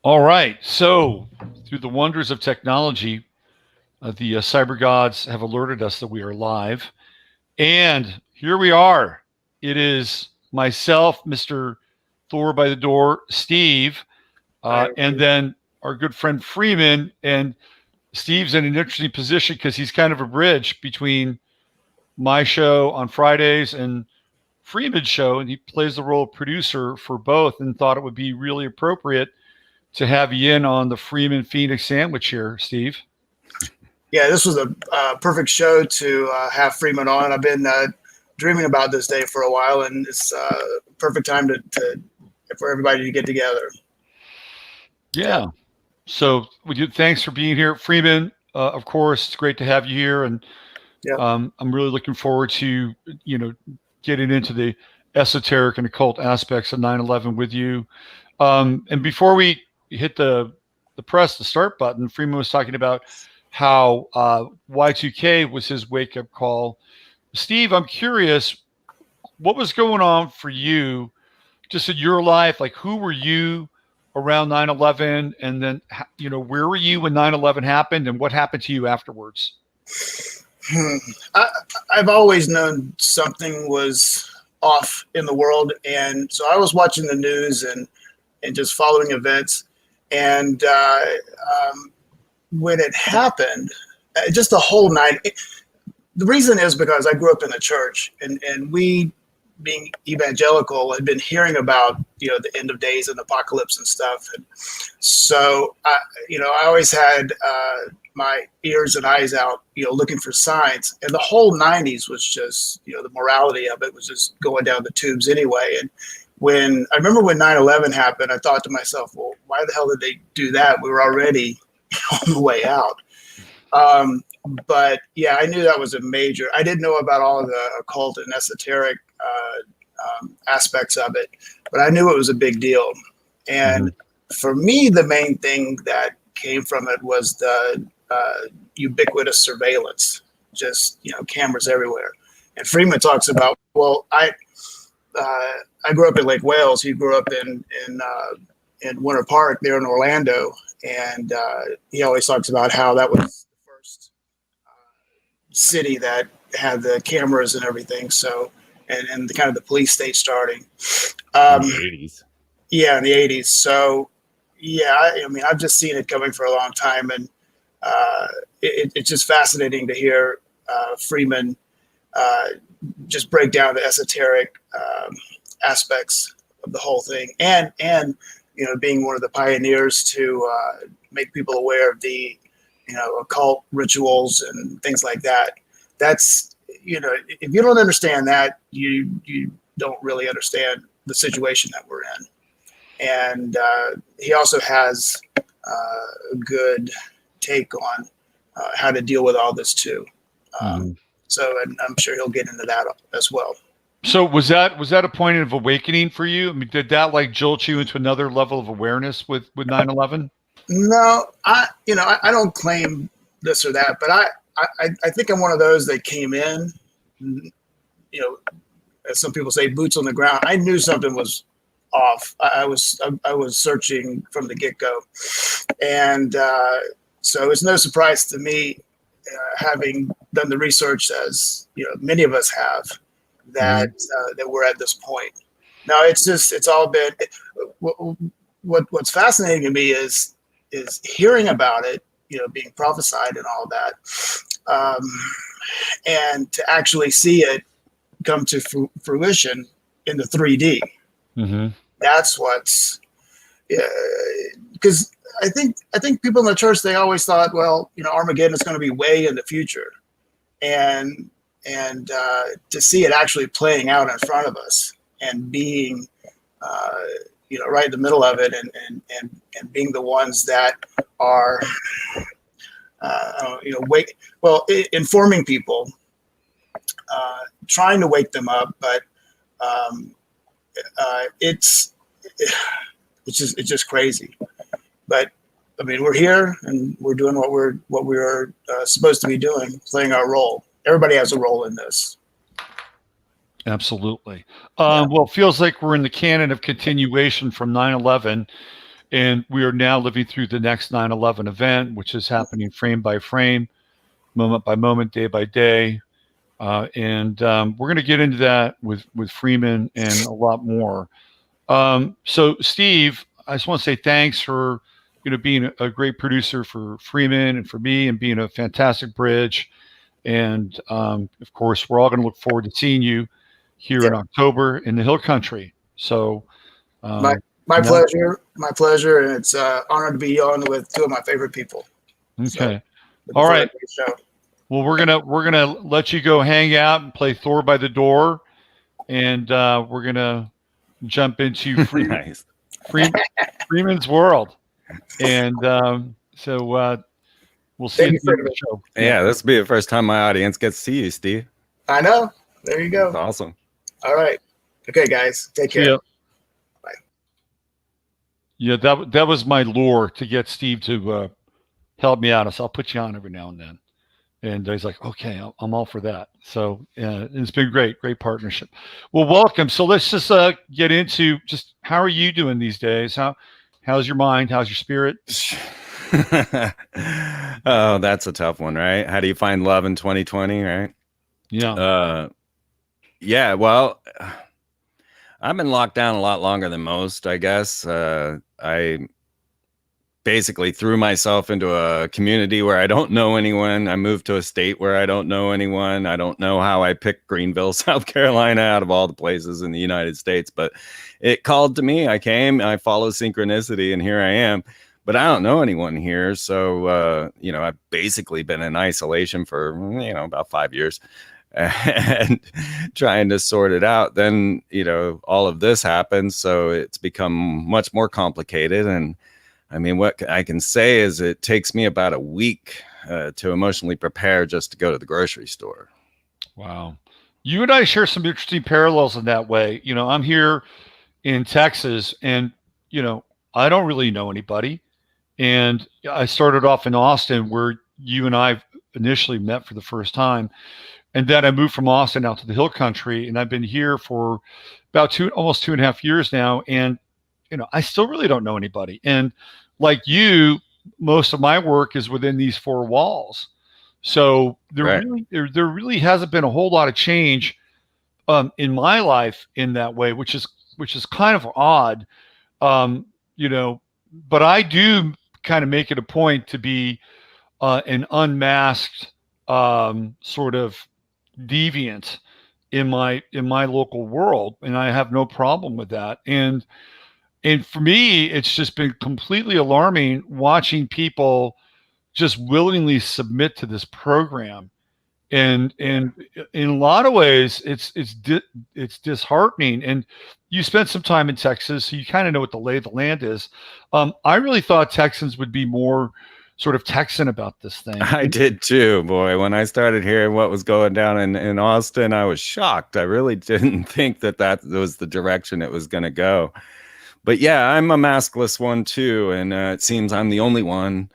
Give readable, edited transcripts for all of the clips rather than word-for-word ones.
All right. So, through the wonders of technology, the cyber gods have alerted us that we are live. And here we are. It is myself, Mr. Thor by the door, Steve, and then our good friend Freeman. And Steve's in an interesting position because he's kind of a bridge between my show on Fridays and Freeman's show. And he plays the role of producer for both and thought it would be really appropriate to have you in on the Freeman Phoenix sandwich here, Steve. Yeah, this was a perfect show to have Freeman on. I've been dreaming about this day for a while, and it's perfect time for everybody to get together. Yeah. So, thanks for being here, Freeman. Of course, it's great to have you here, and I'm really looking forward to getting into the esoteric and occult aspects of 9/11 with you. And before we hit the start button, Freeman was talking about how Y2K was his wake-up call. Steve, I'm curious, what was going on for you just in your life? Like, who were you around 9/11? And then, where were you when 9/11 happened, and what happened to you afterwards? I've always known something was off in the world. And so I was watching the news and just following events. And when it happened, just the whole night, the reason is because I grew up in the church, and we, being evangelical, had been hearing about, the end of days and apocalypse and stuff. And so, I always had my ears and eyes out, looking for signs. And the whole 90s was just, the morality of it was just going down the tubes anyway. And when 9/11 happened, I thought to myself, well, why the hell did they do that? We were already on the way out. But yeah, I knew that was a major. I didn't know about all of the occult and esoteric aspects of it, but I knew it was a big deal. And for me, the main thing that came from it was the ubiquitous surveillance, just cameras everywhere. And Freeman talks about, well, I grew up in Lake Wales. He grew up in Winter Park there in Orlando, and he always talks about how that was the first city that had the cameras and everything. So, and the kind of the police state starting in the 80s. Yeah, in the 80s. So, yeah, I mean, I've just seen it coming for a long time, and it's just fascinating to hear Freeman just break down the esoteric aspects of the whole thing, and being one of the pioneers to make people aware of the occult rituals and things like that. That's if you don't understand that, you don't really understand the situation that we're in. And he also has a good take on how to deal with all this too. So, and I'm sure he'll get into that as well. So was that a point of awakening for you? I mean, did that like jolt you into another level of awareness with 9/11? No, I don't claim this or that, but I think I'm one of those that came in, as some people say, boots on the ground. I knew something was off. I was searching from the get-go, and so it's no surprise to me, having done the research as many of us have, that that we're at this point. Now it's all been. What's fascinating to me is hearing about it, being prophesied and all that, and to actually see it come to fruition in the 3D. That's what's, because I think people in the church, they always thought, well, Armageddon is going to be way in the future, and to see it actually playing out in front of us and being right in the middle of it, and being the ones that are informing people, trying to wake them up, but it's just crazy. But I mean, we're here and we're doing what we're supposed to be doing, playing our role. Everybody has a role in this. Absolutely. Well, it feels like we're in the canon of continuation from 9/11. And we are now living through the next 9/11 event, which is happening frame by frame, moment by moment, day by day. And we're going to get into that with Freeman and a lot more. So, Steve, I just want to say thanks for being a great producer for Freeman and for me, and being a fantastic bridge. And of course, we're all going to look forward to seeing you here in October in the Hill Country. So, my pleasure, and it's an honor to be on with two of my favorite people. Okay, so, all right. Well, we're gonna let you go hang out and play Thor by the Door, and we're gonna jump into Freeman's world, and so we'll see you for the show. Yeah, this will be the first time my audience gets to see you, Steve. I know. There you go. That's awesome. All right. Okay, guys. Take care. Yeah. Bye. Yeah, that was my lure to get Steve to help me out. So I'll put you on every now and then. And he's like, okay, I'm all for that. So it's been great partnership. Well, welcome. So let's just get into just how are you doing these days? How's your mind? How's your spirit? Oh, that's a tough one, right? How do you find love in 2020, right? Yeah. Yeah, well, I've been locked down a lot longer than most, I guess. I basically threw myself into a community where I don't know anyone. I moved to a state where I don't know anyone. I don't know how I picked Greenville, South Carolina, out of all the places in the United States, but it called to me. I came, I followed synchronicity, and here I am. But I don't know anyone here. So, I've basically been in isolation for, about 5 years and trying to sort it out. Then, all of this happens. So it's become much more complicated. And I mean, what I can say is it takes me about a week to emotionally prepare just to go to the grocery store. Wow. You and I share some interesting parallels in that way. I'm here in Texas, and, I don't really know anybody. And I started off in Austin, where you and I initially met for the first time. And then I moved from Austin out to the Hill Country, and I've been here for about almost 2.5 years now. And, I still really don't know anybody. And like you, most of my work is within these four walls. So there really hasn't been a whole lot of change in my life in that way, which is kind of odd. But I do kind of make it a point to be an unmasked sort of deviant in my local world, and I have no problem with that. And for me, it's just been completely alarming watching people just willingly submit to this program. And in a lot of ways, it's disheartening. And you spent some time in Texas, so you kind of know what the lay of the land is. I really thought Texans would be more sort of Texan about this thing. I did too, boy. When I started hearing what was going down in Austin, I was shocked. I really didn't think that was the direction it was going to go. But yeah, I'm a maskless one too, and it seems I'm the only one.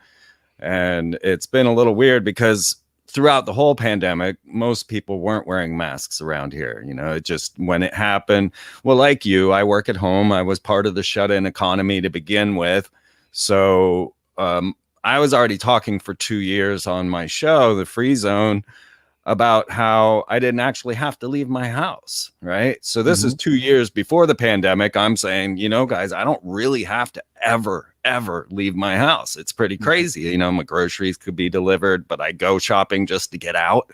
And it's been a little weird because throughout the whole pandemic, most people weren't wearing masks around here. It just, when it happened, well, like you, I work at home. I was part of the shut-in economy to begin with. So I was already talking for 2 years on my show, The Free Zone, about how I didn't actually have to leave my house, right? So this is 2 years before the pandemic. I'm saying, guys, I don't really have to ever leave my house. It's pretty crazy. My groceries could be delivered, but I go shopping just to get out.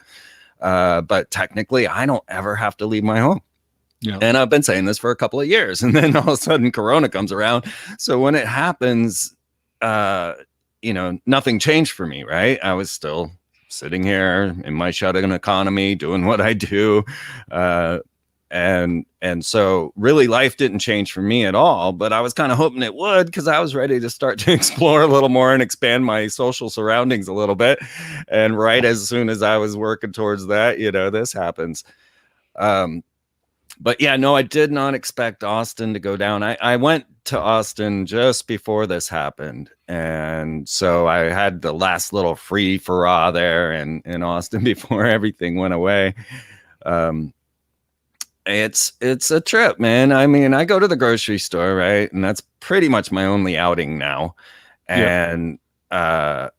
But technically, I don't ever have to leave my home. Yeah. And I've been saying this for a couple of years. And then all of a sudden, Corona comes around. So when it happens, nothing changed for me, right? I was still sitting here in my shut-in economy, doing what I do. And so really life didn't change for me at all, but I was kind of hoping it would, because I was ready to start to explore a little more and expand my social surroundings a little bit. And right as soon as I was working towards that, this happens. But yeah, no, I did not expect Austin to go down. I went to Austin just before this happened. And so I had the last little free for there in Austin before everything went away. It's a trip, man. I mean, I go to the grocery store, right? And that's pretty much my only outing now. And I'm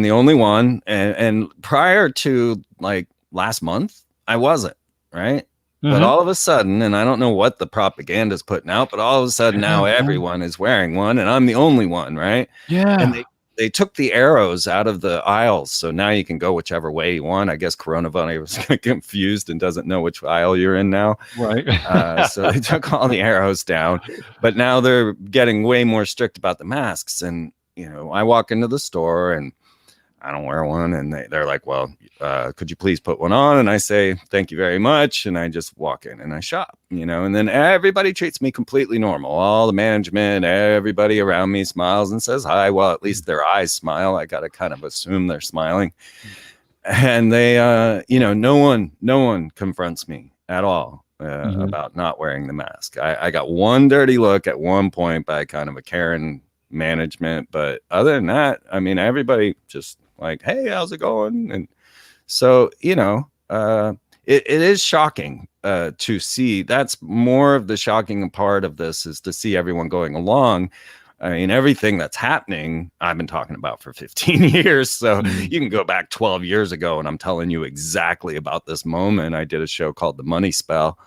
the only one. And prior to like last month, I wasn't, right? But all of a sudden, and I don't know what the propaganda's putting out, but all of a sudden now everyone is wearing one and I'm the only one, right? Yeah. And they took the arrows out of the aisles. So now you can go whichever way you want. I guess coronavirus got confused and doesn't know which aisle you're in now. Right. So they took all the arrows down, but now they're getting way more strict about the masks. And, you know, I walk into the store and I don't wear one. And they're like, well, could you please put one on? And I say, thank you very much. And I just walk in and I shop, you know, and then everybody treats me completely normal. All the management, everybody around me smiles and says hi. Well, at least their eyes smile. I got to kind of assume they're smiling. And they, you know, no one confronts me at all about not wearing the mask. I got one dirty look at one point by kind of a Karen management. But other than that, I mean, everybody just like, hey, how's it going? And so, you know, it is shocking to see. That's more of the shocking part of this, is to see everyone going along. I mean, everything that's happening, I've been talking about for 15 years. So you can go back 12 years ago and I'm telling you exactly about this moment. I did a show called The Money Spell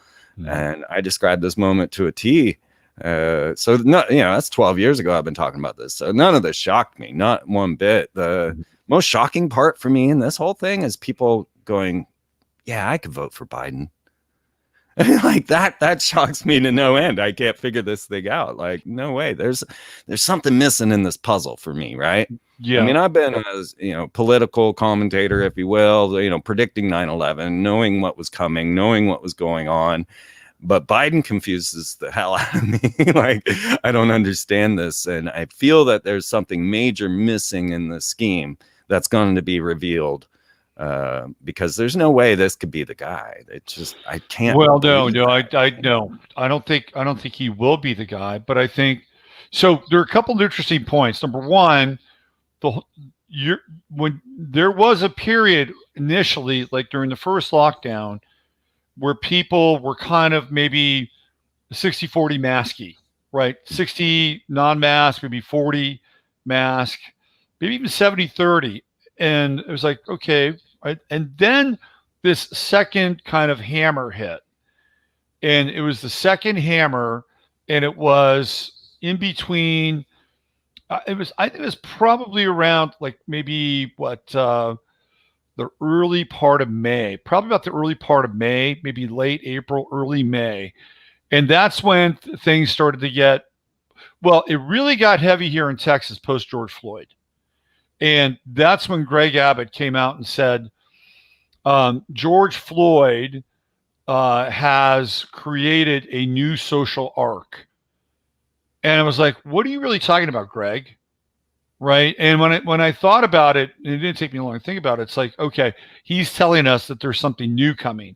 and I described this moment to a T. So no, you know, that's 12 years ago I've been talking about this. So none of this shocked me, not one bit. The most shocking part for me in this whole thing is people going, yeah, I could vote for Biden. Like that shocks me to no end. I can't figure this thing out. Like, no way. There's something missing in this puzzle for me, right? Yeah. I mean, I've been as, you know, political commentator, if you will, you know, predicting 9/11, knowing what was coming, knowing what was going on. But Biden confuses the hell out of me. Like, I don't understand this. And I feel that there's something major missing in the scheme that's going to be revealed. Because there's no way this could be the guy. It's just, I can't. Well, no, I don't think he will be the guy, but I think so. There are a couple of interesting points. Number one, when there was a period initially, like during the first lockdown, where people were kind of maybe 60-40 masky, right? 60 non-mask, maybe 40 mask, maybe even 70-30. And it was like, okay. Right? And then this second kind of hammer hit. And it was the second hammer, and it was in between. I think it was probably around like maybe the early part of May, probably about the early part of May, maybe late April, early May. And that's when things started to get, well, it really got heavy here in Texas post George Floyd. And that's when Greg Abbott came out and said, George Floyd has created a new social arc. And I was like, what are you really talking about, Greg? Right. And when I thought about it, and it didn't take me long to think about it, it's like, okay, he's telling us that there's something new coming,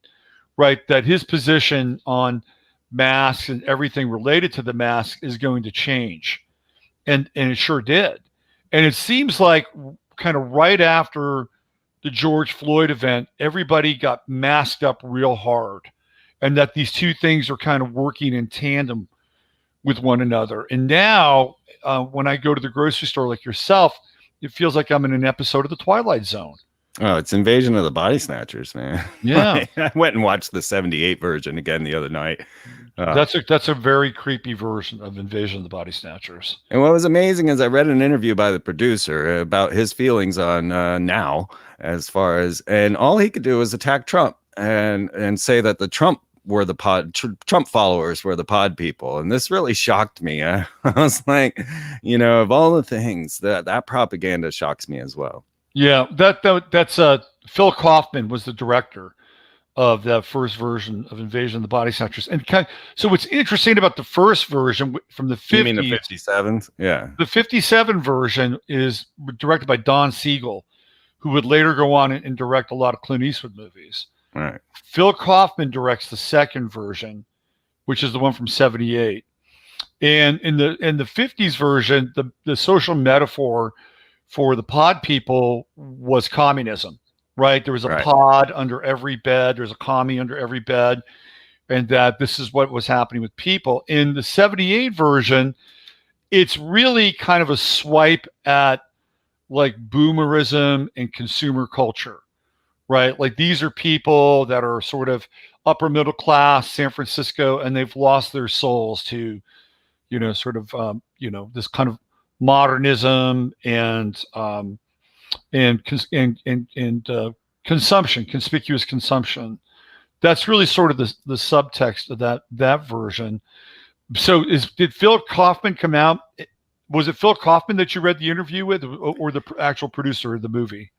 right? That his position on masks and everything related to the mask is going to change. And it sure did. And it seems like kind of right after the George Floyd event, everybody got masked up real hard, and that these two things are kind of working in tandem with one another. And now when I go to the grocery store like yourself, it feels like I'm in an episode of The Twilight Zone. Oh, it's Invasion of the Body Snatchers, man. Yeah. I went and watched the 78 version again the other night. That's a very creepy version of Invasion of the Body Snatchers. And what was amazing is I read an interview by the producer about his feelings on now, as far as, and all he could do was attack Trump and say that the Trump followers were the pod people. And this really shocked me. I was like, you know, of all the things, that propaganda shocks me as well. Yeah, that's Phil Kaufman was the director of that first version of Invasion of the Body Snatchers. And so what's interesting about the first version from the 50s, you mean the 57th? Yeah. The 57 version is directed by Don Siegel, who would later go on and direct a lot of Clint Eastwood movies. Right. Phil Kaufman directs the second version, which is the one from 78. And in the 50s version, the social metaphor for the pod people was communism, right? There was a pod under every bed. There's a commie under every bed. and that this is what was happening with people. In the 78 version, it's really kind of a swipe at like boomerism and consumer culture, right? Like these are people that are sort of upper middle class San Francisco, and they've lost their souls to, sort of, this kind of modernism and consumption, conspicuous consumption. That's really sort of the subtext of that version. So did Phil Kaufman come out? Was it Phil Kaufman that you read the interview with, or the actual producer of the movie?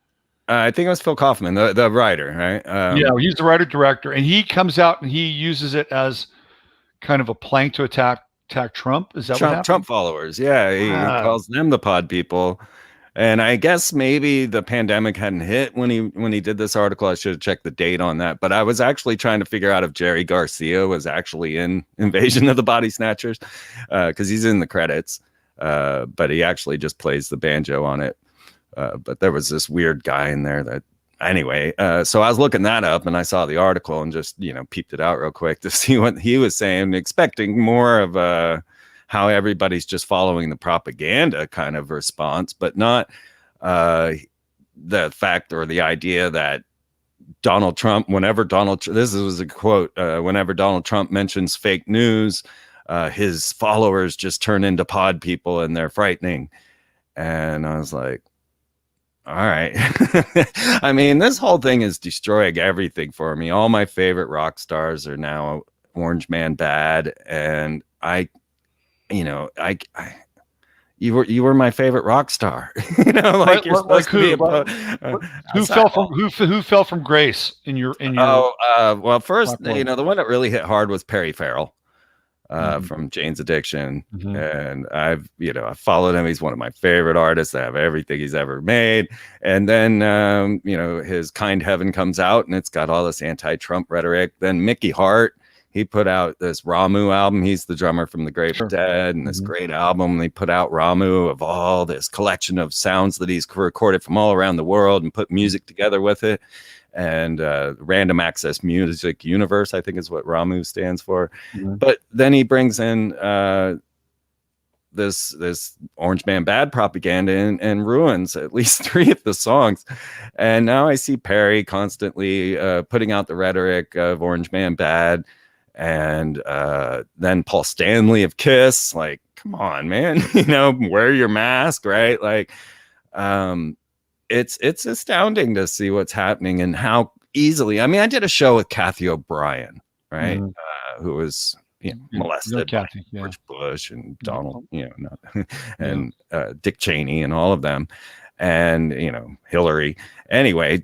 I think it was Phil Kaufman, the writer, right? Yeah, he's the writer-director, and he comes out and he uses it as kind of a plank to attack Trump. Is that what happened? Trump followers? Yeah, he calls them the pod people. And I guess maybe the pandemic hadn't hit when he did this article. I should have checked the date on that. But I was actually trying to figure out if Jerry Garcia was actually in Invasion of the Body Snatchers, because he's in the credits, but he actually just plays the banjo on it. But there was this weird guy in there that, anyway. So I was looking that up, and I saw the article and just peeped it out real quick to see what he was saying, expecting more of how everybody's just following the propaganda kind of response, but not the fact or the idea that Donald Trump, this was a quote, whenever Donald Trump mentions fake news, his followers just turn into pod people and they're frightening. And I was like, all right. I mean, this whole thing is destroying everything for me. All my favorite rock stars are now Orange Man bad. And you were my favorite rock star. Who fell from grace in your well, first, the one that really hit hard was Perry Farrell from Jane's Addiction. And I followed him. He's one of my favorite artists. I have everything he's ever made. And then his Kind Heaven comes out, and it's got all this anti-Trump rhetoric. Then Mickey Hart, he put out this Ramu album. He's the drummer from the Grateful Dead, and this great album. They put out Ramu of all this collection of sounds that he's recorded from all around the world and put music together with it. And Random Access Music Universe, I think, is what Ramu stands for. But then he brings in this Orange Man bad propaganda and ruins at least 3 of the songs. And now I see Perry constantly putting out the rhetoric of Orange Man bad. And then Paul Stanley of Kiss, like, come on, man, wear your mask, right? Like, it's astounding to see what's happening and how easily. I mean, I did a show with Kathy O'Brien, right, who was molested by George Bush and Donald, and Dick Cheney and all of them, and Hillary. Anyway,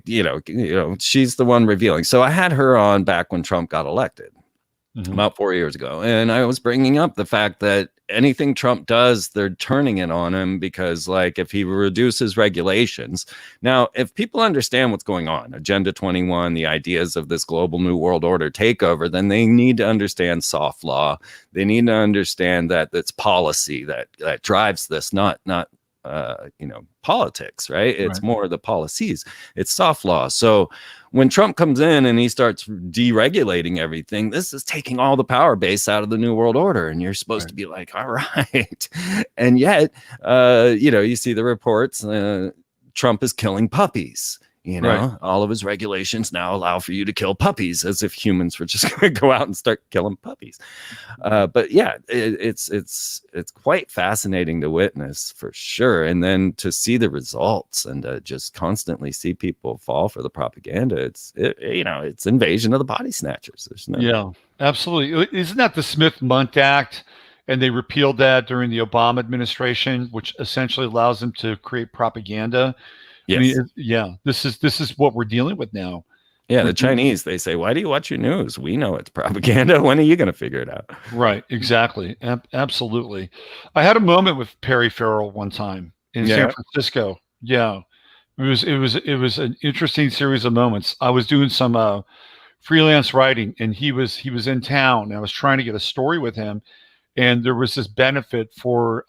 she's the one revealing. So I had her on back when Trump got elected. About 4 years ago. And I was bringing up the fact that anything Trump does, they're turning it on him because, like, if he reduces regulations. Now, if people understand what's going on, Agenda 21, the ideas of this global new world order takeover, then they need to understand soft law. They need to understand that it's policy that drives this, not politics, right? It's more the policies. It's soft law. So when Trump comes in and he starts deregulating everything, this is taking all the power base out of the New World Order. And you're supposed to be like, all right. And yet, you see the reports, Trump is killing puppies. All of his regulations now allow for you to kill puppies, as if humans were just going to go out and start killing puppies. But yeah, it's quite fascinating to witness for sure. And then to see the results and just constantly see people fall for the propaganda. It's invasion of the body snatchers. Absolutely. Isn't that the Smith-Mundt Act? And they repealed that during the Obama administration, which essentially allows them to create propaganda. Yes. I mean, this is what we're dealing with now. Yeah, the Chinese, they say, why do you watch your news? We know it's propaganda. When are you going to figure it out? Right, exactly. Absolutely. I had a moment with Perry Farrell one time in San Francisco. Yeah. It was an interesting series of moments. I was doing some freelance writing, and he was in town, and I was trying to get a story with him. And there was this benefit for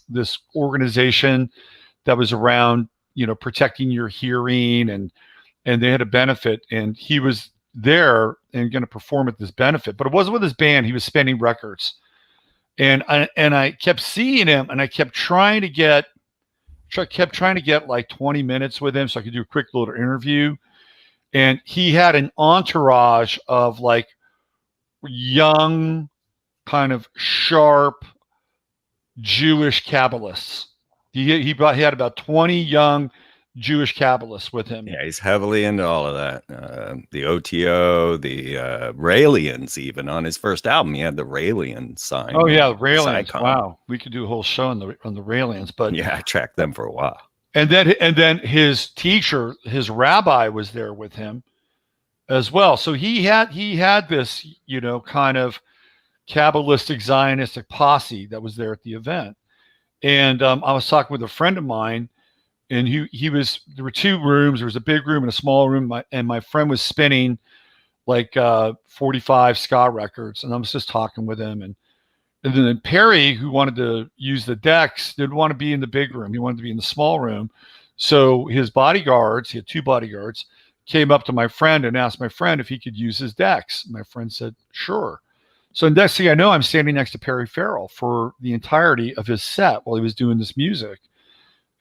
this organization that was around protecting your hearing, and they had a benefit, and he was there and going to perform at this benefit, but it wasn't with his band. He was spinning records, and I kept seeing him, and I kept trying to get like 20 minutes with him so I could do a quick little interview. And he had an entourage of like young, kind of sharp Jewish Kabbalists. He had about 20 young Jewish Kabbalists with him. Yeah, he's heavily into all of that. The OTO, the Raelians, even on his first album, he had the Raelian sign. Oh yeah, the Raelians. Wow, we could do a whole show on the Raelians. But yeah, I tracked them for a while. And then his teacher, his rabbi, was there with him as well. So he had this, kind of Kabbalistic Zionistic posse that was there at the event. And I was talking with a friend of mine, and there were two rooms. There was a big room and a small room. And my friend was spinning like 45 ska records. And I was just talking with him. And then Perry, who wanted to use the decks, didn't want to be in the big room. He wanted to be in the small room. So his bodyguards, he had two bodyguards, came up to my friend and asked my friend if he could use his decks. My friend said, sure. So next thing I know, I'm standing next to Perry Farrell for the entirety of his set while he was doing this music.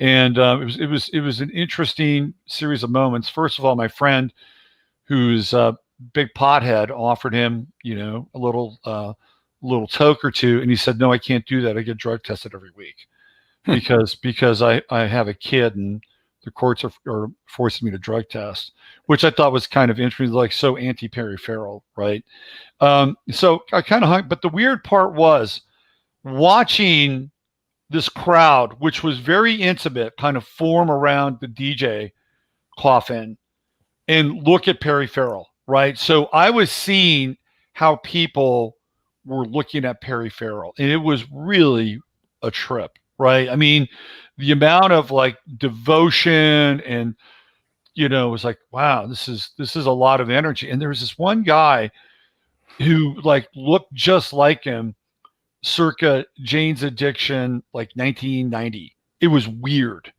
And it was an interesting series of moments. First of all, my friend, who's a big pothead, offered him, a little toke or two, and he said, "No, I can't do that. I get drug tested every week because I have a kid, and the courts are forcing me to drug test," which I thought was kind of interesting, like so anti Perry Farrell, right? So I kind of hung. But the weird part was watching this crowd, which was very intimate, kind of form around the DJ coffin and look at Perry Farrell, right? So I was seeing how people were looking at Perry Farrell, and it was really a trip, right? I mean, the amount of like devotion and, it was like, wow, this is a lot of energy. And there was this one guy who like looked just like him, circa Jane's Addiction, like 1990. It was weird.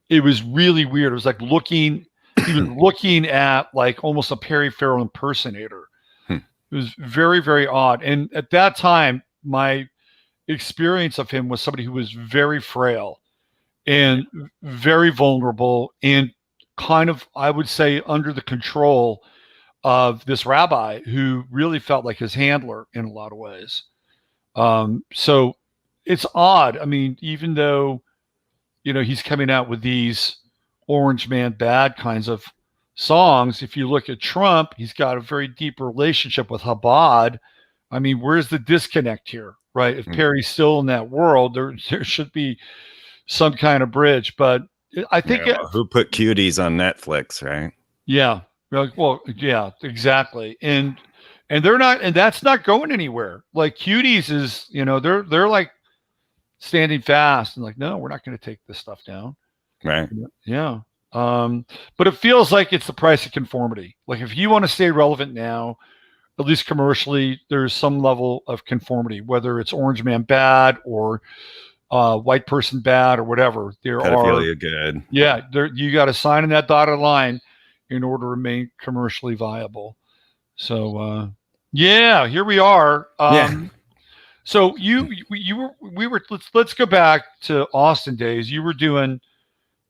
It was really weird. It was like looking at like almost a Perry Farrell impersonator. It was very, very odd. And at that time, my experience of him was somebody who was very frail and very vulnerable and kind of, I would say, under the control of this rabbi who really felt like his handler in a lot of ways. So it's odd. I mean, even though, he's coming out with these Orange Man Bad kinds of songs, if you look at Trump, he's got a very deep relationship with Chabad. I mean, where's the disconnect here, right? If Perry's still in that world, there should be some kind of bridge. But I think who put Cuties on Netflix, right? Yeah. Well, yeah, exactly. And they're not, and that's not going anywhere. Like Cuties is, they're like standing fast and like, no, we're not going to take this stuff down. Right. Yeah. But it feels like it's the price of conformity. Like if you want to stay relevant now, at least commercially, there's some level of conformity, whether it's Orange Man Bad or White Person Bad or whatever. Pedophilia Good. Yeah. You got to sign in that dotted line in order to remain commercially viable. So, here we are. So let's go back to Austin days. You were doing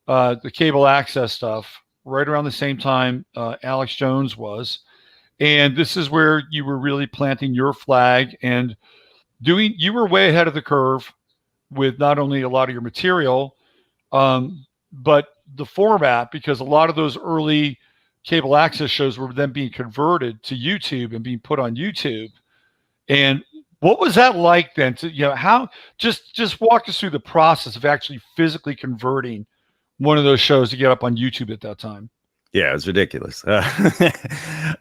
the cable access stuff right around the same time Alex Jones was. And this is where you were really planting your flag and you were way ahead of the curve with not only a lot of your material, but the format, because a lot of those early cable access shows were then being converted to YouTube and being put on YouTube. And what was that like then? How just walk us through the process of actually physically converting one of those shows to get up on YouTube at that time. Yeah, it was ridiculous.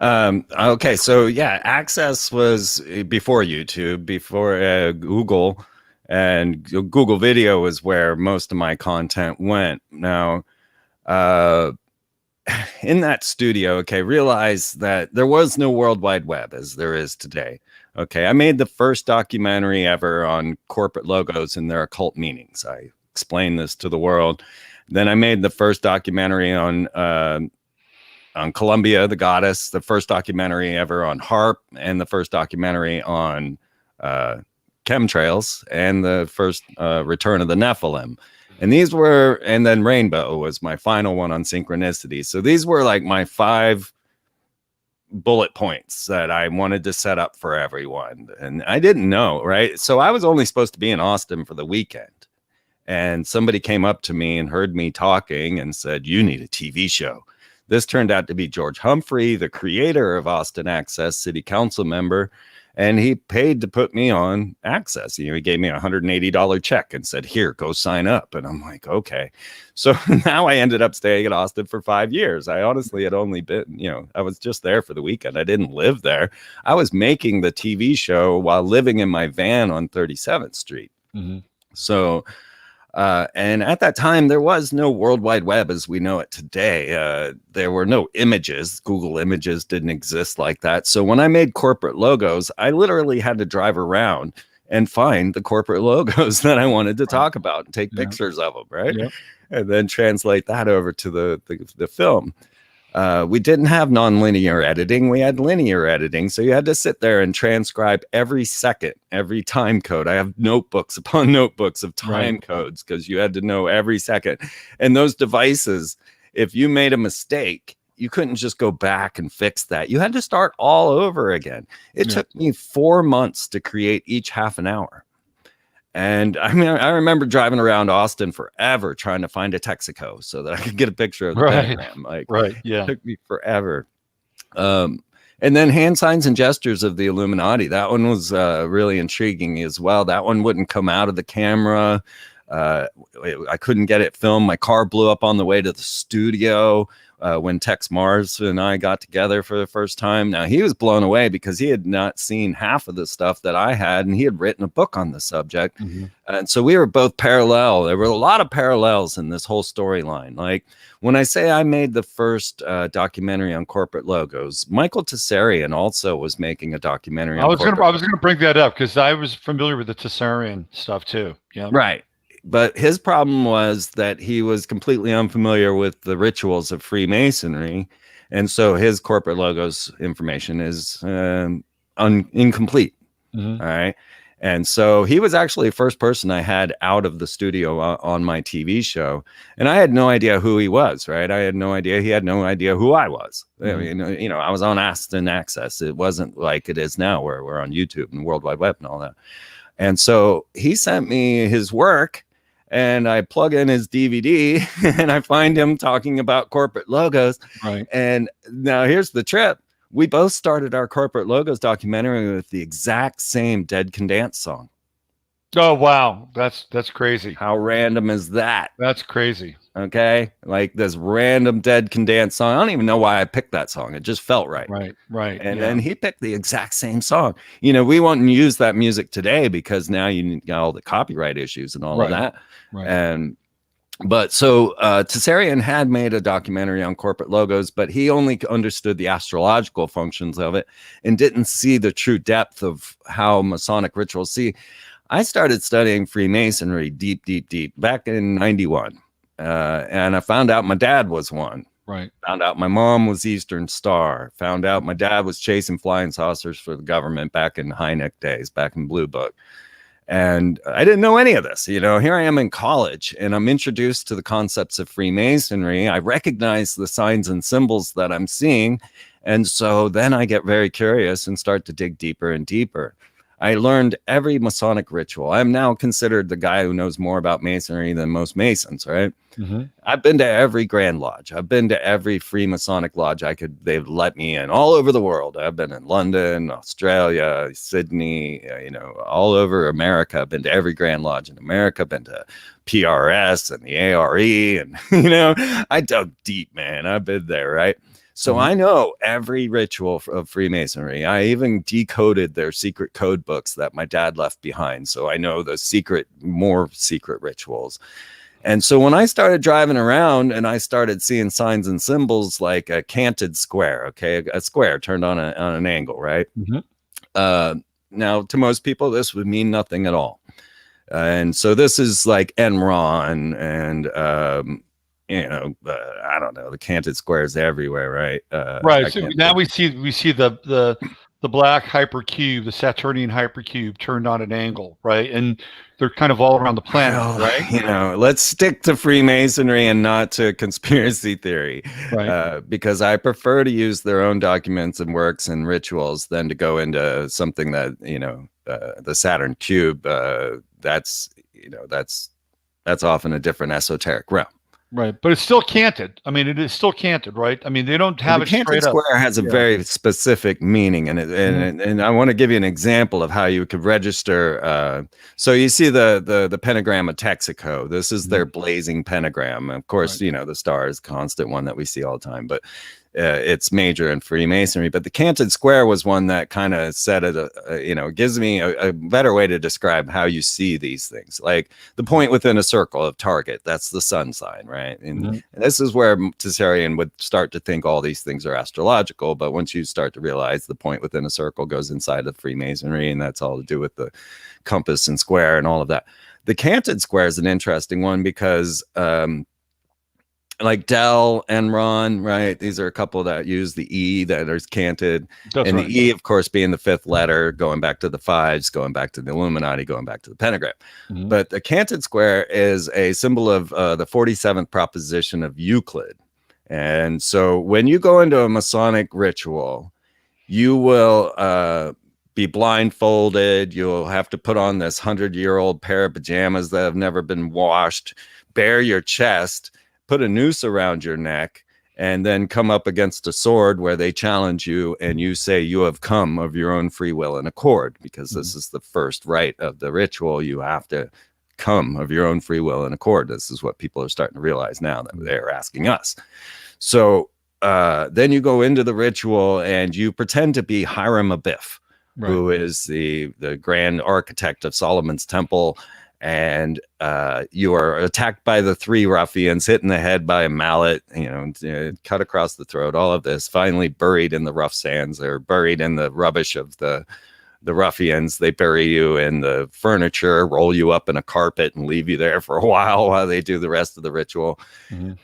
Okay, so Access was before YouTube, before Google, and Google Video was where most of my content went. Now, in that studio, realize that there was no World Wide Web as there is today. I made the first documentary ever on corporate logos and their occult meanings. I explained this to the world. Then I made the first documentary on on Columbia, the Goddess, the first documentary ever on HARP, and the first documentary on chemtrails, and the first Return of the Nephilim. And these were, and then Rainbow was my final one on synchronicity. So these were like my 5 bullet points that I wanted to set up for everyone. And I didn't know, right? So I was only supposed to be in Austin for the weekend. And somebody came up to me and heard me talking and said, "You need a TV show." This turned out to be George Humphrey, the creator of Austin Access, city council member. And he paid to put me on Access. He gave me a $180 check and said, "Here, go sign up." And I'm like, okay. So now I ended up staying in Austin for 5 years. I honestly had only been, I was just there for the weekend. I didn't live there. I was making the TV show while living in my van on 37th Street. Mm-hmm. So, and at that time, there was no World Wide Web as we know it today. There were no images. Google Images didn't exist like that. So when I made corporate logos, I literally had to drive around and find the corporate logos that I wanted to talk about and take pictures of them, right? Yep. And then translate that over to the film. We didn't have nonlinear editing. We had linear editing. So you had to sit there and transcribe every second, every time code. I have notebooks upon notebooks of time codes because you had to know every second. And those devices, if you made a mistake, you couldn't just go back and fix that. You had to start all over again. It took me 4 months to create each half an hour. And I mean, I remember driving around Austin forever trying to find a Texaco so that I could get a picture of the pentagram. It took me forever. And then hand signs and gestures of the Illuminati. That one was really intriguing as well. That one wouldn't come out of the camera. I couldn't get it filmed. My car blew up on the way to the studio when Tex Mars and I got together for the first time. Now, he was blown away because he had not seen half of the stuff that I had, and he had written a book on the subject. Mm-hmm. And so we were both parallel. There were a lot of parallels in this whole storyline. Like when I say I made the first documentary on corporate logos, Michael Tessarian also was making a documentary. I was going to bring that up because I was familiar with the Tessarian stuff too. Yeah. Right. But his problem was that he was completely unfamiliar with the rituals of Freemasonry. And so his corporate logos information is incomplete. Mm-hmm. All right. And so he was actually the first person I had out of the studio on my TV show. And I had no idea who he was, right? I had no idea. He had no idea who I was. Mm-hmm. I mean, I was on Austin Access. It wasn't like it is now where we're on YouTube and World Wide Web and all that. And so he sent me his work. And I plug in his DVD and I find him talking about corporate logos. Right. And now here's the trip. We both started our corporate logos documentary with the exact same Dead Can Dance song. Oh, wow. That's crazy. How random is that? That's crazy. Okay. Like this random Dead Can Dance song. I don't even know why I picked that song. It just felt right. Right. And then he picked the exact same song. We won't use that music today because now you got all the copyright issues and all of that. Right. But so Tessarian had made a documentary on corporate logos, but he only understood the astrological functions of it and didn't see the true depth of how Masonic rituals. See, I started studying Freemasonry deep back in 91. And I found out my dad was one. Right. Found out my mom was Eastern Star. Found out my dad was chasing flying saucers for the government back in Hynek days, back in Blue Book. And I didn't know any of this. Here I am in college and I'm introduced to the concepts of Freemasonry. I recognize the signs and symbols that I'm seeing. And so then I get very curious and start to dig deeper and deeper. I learned every Masonic ritual. I'm now considered the guy who knows more about Masonry than most Masons, right? Mm-hmm. I've been to every Grand Lodge. I've been to every free Masonic lodge they've let me in all over the world. I've been in London, Australia, Sydney, all over America. I've been to every Grand Lodge in America. I've been to PRS and the ARE. And, I dug deep, man. I've been there, right? So I know every ritual of Freemasonry. I even decoded their secret code books that my dad left behind. So I know the more secret rituals. And so when I started driving around and I started seeing signs and symbols like a canted square, okay, a square turned on an angle, right? Mm-hmm. Now, to most people, this would mean nothing at all. And so this is like Enron and I don't know, the canted squares everywhere, right? Right. So now we see the black hypercube, the Saturnian hypercube turned on an angle, right? And they're kind of all around the planet, right? Let's stick to Freemasonry and not to conspiracy theory, right? Because I prefer to use their own documents and works and rituals than to go into something that, the Saturn cube, that's often a different esoteric realm. Right, but it's still canted. I mean, it is still canted, right? I mean, they don't have it canted straight up. Square has a very specific meaning, and I want to give you an example of how you could register. So you see the pentagram of Texaco. This is their blazing pentagram. Of course, the star is a constant one that we see all the time, but it's major in Freemasonry. But the canted square was one that kind of said it. Gives me a better way to describe how you see these things, like the point within a circle of target. That's the sun sign, right? And this is where Tessarian would start to think all these things are astrological. But once you start to realize the point within a circle goes inside of Freemasonry, and that's all to do with the compass and square and all of that. The canted square is an interesting one because like Dell and Ron, right? These are a couple that use the E that is canted. That's and right. The E, of course, being the fifth letter, going back to the fives, going back to the Illuminati, going back to the pentagram. But the canted square is a symbol of the 47th proposition of Euclid. And so when you go into a Masonic ritual, you will be blindfolded. You'll have to put on this 100-year-old pair of pajamas that have never been washed, bare your chest, put a noose around your neck, and then come up against a sword where they challenge you and you say you have come of your own free will and accord, because this is the first rite of the ritual. You have to come of your own free will and accord. This is what people are starting to realize now that they're asking us. So then you go into the ritual and you pretend to be Hiram Abiff, who is the grand architect of Solomon's Temple. And you are attacked by the three ruffians, hit in the head by a mallet, cut across the throat, all of this, finally buried in the rough sands, or buried in the rubbish of the ruffians. They bury you in the furniture, roll you up in a carpet, and leave you there for a while they do the rest of the ritual. And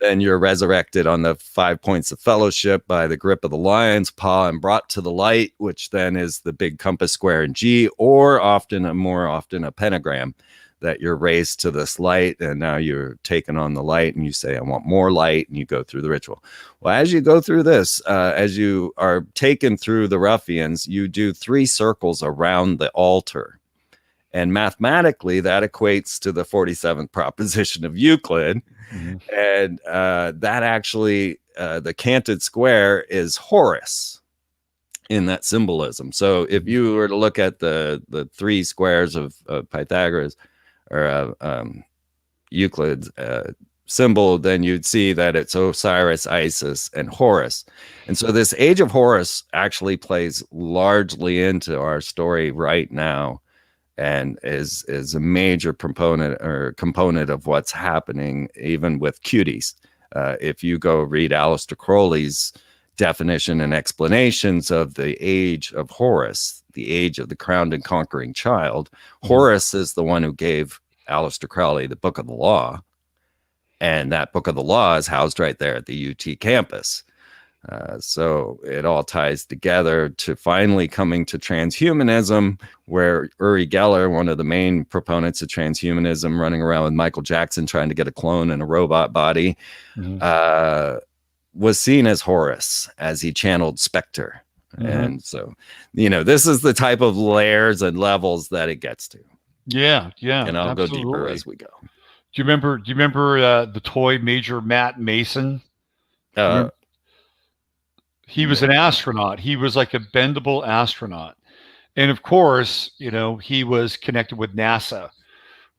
then you're resurrected on the 5 points of fellowship by the grip of the lion's paw and brought to the light, which then is the big compass square in G, or more often a pentagram, that you're raised to this light, and now you're taken on the light, and you say, I want more light, and you go through the ritual. Well, as you go through this, as you are taken through the ruffians, you do 3 circles around the altar. And mathematically, that equates to the 47th proposition of Euclid. And that actually, the canted square is Horus in that symbolism. So if you were to look at the 3 squares of Pythagoras, or Euclid's symbol, then you'd see that it's Osiris, Isis, and Horus. And so this age of Horus actually plays largely into our story right now, and is a major component of what's happening, even with cuties. If you go read Aleister Crowley's definition and explanations of the age of Horus, the age of the crowned and conquering child, Horus is the one who gave Aleister Crowley the Book of the Law, and that Book of the Law is housed right there at the UT campus. So it all ties together to finally coming to transhumanism, where Uri Geller, one of the main proponents of transhumanism, running around with Michael Jackson trying to get a clone in a robot body, was seen as Horus, as he channeled Spectre. And so, this is the type of layers and levels that it gets to. Yeah. And I'll go deeper as we go. Do you remember the toy Major Matt Mason? He was an astronaut. He was like a bendable astronaut. And of course, he was connected with NASA,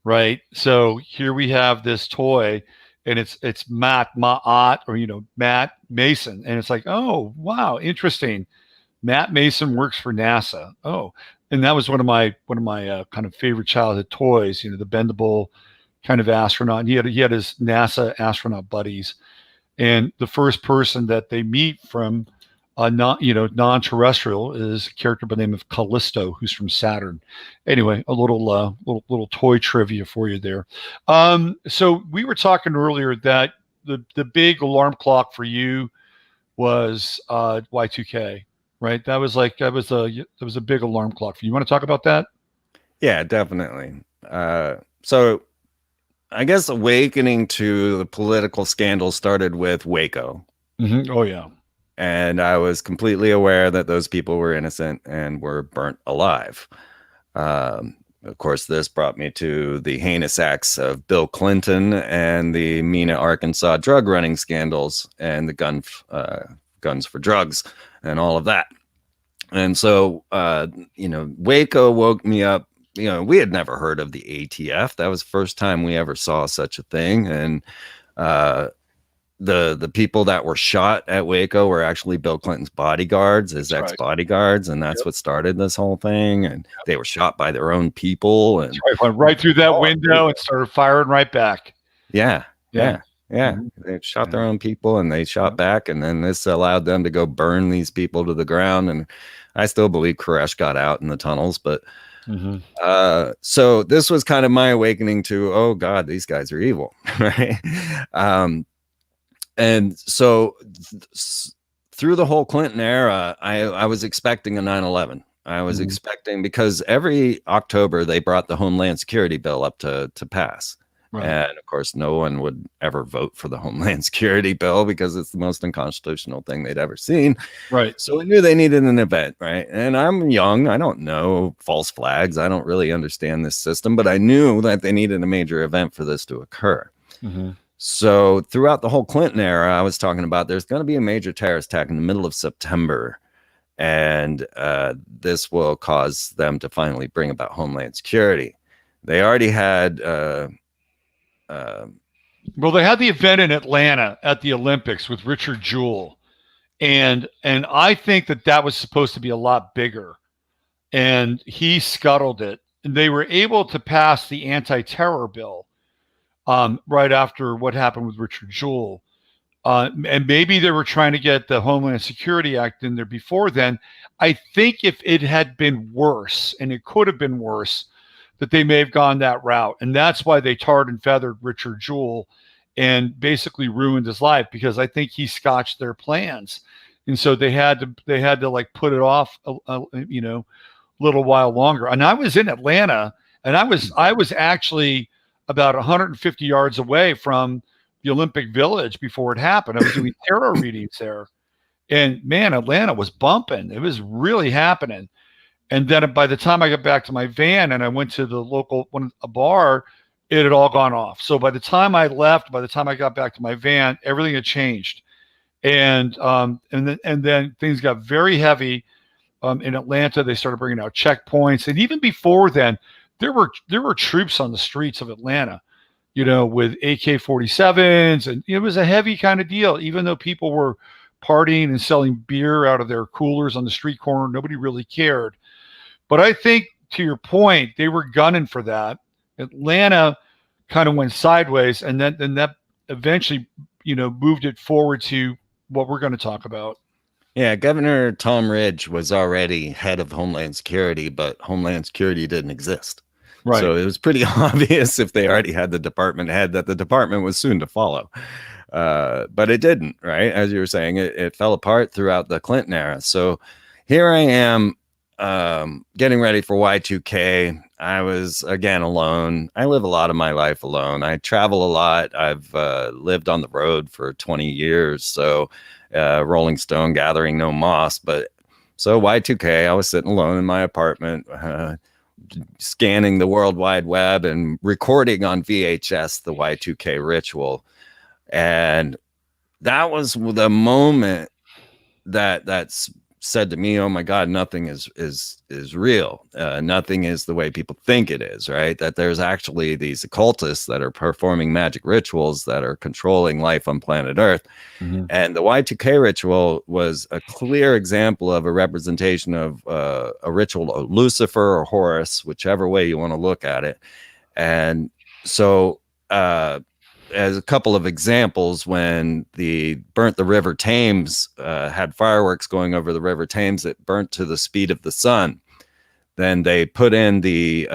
right? So here we have this toy, and it's Matt Mason. And it's like, oh, wow, interesting. Matt Mason works for NASA. Oh, and that was one of my kind of favorite childhood toys, the bendable kind of astronaut. And he had his NASA astronaut buddies. And the first person that they meet from non-terrestrial is a character by the name of Callisto, who's from Saturn. Anyway, a little toy trivia for you there. So we were talking earlier that the big alarm clock for you was Y2K, right? That was a big alarm clock for you. You want to talk about that? Yeah, definitely. So I guess awakening to the political scandal started with Waco. Mm-hmm. Oh yeah. And I was completely aware that those people were innocent and were burnt alive. Of course, this brought me to the heinous acts of Bill Clinton and the Mena, Arkansas drug running scandals and the guns for drugs and all of that. And so, Waco woke me up. We had never heard of the ATF. That was the first time we ever saw such a thing. And the people that were shot at Waco were actually Bill Clinton's bodyguards, his ex-bodyguards, and that's what started this whole thing. And they were shot by their own people, and went right through that window and started firing right back. Yeah. Mm-hmm. They shot their own people, and they shot back, and then this allowed them to go burn these people to the ground. And I still believe Koresh got out in the tunnels, but so this was kind of my awakening to, oh God, these guys are evil, right? And so through the whole Clinton era, I was expecting a 9/11. I was expecting, because every October they brought the Homeland Security bill up to pass. Right. And of course, no one would ever vote for the Homeland Security bill because it's the most unconstitutional thing they'd ever seen. Right. So we knew they needed an event, right? And I'm young. I don't know false flags. I don't really understand this system, but I knew that they needed a major event for this to occur. Mm-hmm. So throughout the whole Clinton era, I was talking about there's going to be a major terrorist attack in the middle of September. And this will cause them to finally bring about Homeland Security. They already had... well, they had the event in Atlanta at the Olympics with Richard Jewell, and I think that was supposed to be a lot bigger, and he scuttled it. And they were able to pass the anti-terror bill right after what happened with Richard Jewell, and maybe they were trying to get the Homeland Security Act in there before then. I think if it had been worse, and it could have been worse, that they may have gone that route. And that's why they tarred and feathered Richard Jewell and basically ruined his life, because I think he scotched their plans. And so they had to like put it off a little while longer. And I was in Atlanta, and I was actually about 150 yards away from the Olympic Village before it happened. I was doing tarot readings there, and man, Atlanta was bumping. It was really happening. And then by the time I got back to my van and I went to the local a bar, it had all gone off. So by the time I left, by the time I got back to my van, everything had changed. And then things got very heavy in Atlanta. They started bringing out checkpoints, and even before then, there were troops on the streets of Atlanta, with AK-47s, and it was a heavy kind of deal. Even though people were partying and selling beer out of their coolers on the street corner, nobody really cared. But I think, to your point, they were gunning for that. Atlanta kind of went sideways, and then that eventually, moved it forward to what we're going to talk about. Yeah, Governor Tom Ridge was already head of Homeland Security, but Homeland Security didn't exist. Right. So it was pretty obvious, if they already had the department head, that the department was soon to follow. But it didn't, right? As you were saying, it fell apart throughout the Clinton era. So here I am, getting ready for Y2K. I was, again, alone. I live a lot of my life alone. I travel a lot. I've lived on the road for 20 years. So Rolling Stone, Gathering No Moss. But so Y2K, I was sitting alone in my apartment, scanning the World Wide Web and recording on VHS the Y2K ritual. And that was the moment that's said to me, oh my God, nothing is real. Nothing is the way people think it is, right? That there's actually these occultists that are performing magic rituals that are controlling life on planet Earth. Mm-hmm. And the Y2K ritual was a clear example of a representation of a ritual of Lucifer or Horus, whichever way you want to look at it. And so as a couple of examples, when the burnt the River Thames, had fireworks going over the River Thames that burnt to the speed of the sun, then they put in the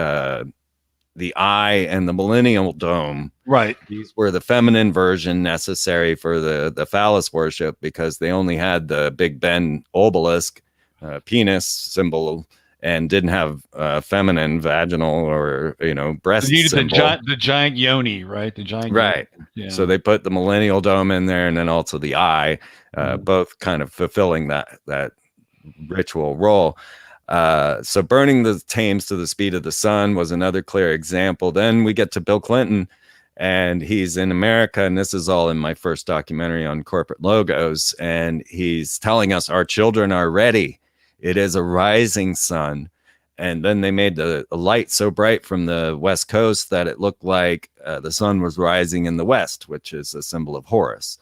the eye and the millennial dome. Right. These were the feminine version necessary for the phallus worship, because they only had the Big Ben obelisk, penis symbol, and didn't have feminine vaginal or breast symbol. The giant yoni, right? The giant right. Yoni. Yeah. So they put the millennial dome in there, and then also the eye, both kind of fulfilling that ritual role. So burning the Thames to the speed of the sun was another clear example. Then we get to Bill Clinton, and he's in America, and this is all in my first documentary on corporate logos, and he's telling us our children are ready. It is a rising sun. And then they made the light so bright from the West Coast that it looked like the sun was rising in the West, which is a symbol of Horus.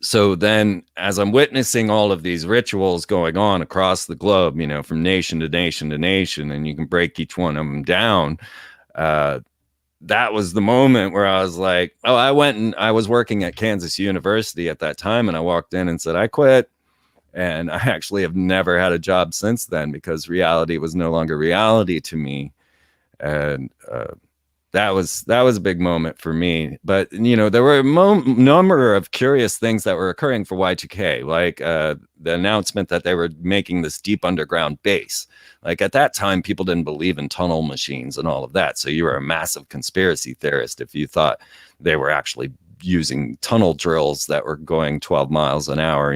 So then, as I'm witnessing all of these rituals going on across the globe, from nation to nation to nation, and you can break each one of them down, that was the moment where I was like, oh, I was working at Kansas University at that time, and I walked in and said, I quit. And I actually have never had a job since then, because reality was no longer reality to me. And that was a big moment for me. But, there were a number of curious things that were occurring for Y2K, like the announcement that they were making this deep underground base. Like at that time, people didn't believe in tunnel machines and all of that. So you were a massive conspiracy theorist if you thought they were actually using tunnel drills that were going 12 miles an hour,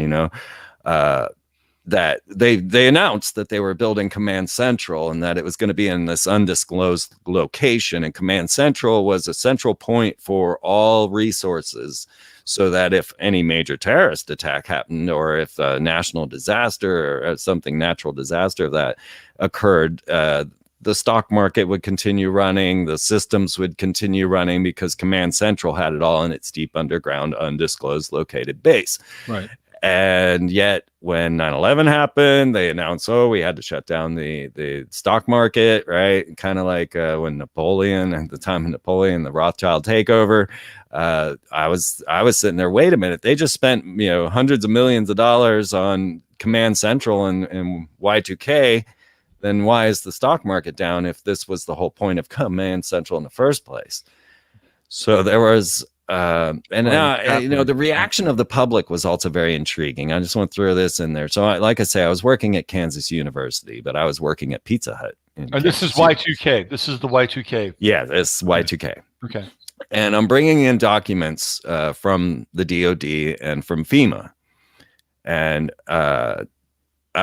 that they announced that they were building Command Central, and that it was going to be in this undisclosed location. And Command Central was a central point for all resources, so that if any major terrorist attack happened, or if a national disaster or something natural disaster that occurred, the stock market would continue running, the systems would continue running, because Command Central had it all in its deep underground, undisclosed located base. Right. And yet when 9/11 happened, they announced, we had to shut down the stock market, right? Kind of like when Napoleon, at the time of Napoleon, the Rothschild takeover, I was sitting there, wait a minute, they just spent, hundreds of millions of dollars on Command Central and Y2K. Then why is the stock market down if this was the whole point of Command Central in the first place? So there was... the reaction of the public was also very intriguing. I just want to throw this in there. So like I say, I was working at Kansas University, but I was working at Pizza Hut. And this is Y2K. This is the Y2K. Yeah, this Y2K. Okay. And I'm bringing in documents from the DOD and from FEMA. And I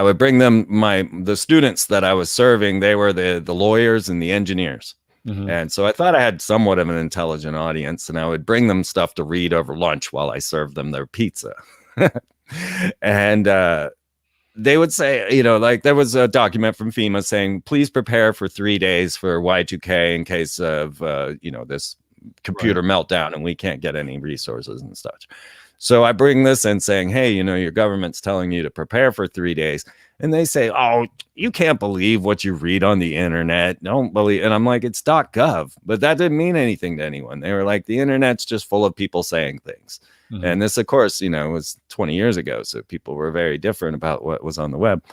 would bring them the students that I was serving. They were the lawyers and the engineers. Mm-hmm. And so I thought I had somewhat of an intelligent audience, and I would bring them stuff to read over lunch while I served them their pizza. And they would say, like there was a document from FEMA saying, please prepare for 3 days for Y2K in case of, this computer meltdown and we can't get any resources and such. So I bring this in saying, hey, your government's telling you to prepare for 3 days. And they say, oh, you can't believe what you read on the internet. Don't believe. And I'm like, it's .gov. But that didn't mean anything to anyone. They were like, the internet's just full of people saying things. Mm-hmm. And this, of course, was 20 years ago. So people were very different about what was on the web.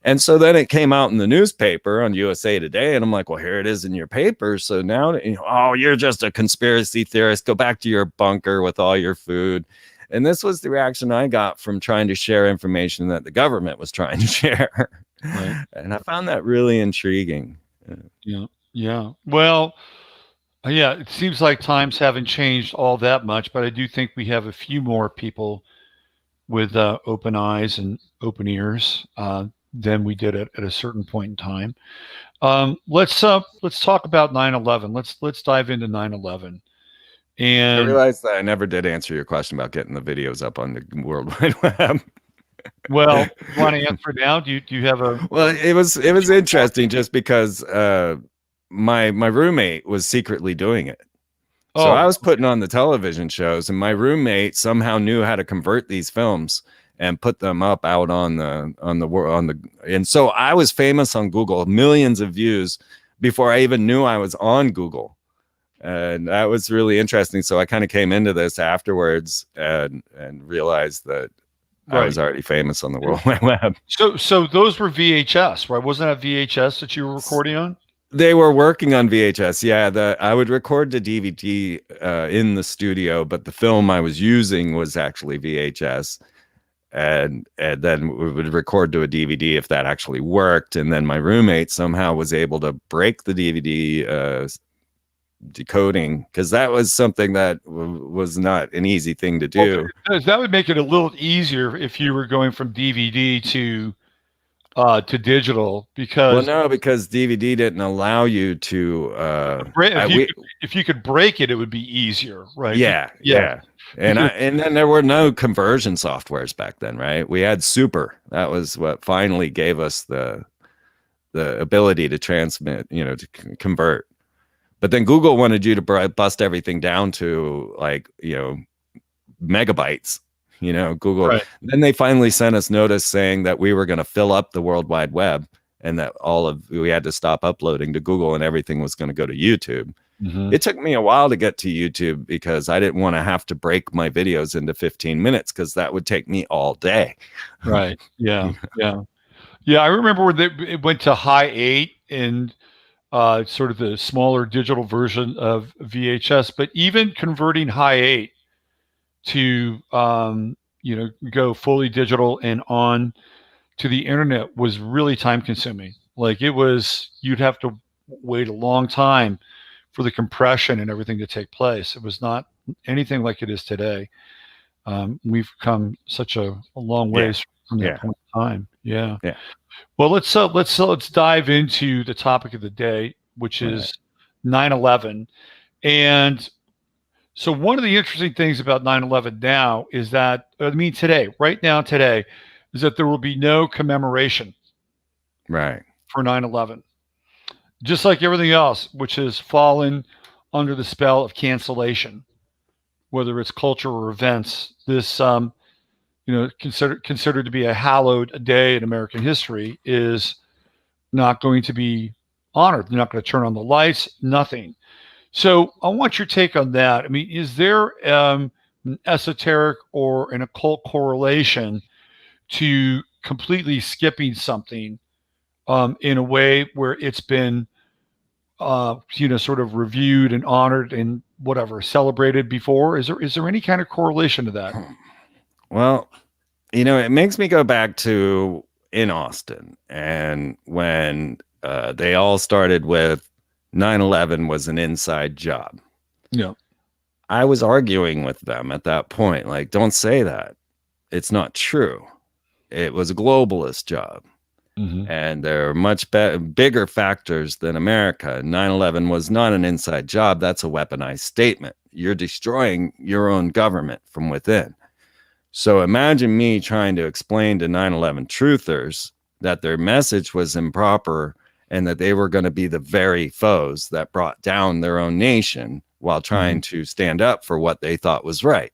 And so then it came out in the newspaper on USA Today. And I'm like, well, here it is in your paper. So now, you're just a conspiracy theorist. Go back to your bunker with all your food. And this was the reaction I got from trying to share information that the government was trying to share. Right. And I found that really intriguing. Yeah. Well, it seems like times haven't changed all that much, but I do think we have a few more people with open eyes and open ears than we did at a certain point in time. Let's talk about 9/11. Let's dive into 9/11. And I realized that I never did answer your question about getting the videos up on the World Wide Web. Well, you want to answer now? Do you have a? Well, it was interesting just because my roommate was secretly doing it. So I was putting on the television shows, and my roommate somehow knew how to convert these films and put them up out and so I was famous on Google, millions of views before I even knew I was on Google. And that was really interesting. So I kind of came into this afterwards and realized that I was already famous on the World Wide Web. So those were VHS, right? Wasn't that VHS that you were recording on? They were working on VHS. Yeah, I would record the DVD in the studio, but the film I was using was actually VHS. And then we would record to a DVD if that actually worked. And then my roommate somehow was able to break the DVD decoding, because that was something that was not an easy thing to do. Well, that would make it a little easier if you were going from DVD to digital, because because DVD didn't allow you to if you could break it, it would be easier, right? Yeah. And then there were no conversion softwares back then, right? We had Super. That was what finally gave us the ability to transmit, to convert. But then Google wanted you to bust everything down to megabytes. Google. Right. Then they finally sent us notice saying that we were going to fill up the World Wide Web, and that we had to stop uploading to Google, and everything was going to go to YouTube. Mm-hmm. It took me a while to get to YouTube because I didn't want to have to break my videos into 15 minutes, because that would take me all day. Right. Yeah. Yeah. I remember when it went to high 8 and sort of the smaller digital version of VHS, but even converting high 8 to go fully digital and on to the internet was really time consuming. Like you'd have to wait a long time for the compression and everything to take place. It was not anything like it is today. We've come such a long ways from that point in time. Yeah. Well, let's dive into the topic of the day, which is 9/11. And so one of the interesting things about 9/11 now is that, today, is that there will be no commemoration for 9/11. Just like everything else, which has fallen under the spell of cancellation, whether it's culture or events. This, considered to be a hallowed day in American history, is not going to be honored. They're not going to turn on the lights, nothing. So I want your take on that. I mean, is there an esoteric or an occult correlation to completely skipping something in a way where it's been, sort of reviewed and honored and celebrated before? Is there any kind of correlation to that? Well, it makes me go back to in Austin, and when they all started with 9/11 was an inside job. Yeah. I was arguing with them at that point. Like, don't say that. It's not true. It was a globalist job. Mm-hmm. And there are much bigger factors than America. 9/11 was not an inside job. That's a weaponized statement. You're destroying your own government from within. So imagine me trying to explain to 9/11 truthers that their message was improper and that they were going to be the very foes that brought down their own nation while trying to stand up for what they thought was right.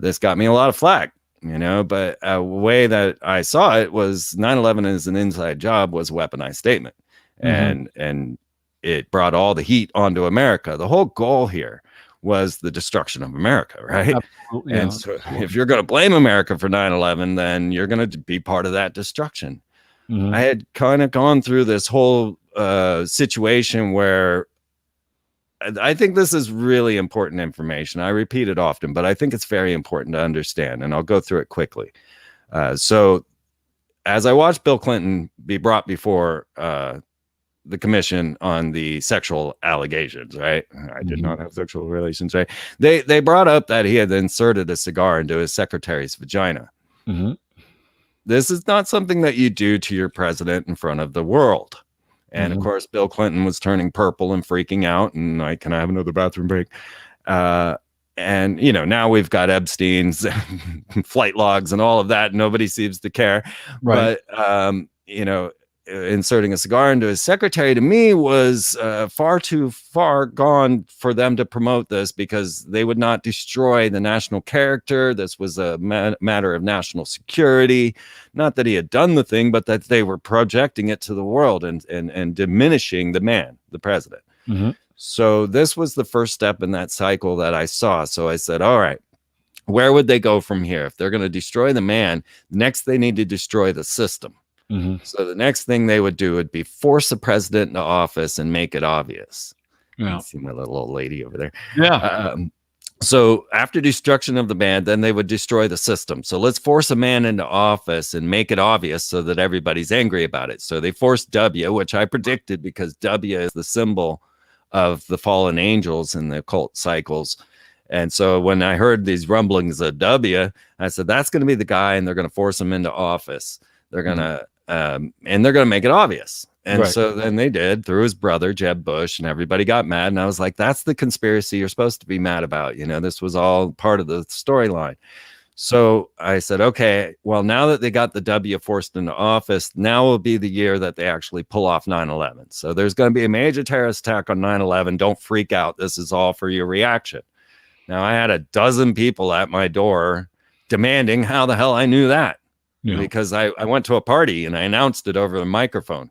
This got me a lot of flack, but a way that I saw it was 9/11 as an inside job was a weaponized statement. And it brought all the heat onto America. The whole goal here was the destruction of America, right? Absolutely. And so if you're going to blame America for 9/11, then you're going to be part of that destruction. Mm-hmm. I had kind of gone through this whole situation where I think this is really important information. I repeat it often, but I think it's very important to understand, and I'll go through it quickly. So as I watched Bill Clinton be brought before the commission on the sexual allegations, right? I did not have sexual relations, right? They brought up that he had inserted a cigar into his secretary's vagina. Mm-hmm. This is not something that you do to your president in front of the world. And of course, Bill Clinton was turning purple and freaking out. And like, can I have another bathroom break? And, now we've got Epstein's flight logs and all of that. Nobody seems to care. Right. But, inserting a cigar into his secretary, to me, was far too far gone for them to promote this, because they would not destroy the national character. This was a matter of national security. Not that he had done the thing, but that they were projecting it to the world and diminishing the man, the president. Mm-hmm. So this was the first step in that cycle that I saw. So I said, all right, where would they go from here? If they're going to destroy the man, next they need to destroy the system. Mm-hmm. So the next thing they would do would be force the president into office and make it obvious. Yeah. You see my little old lady over there. Yeah. So after destruction of the man, then they would destroy the system. So let's force a man into office and make it obvious so that everybody's angry about it. So they forced W, which I predicted because W is the symbol of the fallen angels in the occult cycles. And so when I heard these rumblings of W, I said, that's going to be the guy, and they're going to force him into office. They're going to, and they're going to make it obvious. And so then they did through his brother, Jeb Bush, and everybody got mad. And I was like, that's the conspiracy you're supposed to be mad about. You know, this was all part of the storyline. So I said, okay, well, now that they got the W forced into office, now will be the year that they actually pull off 9/11. So there's going to be a major terrorist attack on 9/11. Don't freak out. This is all for your reaction. Now, I had a dozen people at my door demanding how the hell I knew that. Because I went to a party and I announced it over the microphone.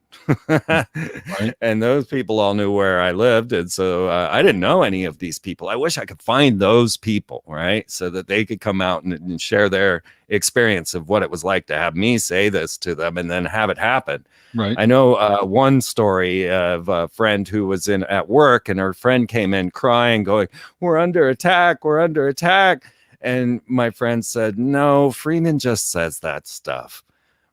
And those people all knew where I lived. And so I didn't know any of these people. I wish I could find those people, right? So that they could come out and share their experience of what it was like to have me say this to them and then have it happen. Right. I know one story of a friend who was at work, and her friend came in crying, going, "We're under attack. We're under attack." And my friend said, "No, Freeman just says that stuff."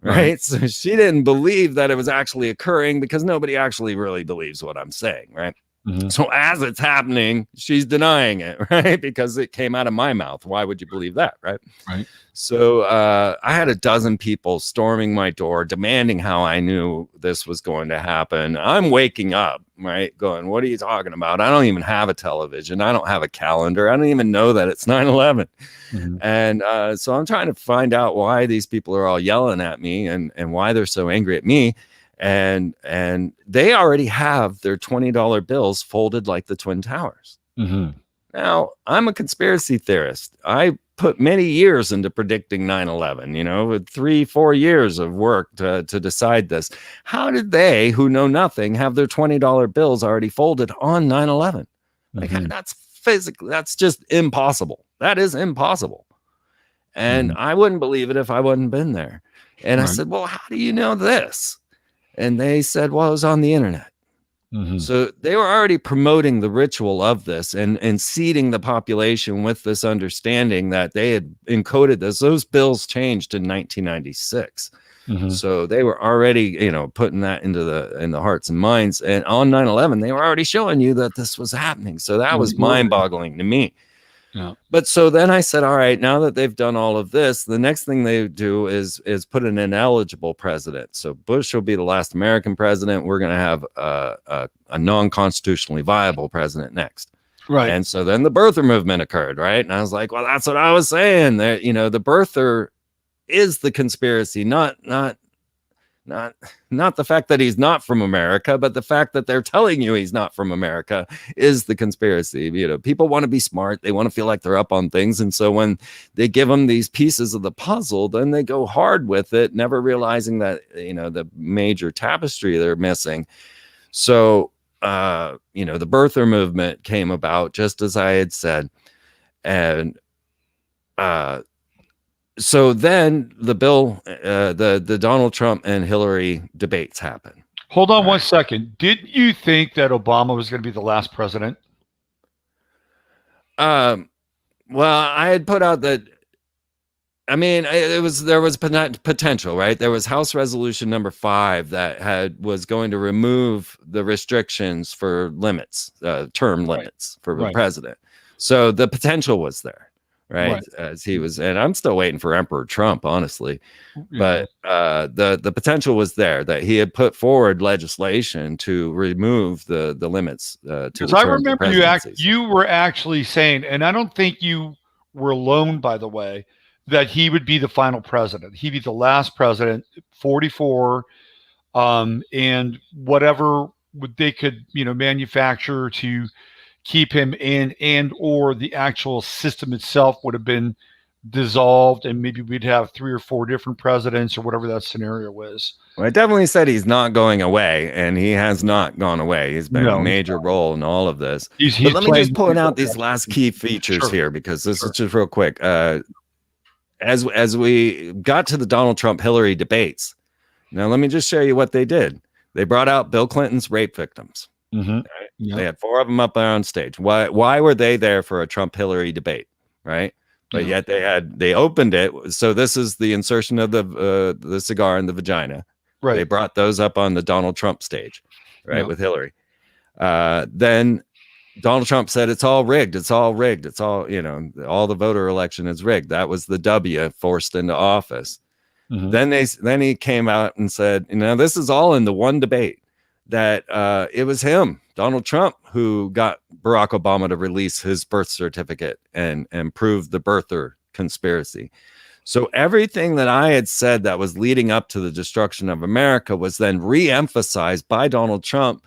Right. So she didn't believe that it was actually occurring because nobody actually really believes what I'm saying. Right. Mm-hmm. So as it's happening, she's denying it. Right. Because it came out of my mouth. Why would you believe that? Right. Right. So I had a dozen people storming my door, demanding how I knew this was going to happen. I'm waking up, right, going, what are you talking about? I don't even have a television. I don't have a calendar. I don't even know that it's 9/11. Mm-hmm. And so I'm trying to find out why these people are all yelling at me and why they're so angry at me. And they already have their $20 bills folded like the Twin Towers. Mm-hmm. Now, I'm a conspiracy theorist. I put many years into predicting 9/11, you know, with 3-4 years of work to decide this. How did they, who know nothing, have their $20 bills already folded on 9/11? Like, that's physically, that's just impossible. That is impossible. And I wouldn't believe it if I wouldn't been there. And I said, well, how do you know this? And they said, well, it was on the internet. Mm-hmm. So they were already promoting the ritual of this and seeding the population with this understanding that they had encoded this. Those bills changed in 1996. Mm-hmm. So they were already, you know, putting that in the hearts and minds. And on 9/11, they were already showing you that this was happening. So that was mind-boggling to me. Yeah. But so then I said, all right, now that they've done all of this, the next thing they do is put an ineligible president. So Bush will be the last American president. We're going to have a non-constitutionally viable president next. Right. And so then the birther movement occurred. Right. And I was like, well, that's what I was saying. That, you know, the birther is the conspiracy, not the fact that he's not from America, but the fact that they're telling you he's not from America is the conspiracy. You know, people want to be smart. They want to feel like they're up on things. And so when they give them these pieces of the puzzle, then they go hard with it, never realizing that, you know, the major tapestry they're missing. So, you know, the birther movement came about just as I had said. And, so then the Donald Trump and Hillary debates happen. Hold on one second. Did you think that Obama was going to be the last president? Well, I had put out that, I mean, there was potential, right? There was House Resolution number 5 that was going to remove the restrictions for limits, term limits for the president. So the potential was there. Right. As he was, and I'm still waiting for Emperor Trump, honestly. But the potential was there that he had put forward legislation to remove the limits. Because I remember you were actually saying, and I don't think you were alone, by the way, that he would be the final president. He'd be the last president, 44, and whatever they could, you know, manufacture to keep him in, and or the actual system itself would have been dissolved, and maybe we'd have 3 or 4 different presidents or whatever that scenario was. Well, I definitely said he's not going away, and he has not gone away. He's been a major role in all of this. But let me just point out these last key features here, because this is just real quick. As we got to the Donald Trump Hillary debates, Now, let me just show you what they did. They brought out Bill Clinton's rape victims. Mm-hmm. Right? Yep. They had 4 of them up there on stage. Why were they there for a Trump-Hillary debate, right? But yet they opened it. So this is the insertion of the cigar in the vagina. Right. They brought those up on the Donald Trump stage, right, with Hillary. Then Donald Trump said it's all rigged. It's all rigged. It's all, all the voter election is rigged. That was the W forced into office. Mm-hmm. Then he came out and said, this is all in the one debate, that it was him, Donald Trump, who got Barack Obama to release his birth certificate and prove the birther conspiracy. So everything that I had said that was leading up to the destruction of America was then re-emphasized by Donald Trump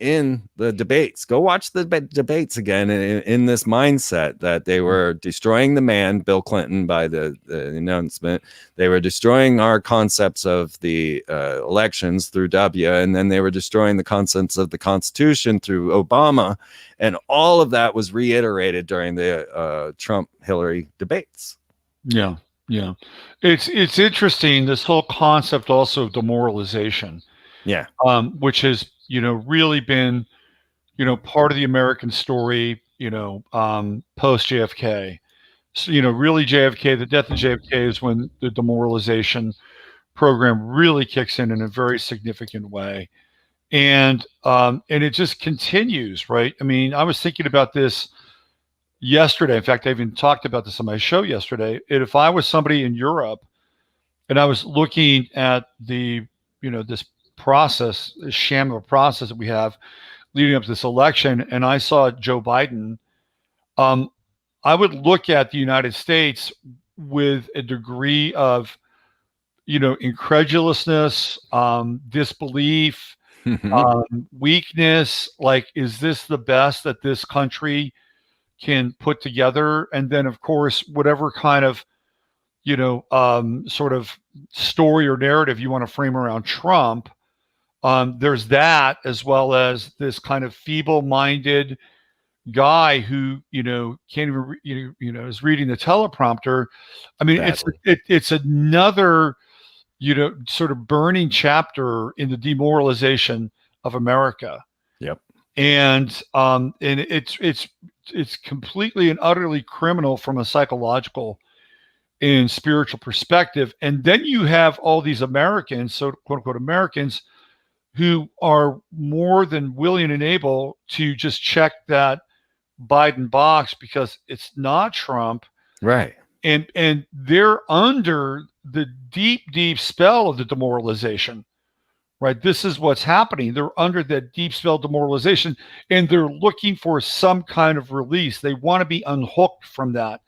in the debates. Go watch the debates again in this mindset that they were destroying the man, Bill Clinton, by the announcement. They were destroying our concepts of the elections through W, and then they were destroying the concepts of the Constitution through Obama. And all of that was reiterated during the Trump-Hillary debates. Yeah. Yeah. It's interesting, this whole concept also of demoralization. Yeah. Which has, really been, part of the American story, post JFK. So, really JFK, the death of JFK is when the demoralization program really kicks in a very significant way. And it just continues, right? I mean, I was thinking about this yesterday. In fact, I even talked about this on my show yesterday. If I was somebody in Europe and I was looking at the, this process, this sham of a process that we have leading up to this election, and I saw Joe Biden, I would look at the United States with a degree of, incredulousness, disbelief, weakness. Like, is this the best that this country can put together? And then, of course, whatever kind of, sort of story or narrative you want to frame around Trump, there's that, as well as this kind of feeble-minded guy who, can't even, is reading the teleprompter. I mean, it's another, sort of burning chapter in the demoralization of America. Yep. And it's completely and utterly criminal from a psychological and spiritual perspective. And then you have all these Americans, so quote unquote Americans, who are more than willing and able to just check that Biden box because it's not Trump. Right. And they're under the deep spell of the demoralization. Right. This is what's happening. They're under that deep spell demoralization, and they're looking for some kind of release. They want to be unhooked from that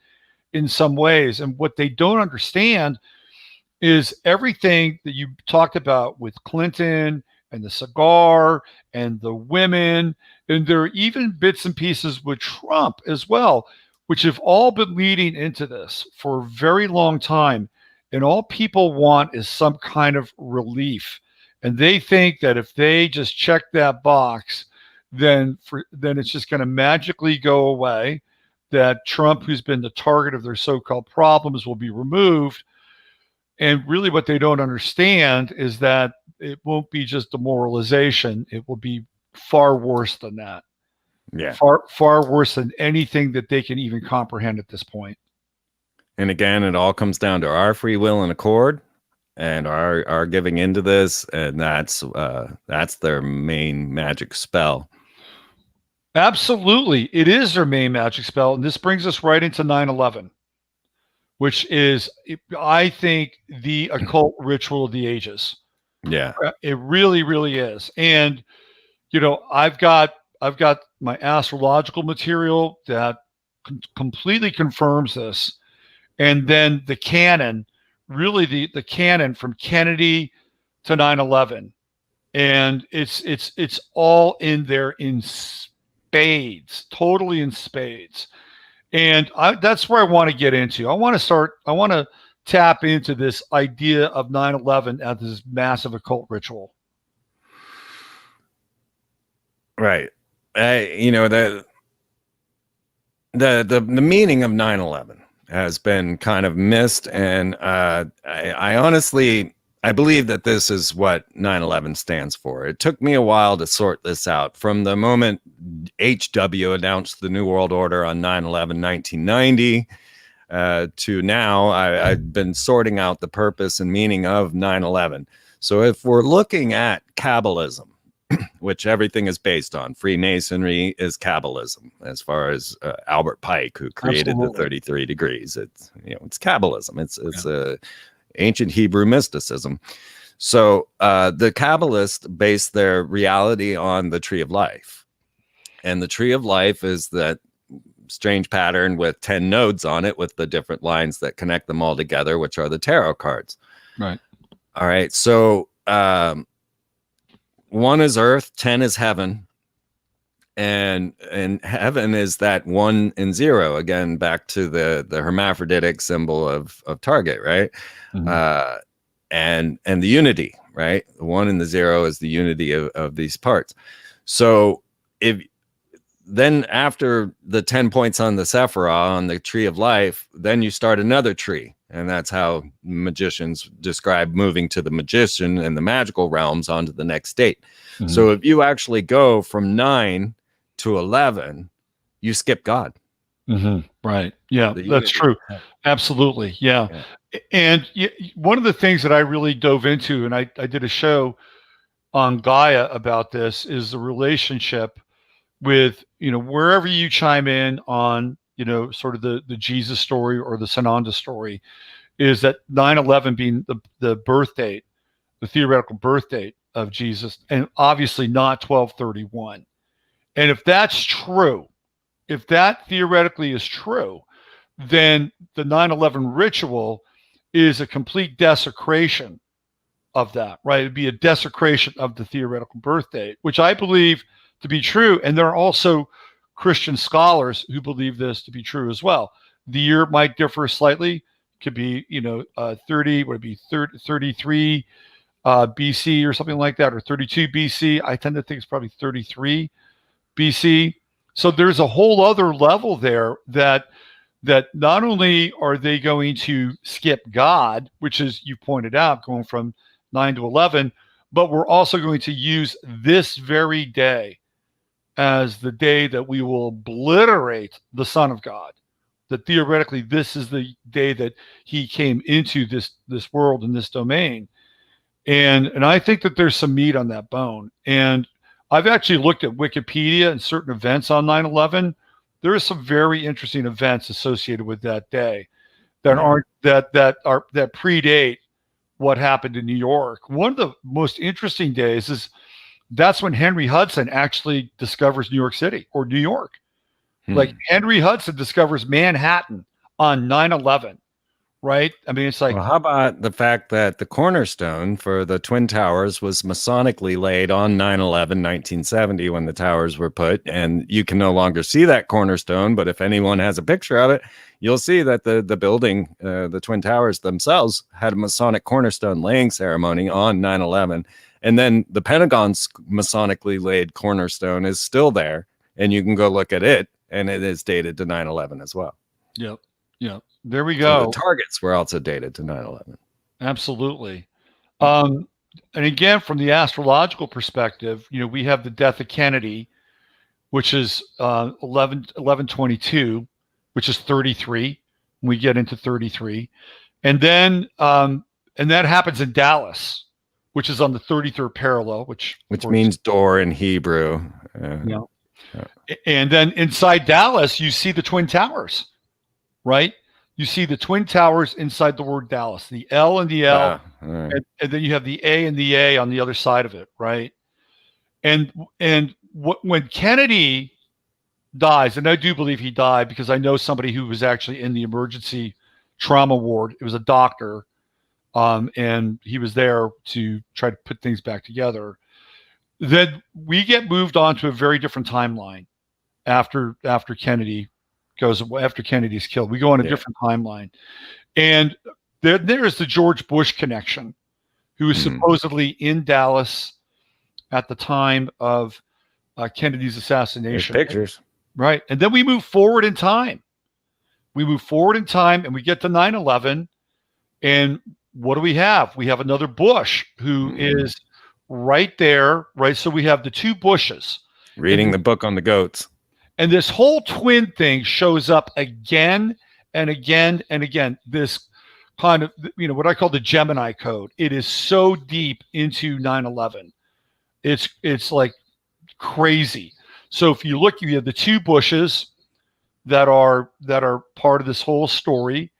in some ways. And what they don't understand is everything that you talked about with Clinton and the cigar and the women, and there are even bits and pieces with Trump as well, which have all been leading into this for a very long time. And all people want is some kind of relief. And they think that if they just check that box, then it's just going to magically go away, that Trump, who's been the target of their so-called problems, will be removed. And really what they don't understand is that it won't be just demoralization. It will be far worse than that. Yeah. Far worse than anything that they can even comprehend at this point. And again, it all comes down to our free will and accord and our giving into this. And that's their main magic spell. Absolutely. It is their main magic spell. And this brings us right into 9/11. Which is, I think, the occult ritual of the ages. Yeah, it really, really is. And I've got my astrological material that completely confirms this. And then the canon, really the canon from Kennedy to 9/11, and it's all in there in spades, totally in spades. And that's where I want to get into. I want to tap into this idea of 9/11 as this massive occult ritual. Right. The meaning of 9/11 has been kind of missed. And I honestly, I believe that this is what 9/11 stands for. It took me a while to sort this out. From the moment HW announced the New World Order on 9/11, 1990, to now, I've been sorting out the purpose and meaning of 9/11. So if we're looking at Kabbalism, which everything is based on, Freemasonry is Kabbalism, as far as Albert Pike, who created the 33 degrees. It's Kabbalism. It's a ancient Hebrew mysticism. So the Kabbalists base their reality on the tree of life. And the tree of life is that strange pattern with 10 nodes on it, with the different lines that connect them all together, which are the tarot cards. Right. All right. So 1 is earth, 10 is heaven. And heaven is that 1 and 0, again, back to the hermaphroditic symbol of target, right? Mm-hmm. And the unity, right? The 1 and the 0 is the unity of these parts. So then after the 10 points on the Sephirah, on the tree of life, then you start another tree. And that's how magicians describe moving to the magician and the magical realms onto the next state. Mm-hmm. So if you actually go from 9 to 11, you skip God. Mm-hmm. Right. Yeah, that's true. Absolutely. Yeah. And one of the things that I really dove into, and I did a show on Gaia about this, is the relationship with, wherever you chime in on, sort of the Jesus story or the Sananda story, is that 9/11 being the birth date, the theoretical birth date of Jesus, and obviously not 12/31. And if that's true, if that theoretically is true, then the 9/11 ritual is a complete desecration of that, right? It'd be a desecration of the theoretical birth date, which I believe to be true. And there are also Christian scholars who believe this to be true as well. The year might differ slightly. Could be, 33 BC or something like that, or 32 BC. I tend to think it's probably 33 BC. So there's a whole other level there that not only are they going to skip God, which is, you pointed out, going from 9 to 11, but we're also going to use this very day as the day that we will obliterate the Son of God. That theoretically, this is the day that he came into this world and this domain. And I think that there's some meat on that bone. And I've actually looked at Wikipedia and certain events on 9/11. There are some very interesting events associated with that day that that predate what happened in New York. One of the most interesting days is that's when Henry Hudson actually discovers New York City, or New York. Like Henry Hudson discovers Manhattan on 9/11, right? I mean, it's like, well, how about the fact that the cornerstone for the Twin Towers was masonically laid on 9/11, 1970, when the towers were put, and you can no longer see that cornerstone. But if anyone has a picture of it, you'll see that the building, the Twin Towers themselves, had a Masonic cornerstone laying ceremony on 9/11. And then the Pentagon's masonically laid cornerstone is still there, and you can go look at it, and it is dated to 9/11 as well. Yep. There we go. So the targets were also dated to 9/11. Absolutely. And again, from the astrological perspective, we have the death of Kennedy, which is 11/22, which is 33. We get into 33, and then that happens in Dallas, which is on the 33rd parallel, which means door in Hebrew. Yeah. And then inside Dallas, you see the Twin Towers, right? You see the Twin Towers inside the word Dallas, the L and the L, right. and then you have the A and the A on the other side of it, right? And when Kennedy dies, and I do believe he died because I know somebody who was actually in the emergency trauma ward. It was a doctor. And he was there to try to put things back together. Then we get moved on to a very different timeline after Kennedy's killed. We go on a different timeline. And there is the George Bush connection, who was supposedly in Dallas at the time of Kennedy's assassination. There's pictures. Right. And then we move forward in time. And we get to 9/11. And what do we have? We have another Bush who is right there, right? So we have the two Bushes. Reading the book on the goats. And this whole twin thing shows up again and again and again. This kind of, what I call the Gemini code. It is so deep into 9/11. It's like crazy. So if you look, you have the two Bushes that are part of this whole story.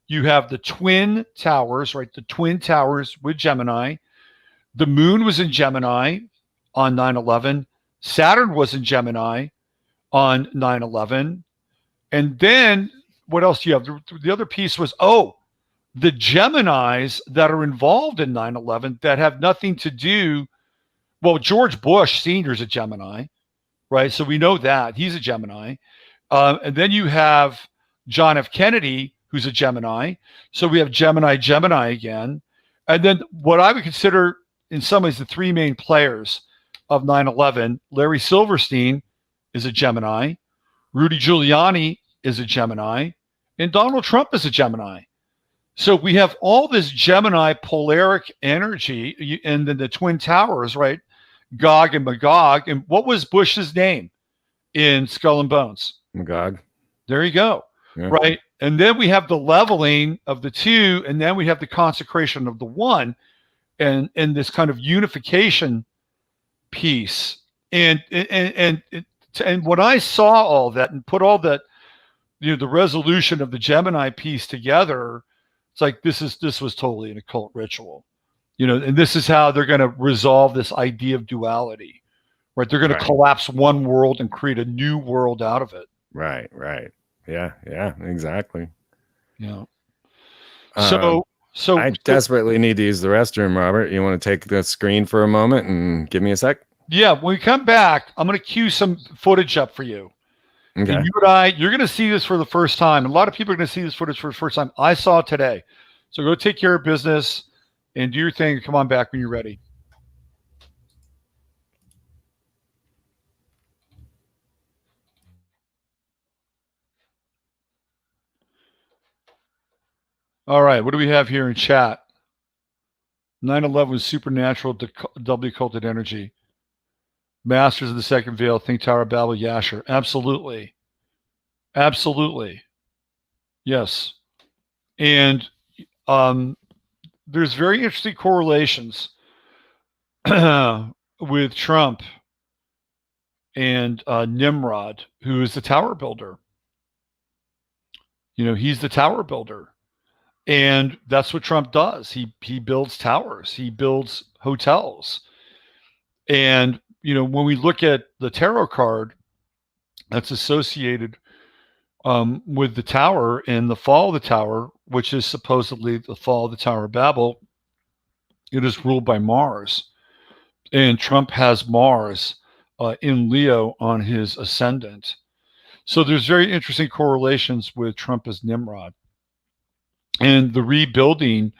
You have the twin towers, right? The twin towers with Gemini. The moon was in Gemini on 9/11. Saturn was in Gemini on 9/11. And then what else do you have? The other piece was, the Geminis that are involved in 9/11 that have nothing to do. Well, George Bush Sr. is a Gemini, right? So we know that he's a Gemini. And then you have John F. Kennedy, who's a Gemini. So we have Gemini again. And then what I would consider in some ways the three main players of 9/11, Larry Silverstein is a Gemini, Rudy Giuliani is a Gemini, and Donald Trump is a Gemini. So we have all this Gemini polaric energy, and then the twin towers, right? Gog and Magog. And what was Bush's name in Skull and Bones? Magog. There you go. Yeah. Right. And then we have the leveling of the two, and then we have the consecration of the one, and this kind of unification piece. And when I saw all that and put all that, the resolution of the Gemini piece together, it's like this was totally an occult ritual, and this is how they're going to resolve this idea of duality, right? They're going to collapse one world and create a new world out of it. Right. Yeah, exactly. Yeah. So I desperately need to use the restroom, Robert. You want to take the screen for a moment and give me a sec? Yeah, when we come back, I'm going to cue some footage up for you. Okay. And you and I, you're going to see this for the first time. A lot of people are going to see this footage for the first time. I saw it today. So go take care of business and do your thing. Come on back when you're ready. All right, what do we have here in chat? 9/11 was supernatural, doubly occulted energy. Masters of the Second Veil, Think Tower, Babel, Yasher. Absolutely. Yes. And there's very interesting correlations with Trump and Nimrod, who is the tower builder. He's the tower builder. And that's what Trump does. He builds towers. He builds hotels. And, when we look at the tarot card that's associated with the tower and the fall of the tower, which is supposedly the fall of the Tower of Babel, it is ruled by Mars. And Trump has Mars in Leo on his ascendant. So there's very interesting correlations with Trump as Nimrod. And the rebuilding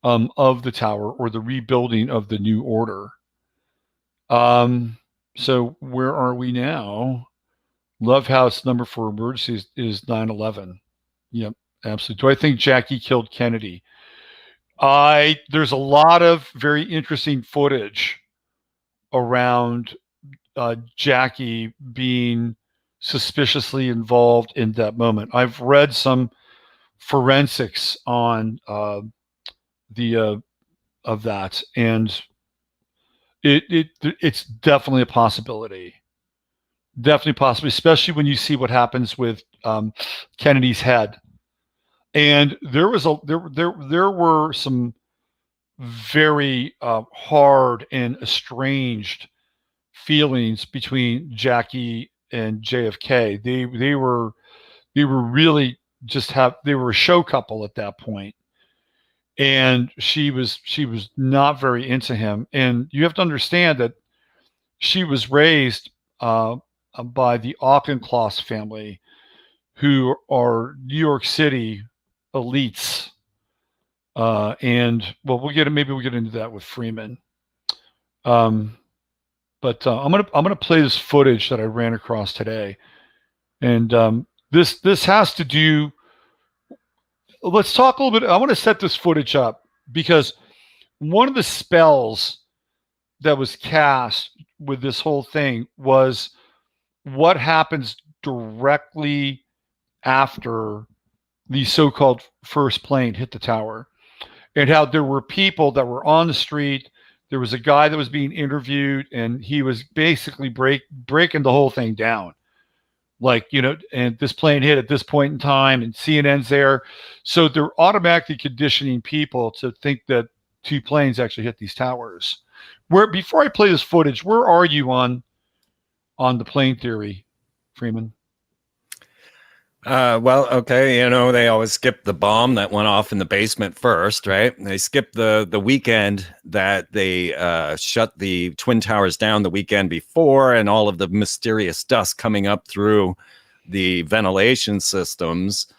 of the tower, or the rebuilding of the new order. So where are we now? Love House number for emergencies is 9/11. Yep, absolutely. Do I think Jackie killed Kennedy? There's a lot of very interesting footage around Jackie being suspiciously involved in that moment. I've read some forensics on of that, and it's definitely a possibility. Definitely possible, especially when you see what happens with Kennedy's head. And there were some very hard and estranged feelings between Jackie and JFK. They were really they were a show couple at that point. And she was not very into him. And you have to understand that she was raised by the Auchincloss family, who are New York City elites. And maybe we'll get into that with Freeman. But I'm gonna play this footage that I ran across today, and this has to do. Let's talk a little bit. I want to set this footage up because one of the spells that was cast with this whole thing was what happens directly after the so-called first plane hit the tower, and how there were people that were on the street. There was a guy that was being interviewed, and he was basically breaking the whole thing down. Like, and this plane hit at this point in time, and CNN's there. So they're automatically conditioning people to think that two planes actually hit these towers. Before I play this footage, where are you on the plane theory, Freeman? Well, okay, they always skip the bomb that went off in the basement first, right? They skip the weekend that they shut the Twin Towers down the weekend before, and all of the mysterious dust coming up through the ventilation systems.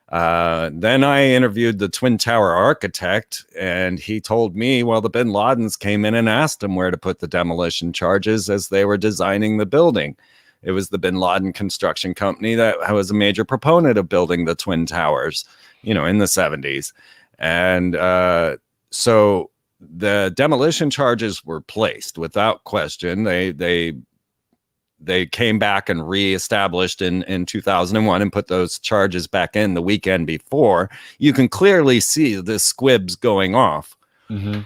Then I interviewed the Twin Tower architect, and he told me, well, the Bin Ladens came in and asked him where to put the demolition charges as they were designing the building. It was the Bin Laden construction company that was a major proponent of building the Twin Towers, in the 70s. And so the demolition charges were placed without question. They came back and reestablished in 2001 and put those charges back in the weekend before. You can clearly see the squibs going off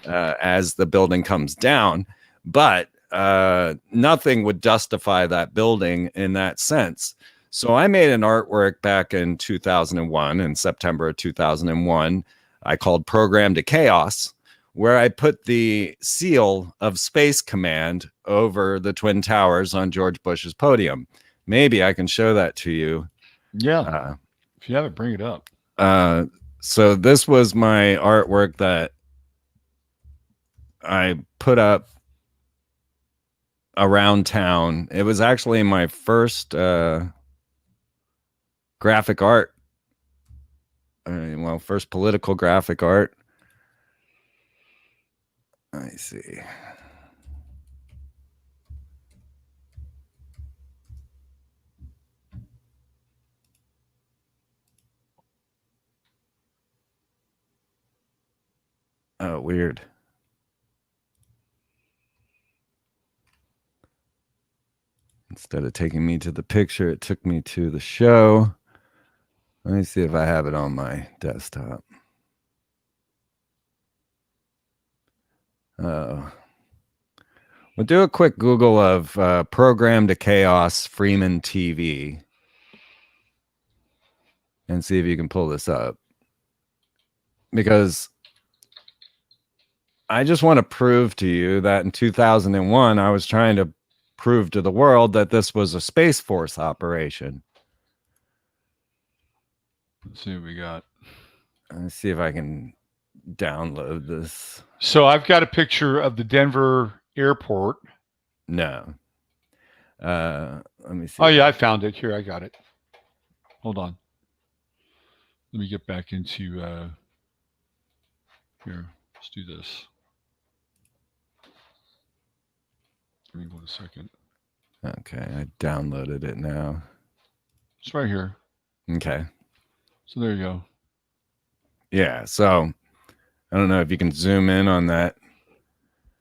as the building comes down. But nothing would justify that building in that sense. So I made an artwork back in 2001, in September of 2001, I called Program to Chaos, where I put the seal of Space Command over the Twin Towers on George Bush's podium. Maybe I can show that to you. Yeah. If you have it, bring it up. So this was my artwork that I put up around town. It was actually my first graphic art. First political graphic art. I see. Oh, weird. Instead of taking me to the picture, it took me to the show. Let me see if I have it on my desktop. We'll do a quick Google of Program to Chaos Freeman TV and see if you can pull this up. Because I just want to prove to you that in 2001, I was trying to prove to the world that this was a Space Force operation. Let's see what we got. Let's see if I can download this. So I've got a picture of the Denver airport. No. Let me see. Oh, yeah, I found it. Here, I got it. Hold on. Let me get back into... Here, let's do this. Give me 1 second. Okay, I downloaded it now. It's right here. Okay. So there you go. Yeah, so I don't know if you can zoom in on that.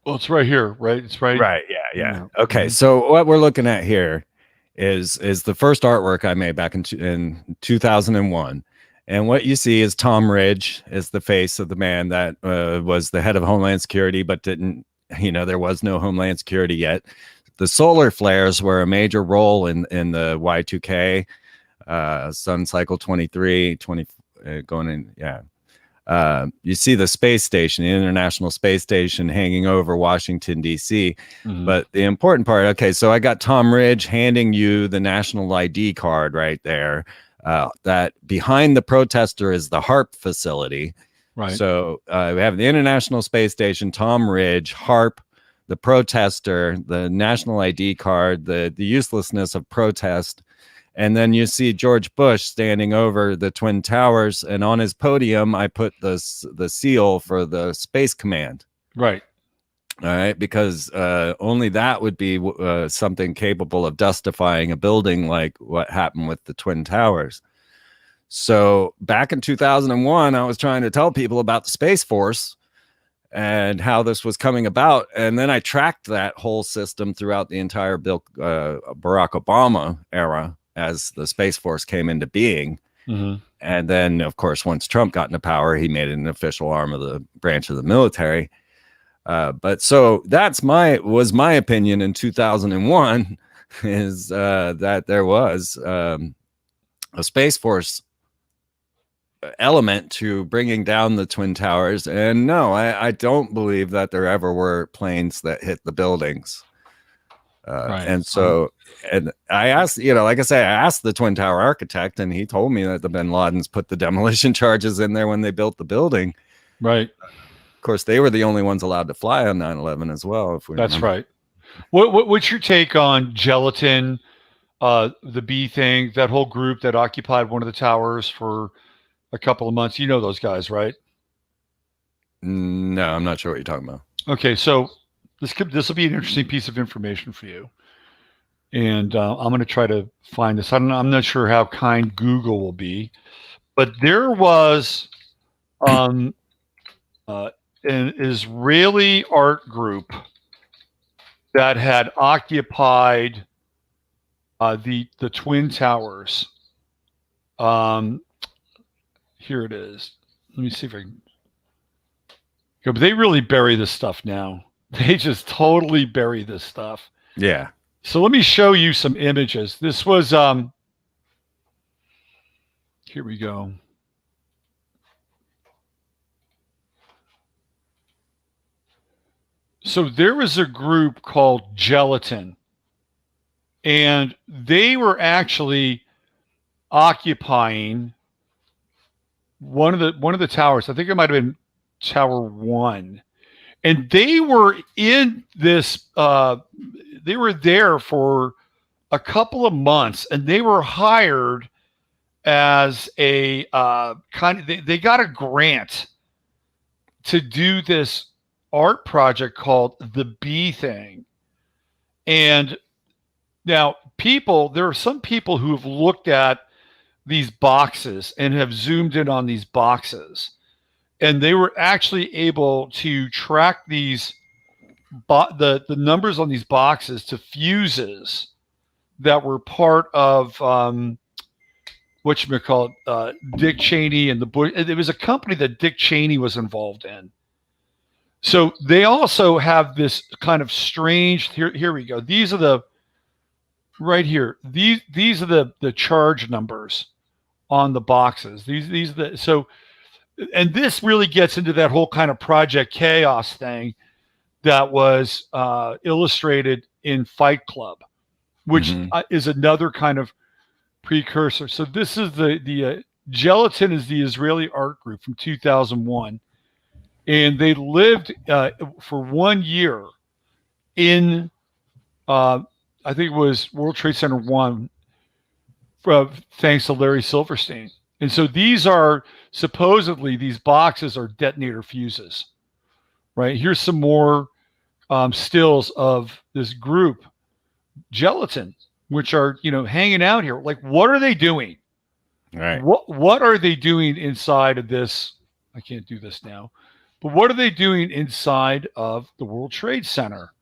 Well, it's right here, right? It's right. Right, yeah. Okay, so what we're looking at here is the first artwork I made back in 2001. And what you see is Tom Ridge is the face of the man that was the head of Homeland Security, but didn't, there was no Homeland Security yet. The solar flares were a major role in the Y2K, sun cycle 23, 20, going in, yeah. You see the space station, the International Space Station, hanging over Washington, D.C. Mm-hmm. But the important part, okay, so I got Tom Ridge handing you the national ID card right there. That behind the protester is the HARP facility. Right. So we have the International Space Station, Tom Ridge, HARP, the protester, the national ID card, the uselessness of protest. And then you see George Bush standing over the Twin Towers, and on his podium, I put the seal for the Space Command. Right. All right, because only that would be something capable of dustifying a building like what happened with the Twin Towers. So back in 2001, I was trying to tell people about the Space Force, and how this was coming about. And then I tracked that whole system throughout the entire Barack Obama era as the Space Force came into being. Mm-hmm. And then, of course, once Trump got into power, he made it an official arm of the branch of the military. But so was my opinion in 2001 is that there was a Space Force element to bringing down the Twin Towers. And no, I don't believe that there ever were planes that hit the buildings. Right. And so, and I asked, like I say, I asked the Twin Tower architect, and he told me that the Bin Ladens put the demolition charges in there when they built the building. Right. Of course, they were the only ones allowed to fly on 9/11 as well. That's right. What's your take on Gelatin, the B thing, that whole group that occupied one of the towers for a couple of months? You know those guys, right? No, I'm not sure what you're talking about. Okay, so this will be an interesting piece of information for you, and I'm going to try to find this. I'm not sure how kind Google will be, but there was an Israeli art group that had occupied the Twin Towers. Here it is. Let me see if I can. But they really bury this stuff now. They just totally bury this stuff. Yeah. So let me show you some images. This was here we go. So there was a group called Gelatin, and they were actually occupying one of the towers. I think it might have been Tower 1. And they were in this they were there for a couple of months, and they were hired as a they got a grant to do this art project called the Bee Thing. And now there are some people who have looked at these boxes and have zoomed in on these boxes, and they were actually able to track these the numbers on these boxes to fuses that were part of whatchamacallit, Dick Cheney and the Bush. It was a company that Dick Cheney was involved in. So they also have this kind of strange, here we go. These are the, right here, these are the charge numbers on the boxes. These are the, so, and this really gets into that whole kind of Project Chaos thing that was illustrated in Fight Club, which is another kind of precursor. So this is the Gelatin is the Israeli art group from 2001. And they lived for 1 year in, I think it was World Trade Center 1, thanks to Larry Silverstein. And so these are, supposedly, these boxes are detonator fuses, right? Here's some more stills of this group, Gelatin, which are, hanging out here. Like, what are they doing? Right. What are they doing inside of this? I can't do this now. But what are they doing inside of the World Trade Center?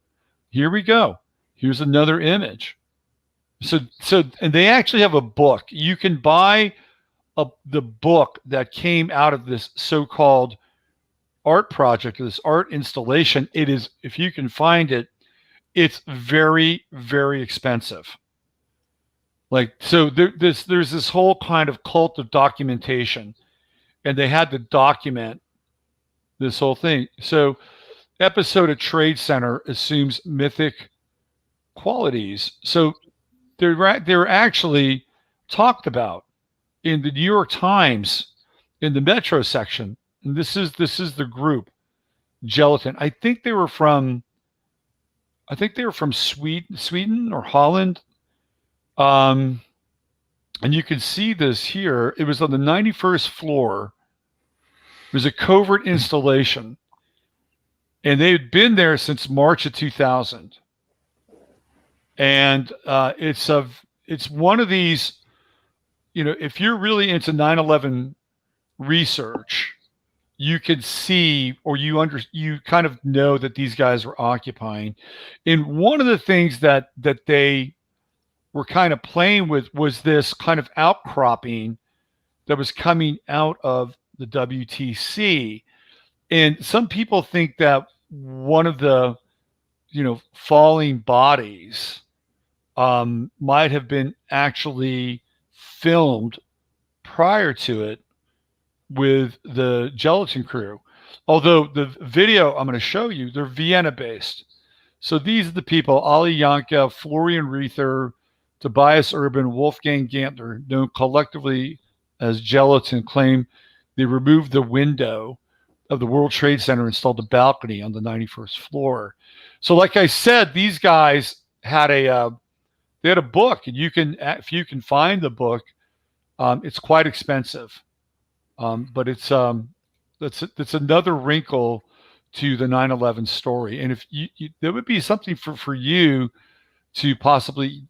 Here we go. Here's another image. So, and they actually have a book. You can buy the book that came out of this so-called art project, this art installation. It is, if you can find it, it's very, very expensive. Like, so there's this whole kind of cult of documentation, and they had to document this whole thing. So, episode of Trade Center assumes mythic qualities. So they're actually talked about in the New York Times in the Metro section. And this is the group Gelatin. I think they were from Sweden or Holland. And you can see this here. It was on the 91st floor. It was a covert installation, and they had been there since March of 2000. And it's one of these, if you're really into 9/11 research, you could see, or you kind of know that these guys were occupying. And one of the things that they were kind of playing with was this kind of outcropping that was coming out of the WTC. And some people think that one of the, falling bodies might have been actually filmed prior to it with the Gelatin crew. Although the video I'm going to show you, they're Vienna based. So these are the people: Ali Yanka, Florian Reither, Tobias Urban, Wolfgang Gantner, known collectively as Gelatin, claim they removed the window of the World Trade Center and installed a balcony on the 91st floor. So like I said, these guys had a book, and if you can find the book, it's quite expensive. But it's another wrinkle to the 9/11 story. And if there would be something for you to possibly,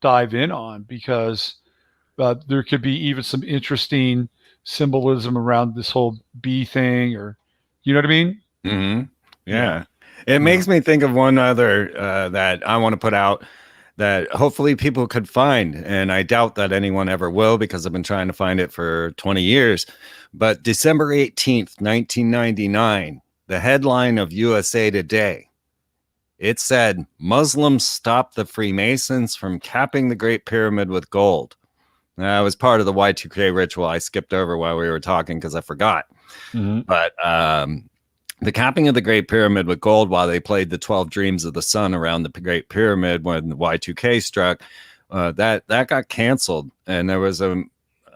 dive in on, because there could be even some interesting symbolism around this whole bee thing, or, you know what I mean? Mm-hmm. Yeah. It makes me think of one other that I want to put out that hopefully people could find. And I doubt that anyone ever will, because I've been trying to find it for 20 years. But December 18th, 1999, the headline of USA Today, it said, "Muslims stop the Freemasons from capping the Great Pyramid with gold." That was part of the Y2K ritual I skipped over while we were talking because I forgot. Mm-hmm. But the capping of the Great Pyramid with gold, while they played the 12 Dreams of the Sun around the Great Pyramid when the Y2K struck, that got canceled. And there was a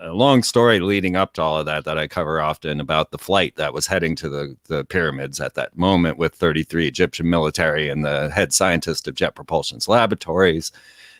long story leading up to all of that I cover often about the flight that was heading to the pyramids at that moment, with 33 Egyptian military and the head scientist of Jet Propulsion's laboratories.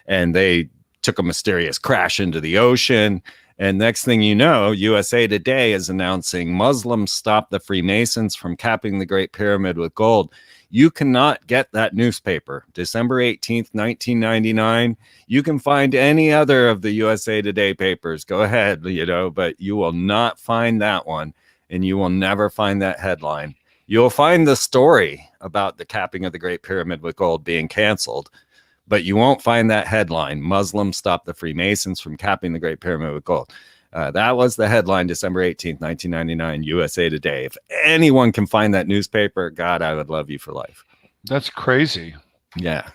And they took a mysterious crash into the ocean. And next thing you know, USA Today is announcing Muslims stop the Freemasons from capping the Great Pyramid with gold. You cannot get that newspaper. December 18th, 1999. You can find any other of the USA Today papers. Go ahead, but you will not find that one. And you will never find that headline. You'll find the story about the capping of the Great Pyramid with gold being canceled, but you won't find that headline: Muslims stop the Freemasons from capping the Great Pyramid with gold. That was the headline, December 18th, 1999, USA Today. If anyone can find that newspaper, God, I would love you for life. That's crazy. Yeah.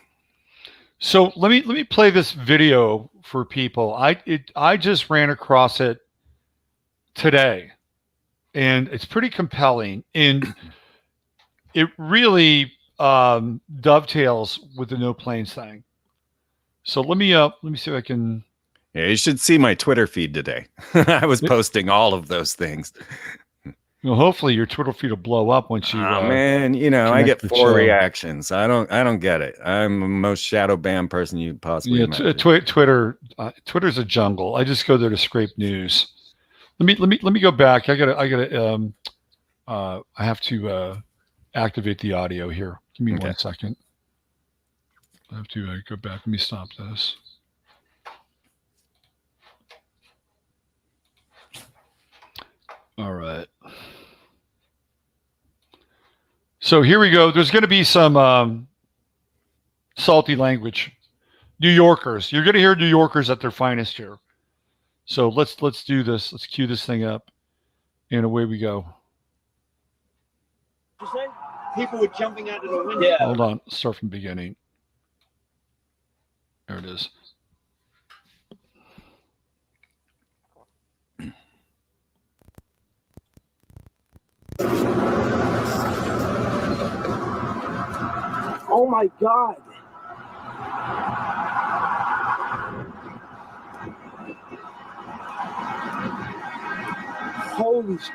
So let me play this video for people. I just ran across it today, and it's pretty compelling, and it really dovetails with the no planes thing. So let me see if I can. Yeah, you should see my Twitter feed today. I was posting all of those things. Well, hopefully your Twitter feed will blow up once you. Oh man, I get 4 reactions. I don't get it. I'm the most shadow banned person you possibly imagine. Twitter's a jungle. I just go there to scrape news. Let me go back. I have to activate the audio here. Give me 1 second. I have to go back. Let me stop this. All right. So here we go. There's going to be some salty language. New Yorkers. You're going to hear New Yorkers at their finest here. So let's do this. Let's cue this thing up, and away we go. People were jumping out of the window. Yeah. Hold on. Start from the beginning. There it is. Oh my God. Holy shit.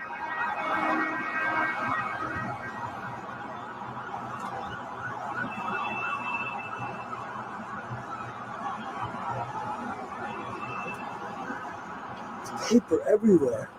Paper everywhere.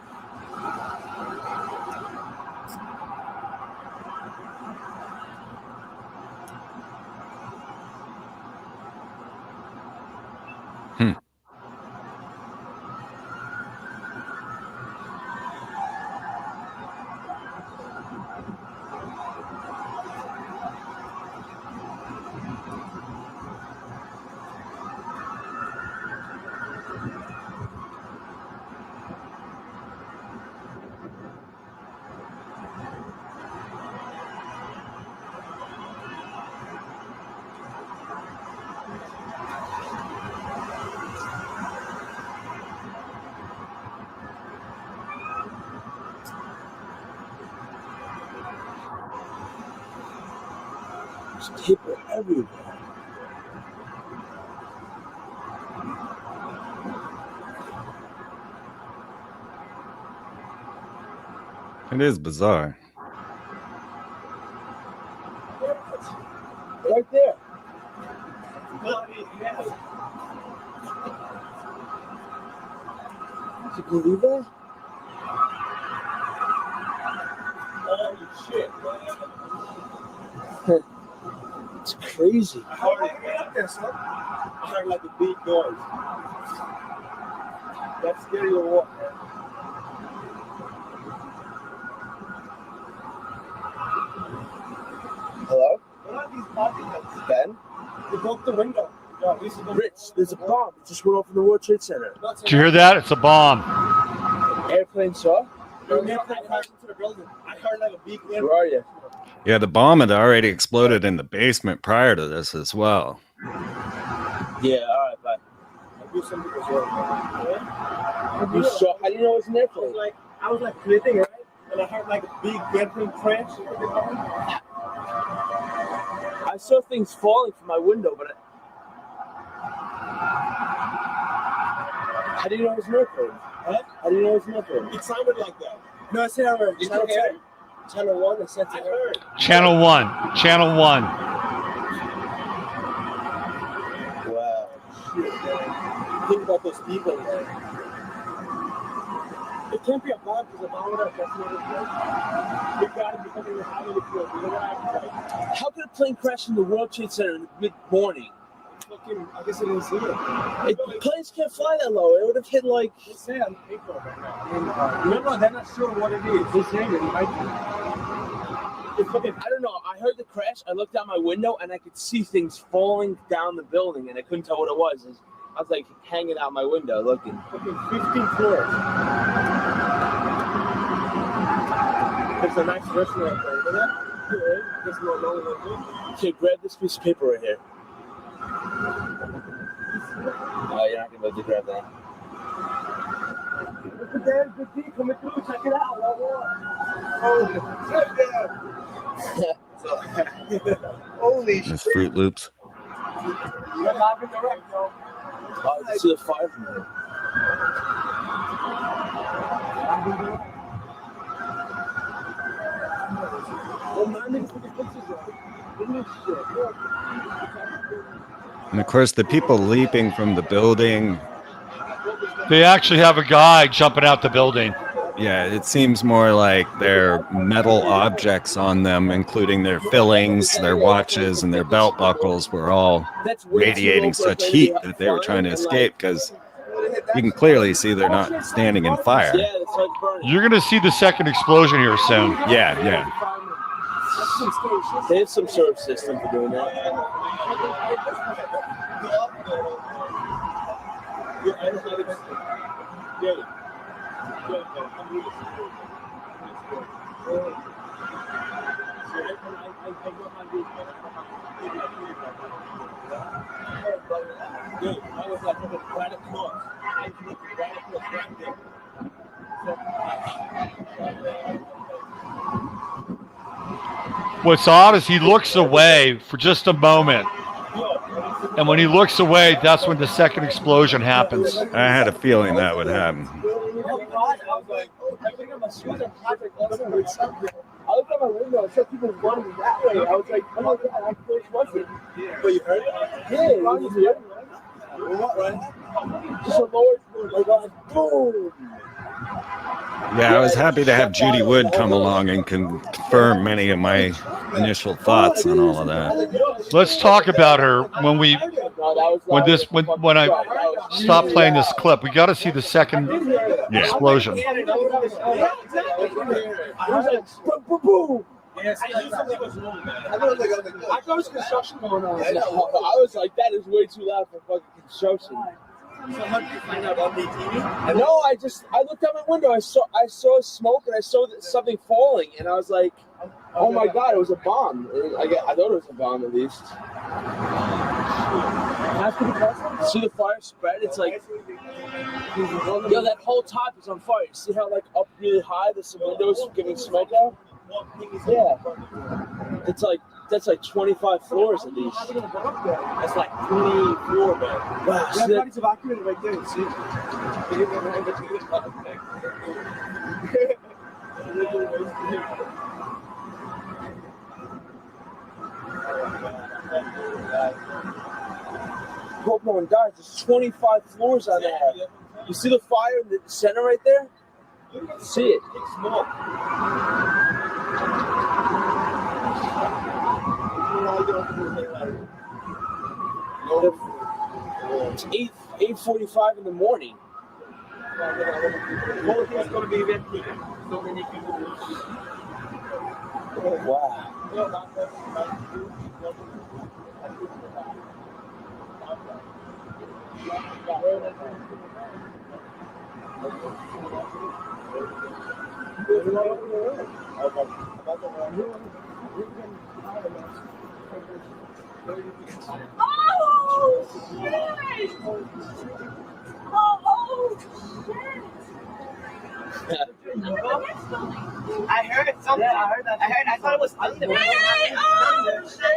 There's paper everywhere. It is bizarre. Right there. Did you believe that? Holy shit. It's crazy. I heard like a big noise. That's scary or what? Hello? What are these particles? Ben? They broke the window. Yeah, this is the Rich, there's a bomb. It just went off in the World Trade Center. Did you hear that? It's a bomb. Airplane saw? An airplane crashed into the building. I heard like a big Where are you? Yeah, the bomb had already exploded in the basement prior to this as well. Yeah, all right, bye. I do something as well. You saw? How do you know it's an airplane? I was like sleeping, right? And I heard like a big airplane crash. I saw things falling from my window, but how do you know it was an airplane? Huh? How do you know it was an airplane? It sounded like that. No, I said I heard. Did Channel you hear 10. Channel 1, I said I to heard. Channel 1. Channel 1. Wow. Shit, man. Think about those people, man. It can't be a bomb because a bomb would have detonated. It gotta be something with how many kills. You know what I mean? How could a plane crash in the World Trade Center in mid-morning? Fucking, I guess it didn't see it. Planes can't fly that low. It would have hit like... They say on paper right now. Remember, they're not sure what it is. They're saying it might be. It's fucking, I don't know. I heard the crash. I looked out my window and I could see things falling down the building, and I couldn't tell what it was. I was like hanging out my window looking. fucking 15 floors. There's a nice restaurant there. Remember that? There's no long way. Okay, grab this piece of paper right here. Oh, you're not gonna be able to grab that. Look at that, good thing coming through. Check it out. Oh, check it out. Holy There's shit. Fruit Loops. You're live and direct, yo. Oh, I can see the fire from here. Oh, man, niggas took the pictures, yo. Isn't this shit? Look. And of course, the people leaping from the building, They actually have a guy jumping out the building. yeah, it seems more like they're metal objects on them, including their fillings, their watches, and their belt buckles were all That's way too radiating low for a such plane heat have that they were fire trying to and, escape because you can clearly see they're not standing in fire. Yeah, it starts burning. You're going to see the second explosion here soon. Yeah, yeah. They have some sort of system for doing that. What's odd is he looks away for just a moment. And when he looks away, that's when the second explosion happens. I had a feeling that would happen. I looked out my window, I saw people running that way. I was like, oh my god, how close was it? But you heard it? Yeah, it was here. What, right? Just a lower floor, like, boom. Yeah, I was happy to have Judy Wood come along and confirm many of my initial thoughts on all of that. Let's talk about her when I stop playing this clip. We got to see the second explosion. I was like, boom, boom, boom. Yes, I knew something was wrong, man. I thought it was construction going on. I was like, that is way too loud for fucking construction. So how did you find out about the TV? No, I looked out my window. I saw smoke and I saw something falling, and I was like, oh my god, it was a bomb. I thought it was a bomb at least. See the fire spread? It's like, yo, that whole top is on fire. See how like up really high, there's some windows giving smoke out? Yeah. It's like That's like 25 floors at least. That's like 24, man. Wow. So Everybody's evacuated right there. See? hope no one dies. There's 25 floors on there. You see the fire in the center right there? See it. It's small. It's 8:45 in the morning. Wow. Oh, shit! Oh, shit! I heard something. Yeah, I heard that. I thought it was thunder. Hey, oh, shit!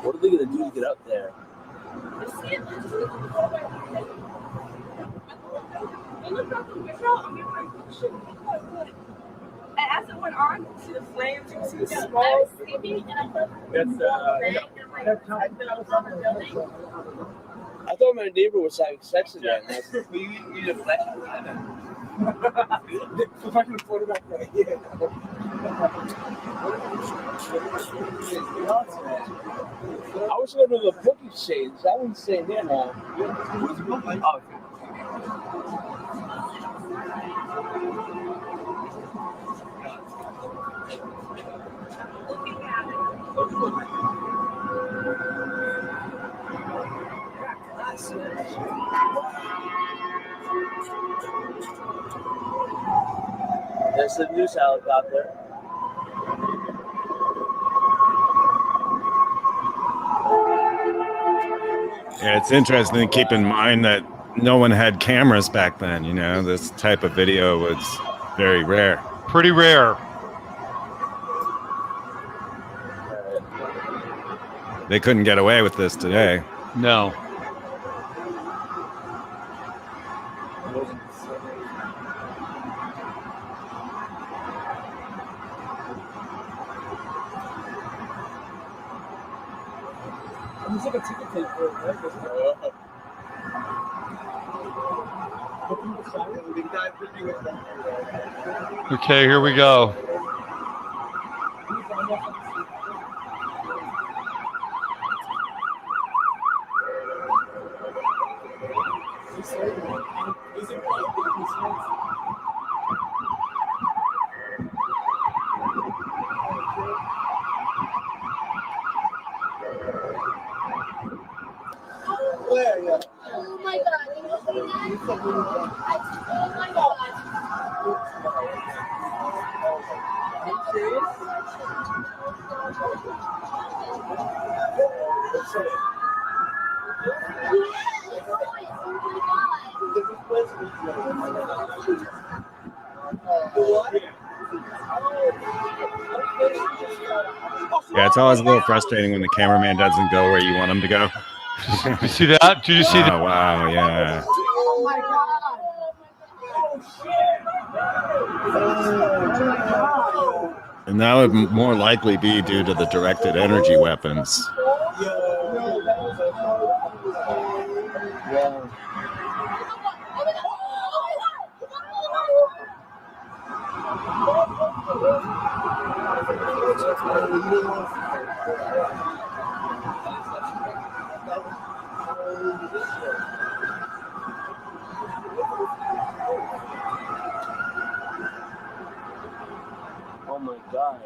What are they gonna do to get up there? And as it went on, you see the flames, you see the smoke. I was sleeping and I thought I thought my neighbor was having sex again. You need a flashlight. If I can photograph that, yeah. I was going to the book exchange. That one's saying there now. Oh, There's the news helicopter. Yeah, it's interesting to keep in mind that no one had cameras back then. You know, this type of video was very rare. Pretty rare. They couldn't get away with this today. No. It's like a ticket tape for it, right? Okay, here we go. oh my god, you know what oh my god. Yeah, it's always a little frustrating when the cameraman doesn't go where you want him to go. You see that? Did you see that? Oh, wow, yeah. Oh my god. And that would more likely be due to the directed energy weapons. Oh my god.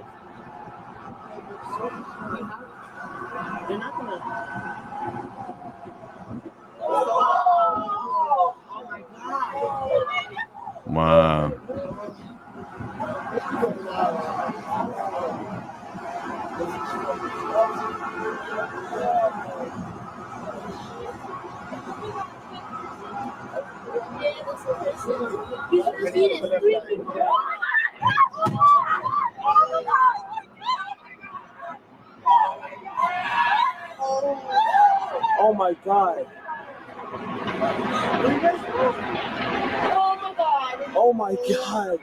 They're not gonna. Wow. Yes, Oh my god. Oh my god. Oh my god.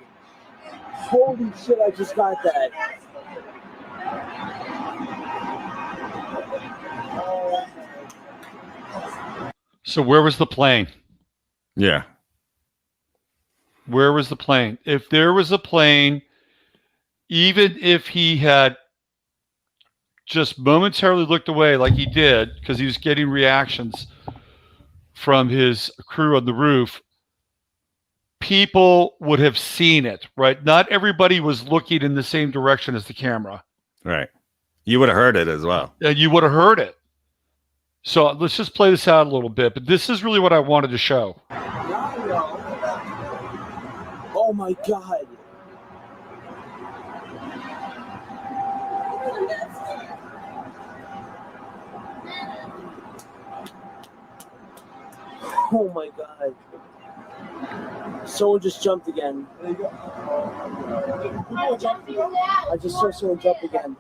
Holy shit, I just got that. So where was the plane? Yeah. Where was the plane? If there was a plane, even if he had just momentarily looked away like he did, because he was getting reactions from his crew on the roof, people would have seen it, right? Not everybody was looking in the same direction as the camera. Right. You would have heard it as well. And you would have heard it. So let's just play this out a little bit. But this is really what I wanted to show. Oh my god. Oh my god. Someone just jumped again. I just saw someone jump again.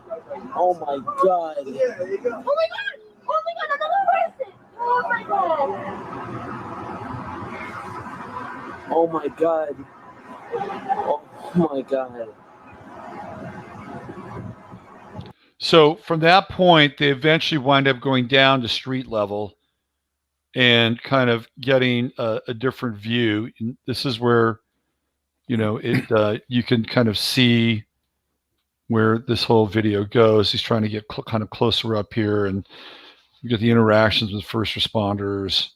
Oh my god. Oh my god! Oh my god, another person! Oh my god! Oh my god. Oh my god. So from that point, they eventually wind up going down to street level and kind of getting a different view. And this is where, you know, you can kind of see where this whole video goes. He's trying to get kind of closer up here, and you get the interactions with first responders.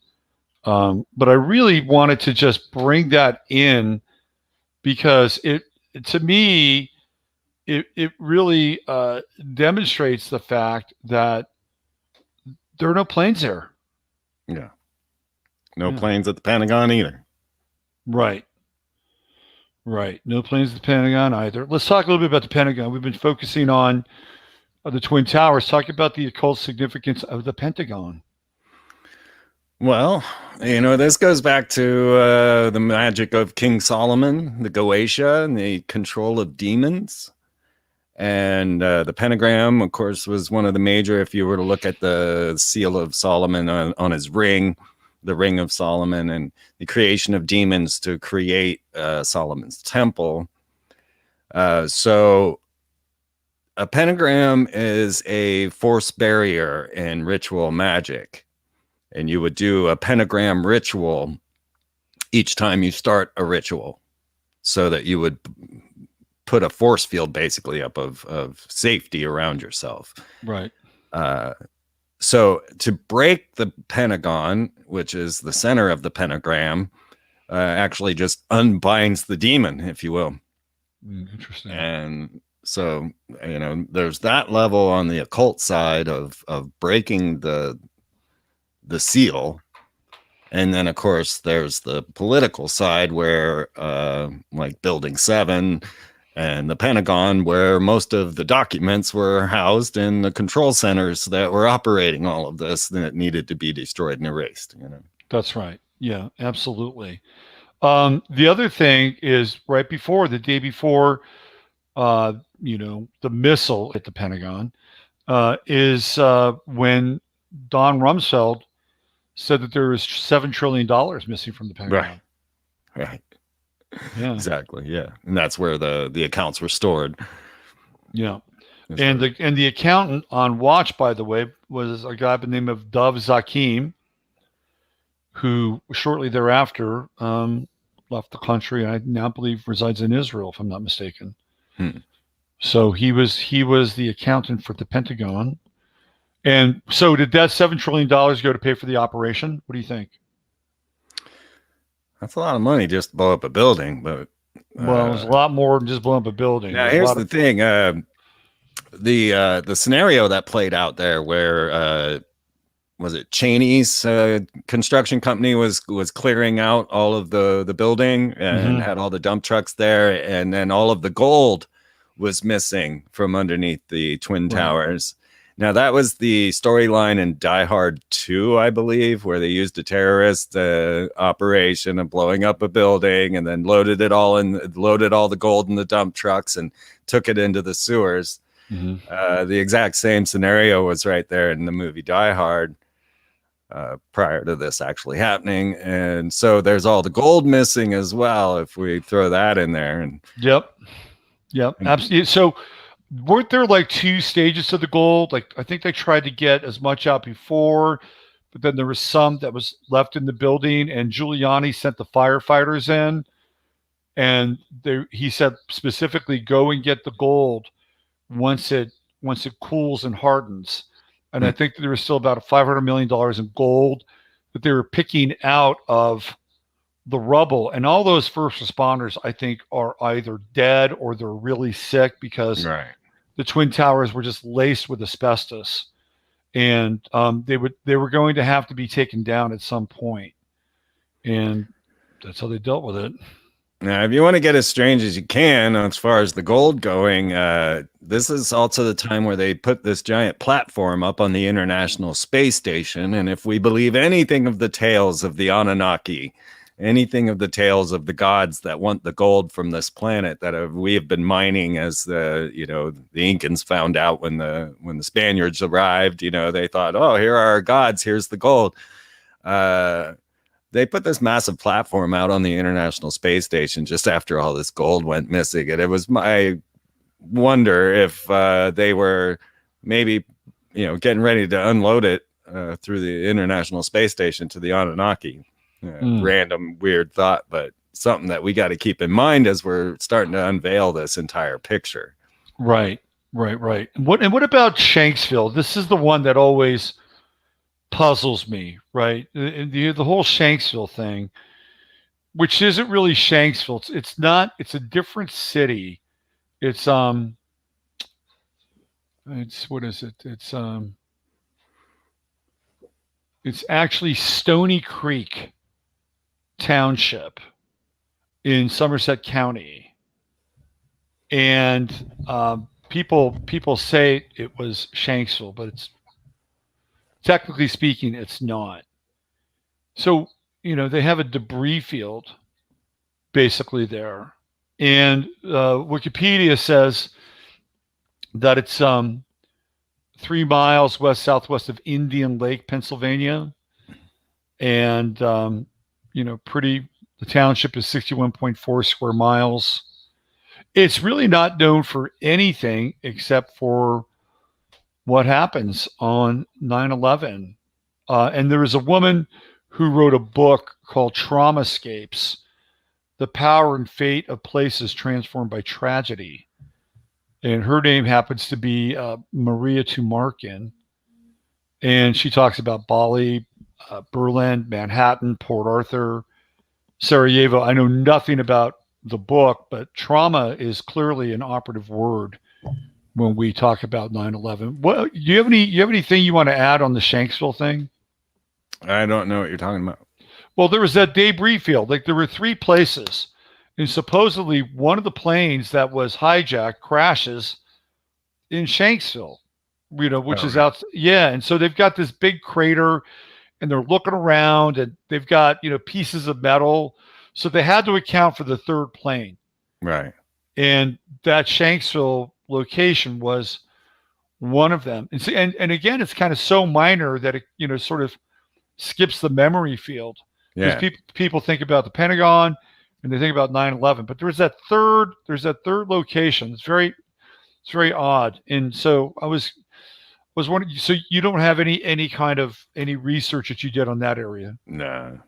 But I really wanted to just bring that in because it to me, it really demonstrates the fact that there are no planes there. Yeah. No planes at the Pentagon either. Right. Right. No planes at the Pentagon either. Let's talk a little bit about the Pentagon. We've been focusing on the Twin Towers. Talk about the occult significance of the Pentagon. Well, you know, this goes back to the magic of King Solomon, the Goetia, and the control of demons. And the pentagram, of course, was one of the major, if you were to look at the seal of Solomon on his ring, the ring of Solomon, and the creation of demons to create Solomon's temple. So a pentagram is a force barrier in ritual magic. And you would do a pentagram ritual each time you start a ritual so that you would put a force field basically up of safety around yourself. Right. So to break the pentagon, which is the center of the pentagram, actually just unbinds the demon, if you will. Interesting. And so, you know, there's that level on the occult side of breaking the seal. And then, of course, there's the political side where like Building 7 and the Pentagon, where most of the documents were housed in the control centers that were operating all of this that needed to be destroyed and erased. You know, that's right. Yeah, absolutely. The other thing is right before the day before, you know, the missile at the Pentagon is when Don Rumsfeld said that there was $7 trillion missing from the Pentagon. Right. Yeah. Exactly. Yeah. And that's where the accounts were stored. Yeah. And the accountant on watch, by the way, was a guy by the name of Dov Zakim, who shortly thereafter left the country, and I now believe resides in Israel, if I'm not mistaken. So he was the accountant for the Pentagon. And so did that $7 trillion go to pay for the operation? What do you think? That's a lot of money just to blow up a building, but well, it's a lot more than just blowing up a building. Now, here's the thing: the scenario that played out there, where was it Cheney's construction company was clearing out all of the building and had all the dump trucks there, and then all of the gold was missing from underneath the Twin Towers. Now, that was the storyline in Die Hard 2, I believe, where they used a terrorist operation of blowing up a building and then loaded all the gold in the dump trucks and took it into the sewers. The exact same scenario was right there in the movie Die Hard. prior to this actually happening. And so there's all the gold missing as well, if we throw that in there. And Yep, absolutely. So weren't there like 2 stages to the gold? Like I think they tried to get as much out before, but then there was some that was left in the building, and Giuliani sent the firefighters in, and he said specifically, go and get the gold once it cools and hardens. And I think that there was still about $500 million in gold that they were picking out of the rubble. And all those first responders, I think, are either dead or they're really sick because the Twin Towers were just laced with asbestos. And they were going to have to be taken down at some point. And that's how they dealt with it. Now, if you want to get as strange as you can as far as the gold going, this is also the time where they put this giant platform up on the International Space Station. And if we believe anything of the tales of the Anunnaki, anything of the tales of the gods that want the gold from this planet that we have been mining, as the Incans found out when the Spaniards arrived, they thought, oh, here are our gods, here's the gold. They put this massive platform out on the International Space Station just after all this gold went missing. And it was my wonder if they were maybe, getting ready to unload it through the International Space Station to the Anunnaki. Random, weird thought, but something that we got to keep in mind as we're starting to unveil this entire picture. Right. What about Shanksville? This is the one that always puzzles me, right? The whole Shanksville thing, which isn't really Shanksville. It's not. It's a different city. It's what is it? It's actually Stony Creek Township in Somerset County, and people say it was Shanksville, but it's technically speaking, it's not. So they have a debris field basically there, and Wikipedia says that it's 3 miles west-southwest of Indian Lake, Pennsylvania, and the township is 61.4 square miles. It's really not known for anything except for what happens on 9/11. And there was a woman who wrote a book called Traumascapes, The Power and Fate of Places Transformed by Tragedy. And her name happens to be Maria Tumarkin. And she talks about Bali, Berlin, Manhattan, Port Arthur, Sarajevo. I know nothing about the book, but trauma is clearly an operative word when we talk about 9/11. What do you have anything you want to add on the Shanksville thing? I don't know what you're talking about. Well, there was that debris field. Like there were 3 places, and supposedly one of the planes that was hijacked crashes in Shanksville, which is out. Yeah, and so they've got this big crater, and they're looking around, and they've got pieces of metal. So they had to account for the 3rd plane, right? And that Shanksville location was one of them. And so, and again, it's kind of so minor that it sort of skips the memory field. Yeah. People think about the Pentagon and they think about 9/11, but there's that third location. It's very odd. And so I was wondering, so you don't have any research that you did on that area? No.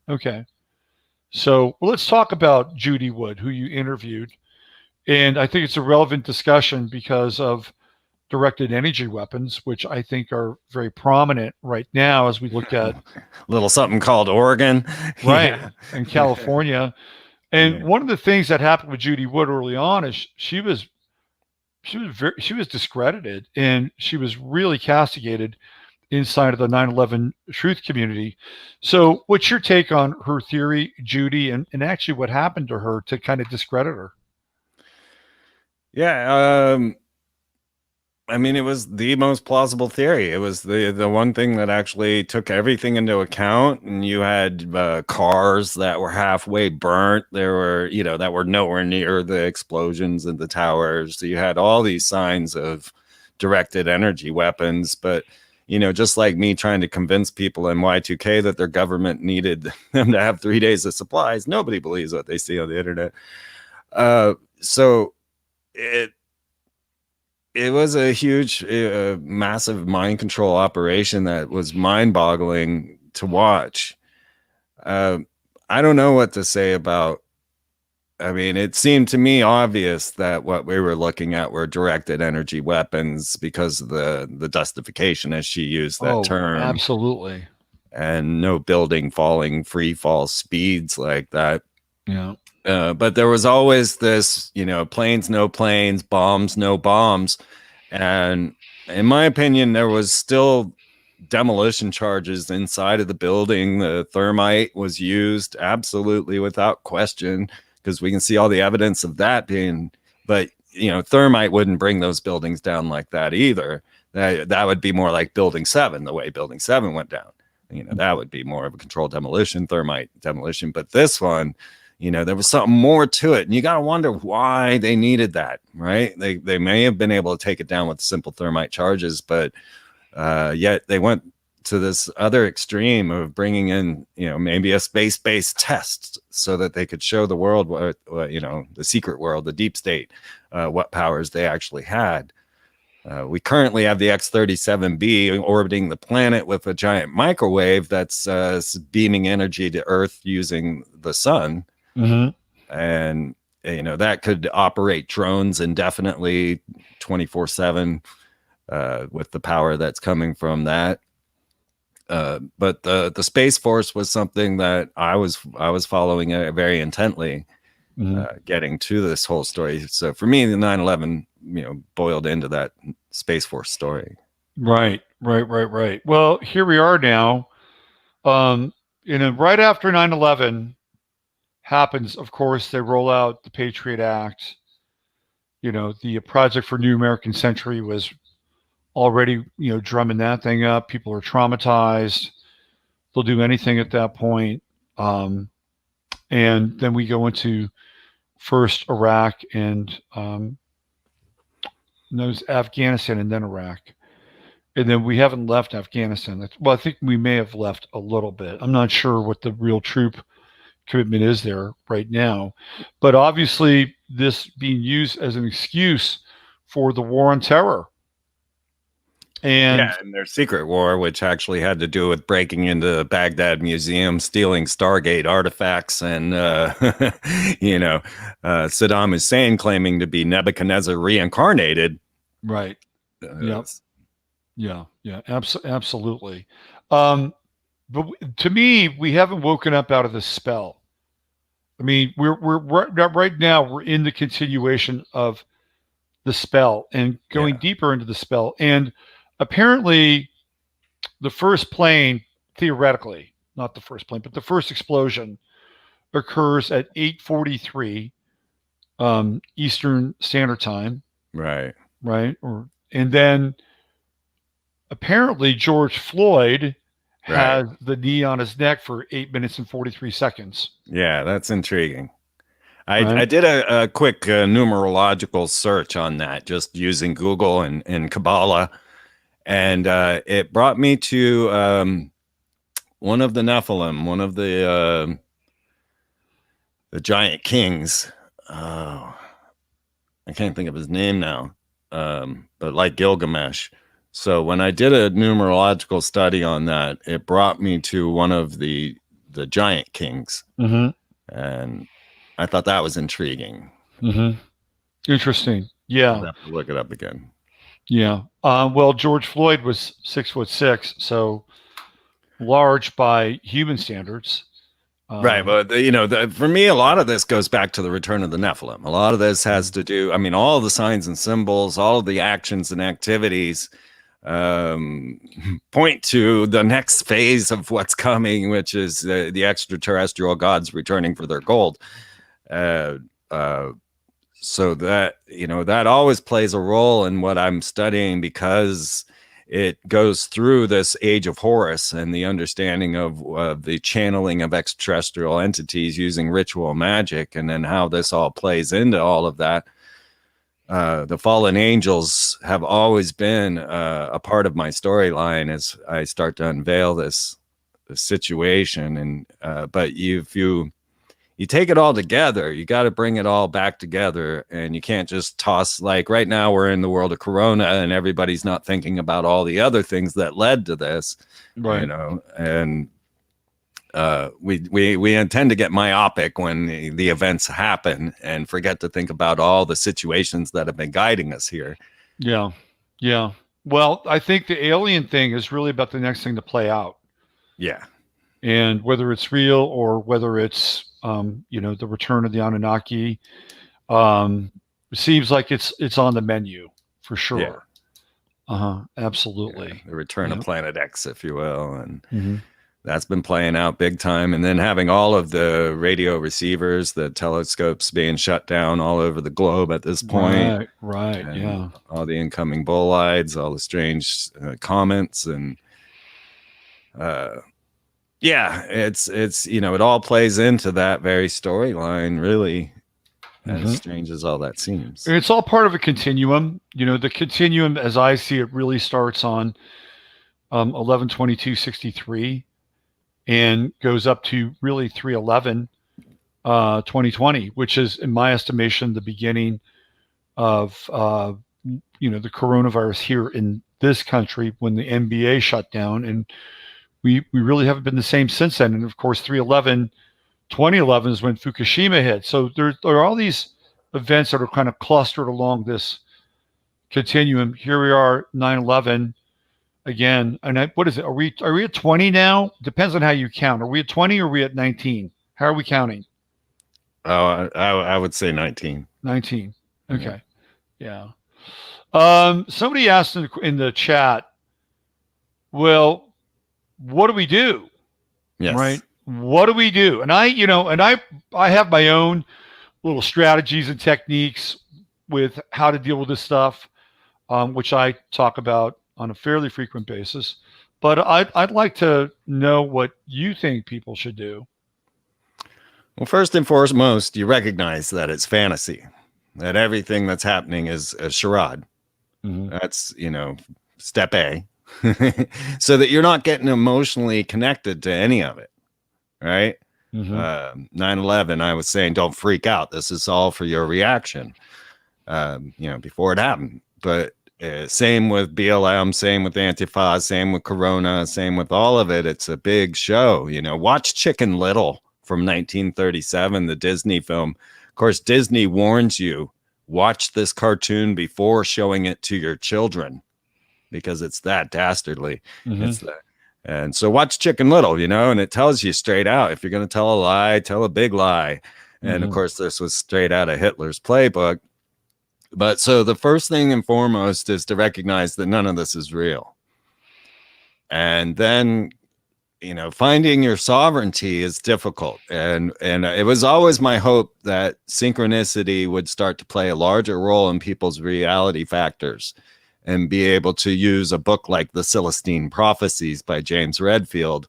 Okay. So let's talk about Judy Wood, who you interviewed. And I think it's a relevant discussion because of directed energy weapons, which I think are very prominent right now as we look at little something called Oregon, right, in California. And one of the things that happened with Judy Wood early on is she was discredited, and she was really castigated inside of the 9/11 truth community. So what's your take on her theory, Judy, and actually what happened to her to kind of discredit her? Yeah, I mean, it was the most plausible theory. It was the one thing that actually took everything into account. And you had cars that were halfway burnt. There were, that were nowhere near the explosions in the towers. So you had all these signs of directed energy weapons. But just like me trying to convince people in Y2K that their government needed them to have 3 days of supplies. Nobody believes what they see on the internet. So it was a huge, massive mind control operation that was mind-boggling to watch. I don't know what to say about. I mean, it seemed to me obvious that what we were looking at were directed energy weapons because of the justification, as she used that term. Absolutely. And no building falling free fall speeds like that. Yeah. But there was always this, planes, no planes, bombs, no bombs. And in my opinion, there was still demolition charges inside of the building. The thermite was used absolutely without question, because we can see all the evidence of that being, but thermite wouldn't bring those buildings down like that either. That would be more like Building 7, the way Building 7 went down. That would be more of a controlled demolition, thermite demolition. But this one, there was something more to it. And you got to wonder why they needed that, right? They may have been able to take it down with simple thermite charges, but yet they went to this other extreme of bringing in, maybe a space-based test so that they could show the world what the secret world, the deep state, what powers they actually had. We currently have the X-37B orbiting the planet with a giant microwave that's beaming energy to Earth using the sun. Mm-hmm. And, that could operate drones indefinitely 24/7 with the power that's coming from that. But the Space Force was something that I was following very intently, getting to this whole story. So for me, the 9/11, boiled into that Space Force story. Right. Well, here we are now. Right after 9/11 happens, of course, they roll out the Patriot Act. The Project for New American Century was already, drumming that thing up. People are traumatized. They'll do anything at that point. And then we go into first Iraq and Afghanistan and then Iraq. And then we haven't left Afghanistan. I think we may have left a little bit. I'm not sure what the real troop commitment is there right now. But obviously, this being used as an excuse for the war on terror. And their secret war, which actually had to do with breaking into the Baghdad Museum, stealing Stargate artifacts, and Saddam Hussein claiming to be Nebuchadnezzar reincarnated. Right. Yeah. Absolutely. But to me, we haven't woken up out of this spell. I mean, we're right now we're in the continuation of the spell and going deeper into the spell. And apparently, the first plane, theoretically, not the first plane, but the first explosion occurs at 8:43 Eastern Standard Time. Right. And then apparently George Floyd has the knee on his neck for 8 minutes and 43 seconds. Yeah, that's intriguing. I did a quick numerological search on that, just using Google and Kabbalah. And it brought me to one of the Nephilim, one of the giant kings. Oh, I can't think of his name now, but like Gilgamesh. So when I did a numerological study on that, it brought me to one of the giant kings. Mm-hmm. And I thought that was intriguing. Mm-hmm. Interesting. Yeah. I'll have to look it up again. Yeah. Well, George Floyd was 6'6", so large by human standards. Right. But, for me, a lot of this goes back to the return of the Nephilim. A lot of this has to do, all the signs and symbols, all of the actions and activities point to the next phase of what's coming, which is the extraterrestrial gods returning for their gold. So that, that always plays a role in what I'm studying, because it goes through this age of Horus and the understanding of the channeling of extraterrestrial entities using ritual magic, and then how this all plays into all of that. the fallen angels have always been a part of my storyline as I start to unveil this situation. And but if you take it all together, you got to bring it all back together, and you can't just toss, like right now we're in the world of Corona and everybody's not thinking about all the other things that led to this, Right. you know, and we intend to get myopic when the events happen and forget to think about all the situations that have been guiding us here. Yeah. Yeah. Well, I think the alien thing is really about the next thing to play out. Yeah. And whether it's real or whether it's, you know, the return of the Anunnaki, it seems like it's on the menu for sure. Yeah. Absolutely. Yeah, the return of Yep. Planet X, if you will. And that's been playing out big time. And then having all of the radio receivers, the telescopes being shut down all over the globe at this point. Right. And Yeah. all the incoming bolides, all the strange comments, and yeah, it's you know, it all plays into that very storyline, really, as strange as all that seems. It's all part of a continuum. You know, the continuum, as I see it, really starts on 11/22/63 and goes up to really 3/11 2020, which is, in my estimation, the beginning of you know, the coronavirus here in this country when the NBA shut down, and we really haven't been the same since then. And of course, 3/11/2011 is when Fukushima hit. So there are all these events that are kind of clustered along this continuum. Here we are, 9/11 again. And what is it? Are we at 20 now? Depends on how you count. Are we at 20 or are we at 19? How are we counting? Oh, I would say 19. 19. Okay. Yeah. Somebody asked in the chat, well, what do we do? Yes. Right. What do we do? And I have my own little strategies and techniques with how to deal with this stuff, which I talk about on a fairly frequent basis. But I'd like to know what you think people should do. Well, first and foremost, you recognize that it's fantasy, that everything that's happening is a charade. That's, you know, step A. So that you're not getting emotionally connected to any of it, right? 9/11, I was saying, don't freak out. This is all for your reaction, you know, before it happened. But same with BLM, same with Antifa, same with Corona, same with all of it. It's a big show. You know, watch Chicken Little from 1937, the Disney film. Of course, Disney warns you, watch this cartoon before showing it to your children, because it's that dastardly. It's that. And so watch Chicken Little, you know, and it tells you straight out, if you're going to tell a lie, tell a big lie. And of course, this was straight out of Hitler's playbook. But so the first thing and foremost is to recognize that none of this is real. And then, you know, finding your sovereignty is difficult. And it was always my hope that synchronicity would start to play a larger role in people's reality factors, and be able to use a book like The Celestine Prophecies by James Redfield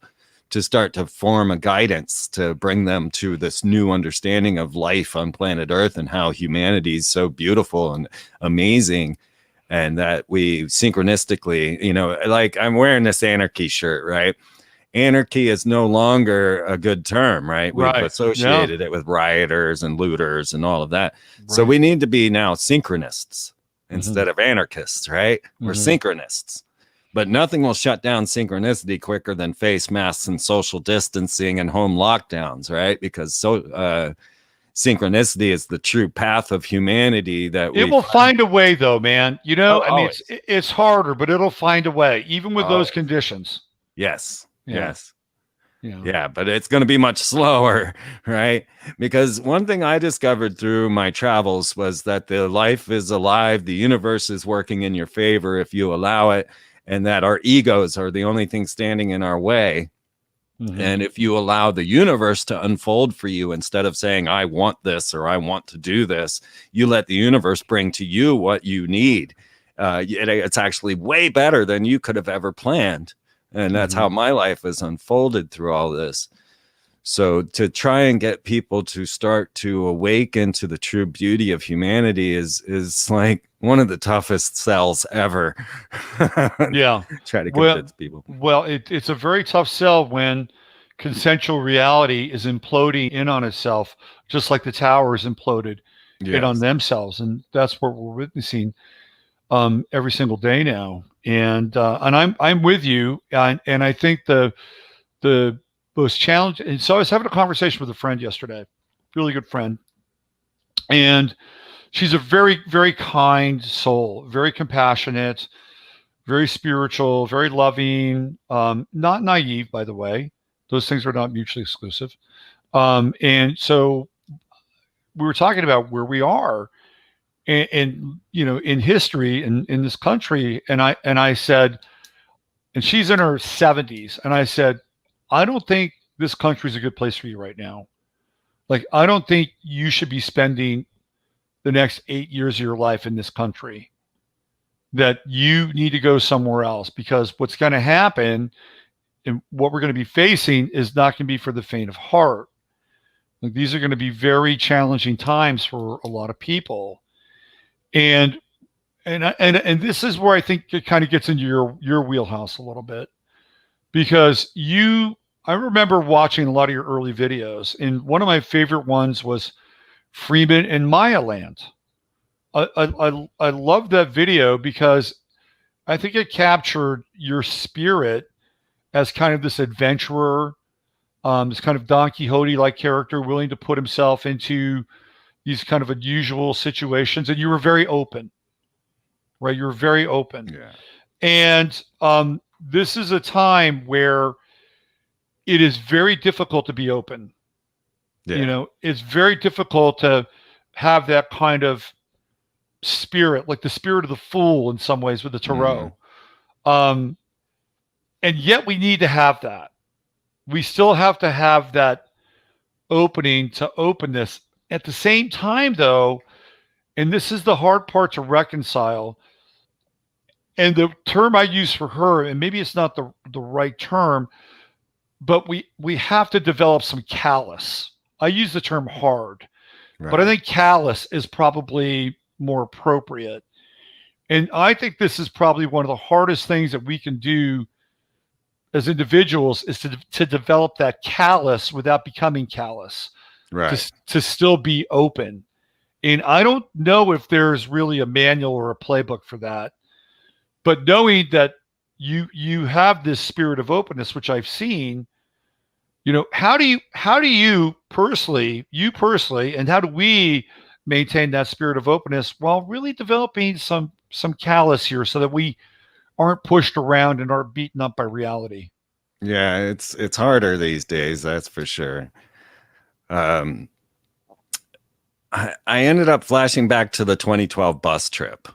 to start to form a guidance to bring them to this new understanding of life on planet Earth and how humanity is so beautiful and amazing. And that we synchronistically, you know, like I'm wearing this anarchy shirt, right? Anarchy is no longer a good term, right? We've associated it with rioters and looters and all of that. So we need to be now synchronists instead of anarchists, right? We're synchronists. But nothing will shut down synchronicity quicker than face masks and social distancing and home lockdowns, right? Because synchronicity is the true path of humanity. That it will find a way, though, man. You know, I mean, always. it's harder, but it'll find a way, even with those conditions. Yes. Yeah. Yes. Yeah, but it's going to be much slower, right? Because one thing I discovered through my travels was that the life is alive, the universe is working in your favor if you allow it, and that our egos are the only thing standing in our way. And if you allow the universe to unfold for you, instead of saying, I want this or I want to do this, you let the universe bring to you what you need. It's actually way better than you could have ever planned. And that's how my life has unfolded through all this. So to try and get people to start to awaken to the true beauty of humanity is like one of the toughest sells ever. Yeah. Try to convince people. Well, it's a very tough sell when consensual reality is imploding in on itself, just like the towers imploded in on themselves. And that's what we're witnessing every single day now. And I'm with you. And I think the most challenging. And so I was having a conversation with a friend yesterday, really good friend. And she's a very, very kind soul, very compassionate, very spiritual, very loving, not naive, by the way. Those things are not mutually exclusive. And so we were talking about where we are and in history and in this country. And I said, and she's in her 70s. And I said, I don't think this country is a good place for you right now. Like, I don't think you should be spending the next 8 years of your life in this country. That you need to go somewhere else, because what's going to happen and what we're going to be facing is not going to be for the faint of heart. Like, these are going to be very challenging times for a lot of people. And this is where I think it kind of gets into your wheelhouse a little bit, because I remember watching a lot of your early videos, and one of my favorite ones was Freeman and Maya Land. I love that video because I think it captured your spirit as kind of this adventurer, this kind of Don Quixote-like character, willing to put himself into these kind of unusual situations. And you were very open, right? You were very open. Yeah. And this is a time where it is very difficult to be open. Yeah. It's very difficult to have that kind of spirit, like the spirit of the fool in some ways with the tarot. And yet we need to have that. We still have to have that opening to openness. At the same time, though, and this is the hard part to reconcile, and the term I use for her, and maybe it's not the right term, but we have to develop some callous. I use the term hard, but I think callous is probably more appropriate. And I think this is probably one of the hardest things that we can do as individuals, is to develop that callous without becoming callous, Right. to still be open. And I don't know if there's really a manual or a playbook for that, but knowing that you have this spirit of openness, which I've seen, how do you personally, and how do we maintain that spirit of openness while really developing some callous here, so that we aren't pushed around and aren't beaten up by reality? Yeah, it's harder these days, that's for sure. I ended up flashing back to the 2012 bus trip.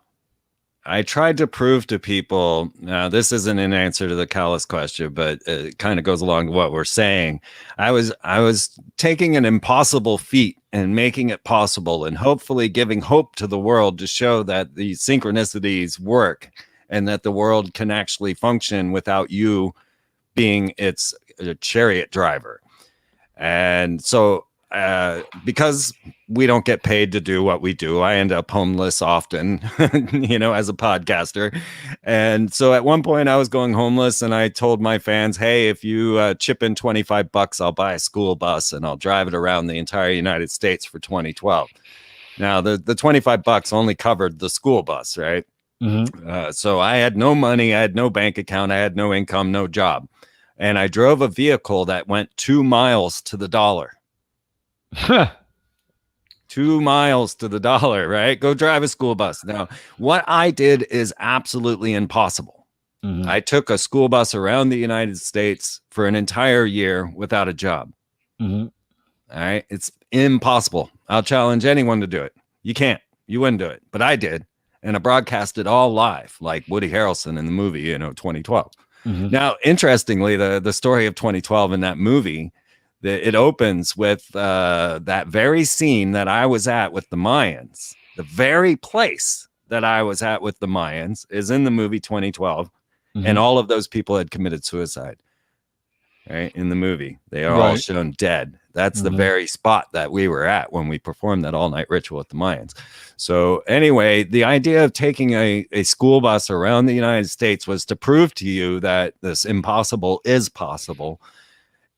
I tried to prove to people, now this isn't an answer to the callous question, but it kind of goes along to what we're saying. I was taking an impossible feat and making it possible, and hopefully giving hope to the world to show that the synchronicities work and that the world can actually function without you being its chariot driver. And so because we don't get paid to do what we do, I end up homeless often, as a podcaster. And so at one point I was going homeless, and I told my fans, hey, if you chip in $25, I'll buy a school bus and I'll drive it around the entire United States for 2012. Now the $25 only covered the school bus, right? Mm-hmm. So I had no money, I had no bank account, I had no income, no job. And I drove a vehicle that went 2 miles to the dollar. 2 miles to the dollar, right? Go drive a school bus. Now, what I did is absolutely impossible. Mm-hmm. I took a school bus around the United States for an entire year without a job. Mm-hmm. All right. It's impossible. I'll challenge anyone to do it. You can't. You wouldn't do it. But I did. And I broadcast it all live, like Woody Harrelson in the movie, 2012. Mm-hmm. Now, interestingly, the story of 2012 in that movie, it opens with that very scene that I was at with the Mayans. The very place that I was at with the Mayans is in the movie 2012, Mm-hmm. and all of those people had committed suicide. right? In the movie, they are all shown dead. That's the very spot that we were at when we performed that all-night ritual with the Mayans. So anyway, the idea of taking a school bus around the United States was to prove to you that this impossible is possible.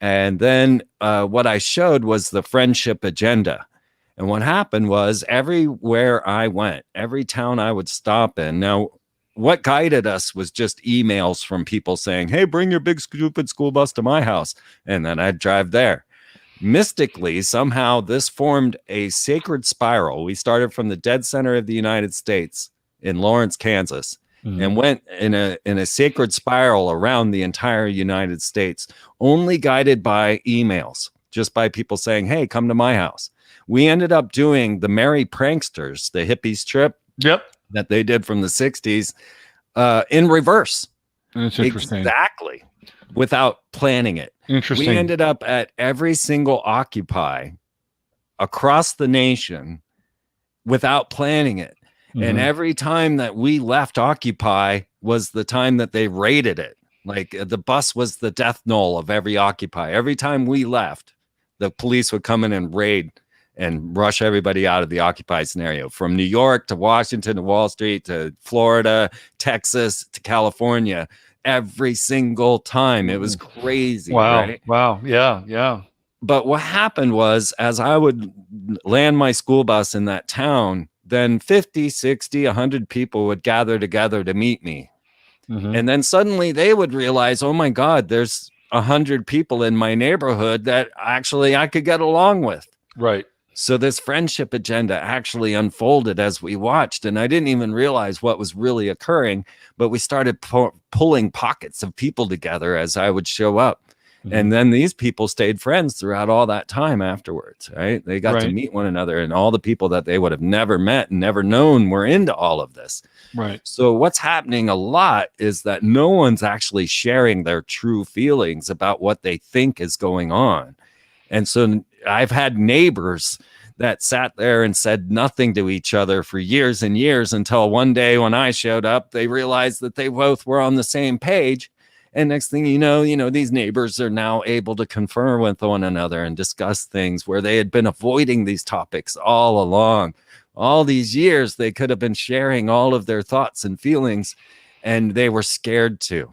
And then what I showed was the friendship agenda. And what happened was everywhere I went, every town I would stop in. Now, what guided us was just emails from people saying, hey, bring your big stupid school bus to my house. And then I'd drive there. Mystically, somehow this formed a sacred spiral. We started from the dead center of the United States in Lawrence, Kansas, and went in a sacred spiral around the entire United States, only guided by emails, just by people saying, hey, come to my house. We ended up doing the Merry Pranksters, the hippies trip that they did from the 60s in reverse. That's interesting. Exactly. Without planning it. Interesting. We ended up at every single Occupy across the nation without planning it. And every time that we left Occupy was the time that they raided it. Like the bus was the death knell of every Occupy. Every time we left, the police would come in and raid and rush everybody out of the Occupy scenario, from New York to Washington to Wall Street to Florida, Texas to California. Every single time. It was crazy. Wow. Right? Wow. Yeah. Yeah. But what happened was, as I would land my school bus in that town, then 50, 60, 100 people would gather together to meet me. And then suddenly they would realize, oh my God, there's 100 people in my neighborhood that actually I could get along with. Right. So this friendship agenda actually unfolded as we watched, and I didn't even realize what was really occurring, but we started pulling pockets of people together as I would show up. And then these people stayed friends throughout all that time afterwards, right? They got to meet one another, and all the people that they would have never met and never known were into all of this. Right. So what's happening a lot is that no one's actually sharing their true feelings about what they think is going on. And so I've had neighbors that sat there and said nothing to each other for years and years, until one day when I showed up, they realized that they both were on the same page. And next thing you know, these neighbors are now able to confer with one another and discuss things where they had been avoiding these topics all along. All these years, they could have been sharing all of their thoughts and feelings, and they were scared to.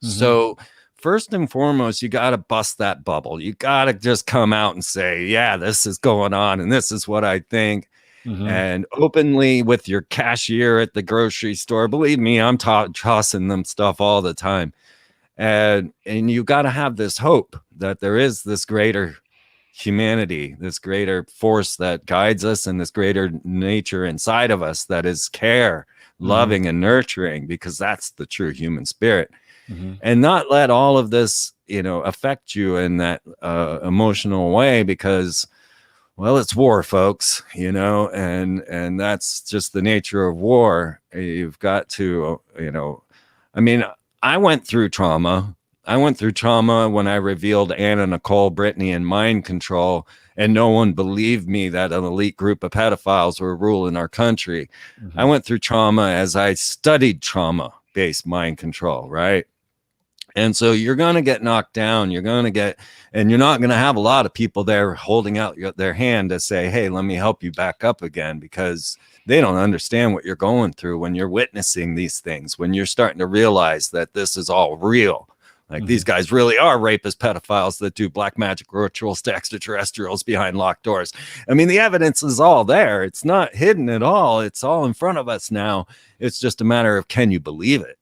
So first and foremost, you got to bust that bubble. You got to just come out and say, yeah, this is going on, and this is what I think. And openly with your cashier at the grocery store. Believe me, I'm tossing them stuff all the time. And you got to have this hope that there is this greater humanity, this greater force that guides us, and this greater nature inside of us that is care, loving, and nurturing, because that's the true human spirit. And not let all of this, affect you in that emotional way, because, well, it's war, folks, and that's just the nature of war. You've got to, I went through trauma. I went through trauma when I revealed Anna, Nicole, Brittany, and mind control, and no one believed me that an elite group of pedophiles were ruling our country. I went through trauma as I studied trauma-based mind control, right? And so you're going to get knocked down. You're not going to have a lot of people there holding out their hand to say, hey, let me help you back up again, because they don't understand what you're going through when you're witnessing these things, when you're starting to realize that this is all real. Like these guys really are rapist pedophiles that do black magic rituals to extraterrestrials behind locked doors. I mean, the evidence is all there. It's not hidden at all. It's all in front of us now. It's just a matter of, can you believe it?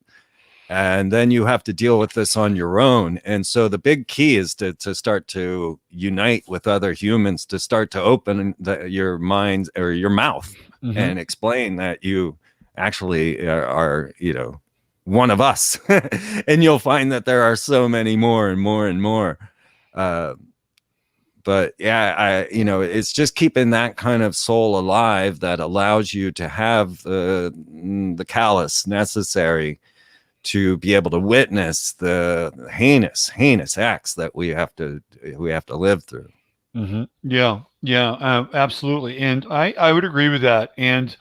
And then you have to deal with this on your own. And so the big key is to start to unite with other humans, to start to open your mind or your mouth and explain that you actually are one of us. And you'll find that there are so many more and more and more. But yeah, it's just keeping that kind of soul alive that allows you to have the callous necessary to be able to witness the heinous acts that we have to live through. Yeah, absolutely. And I would agree with that. And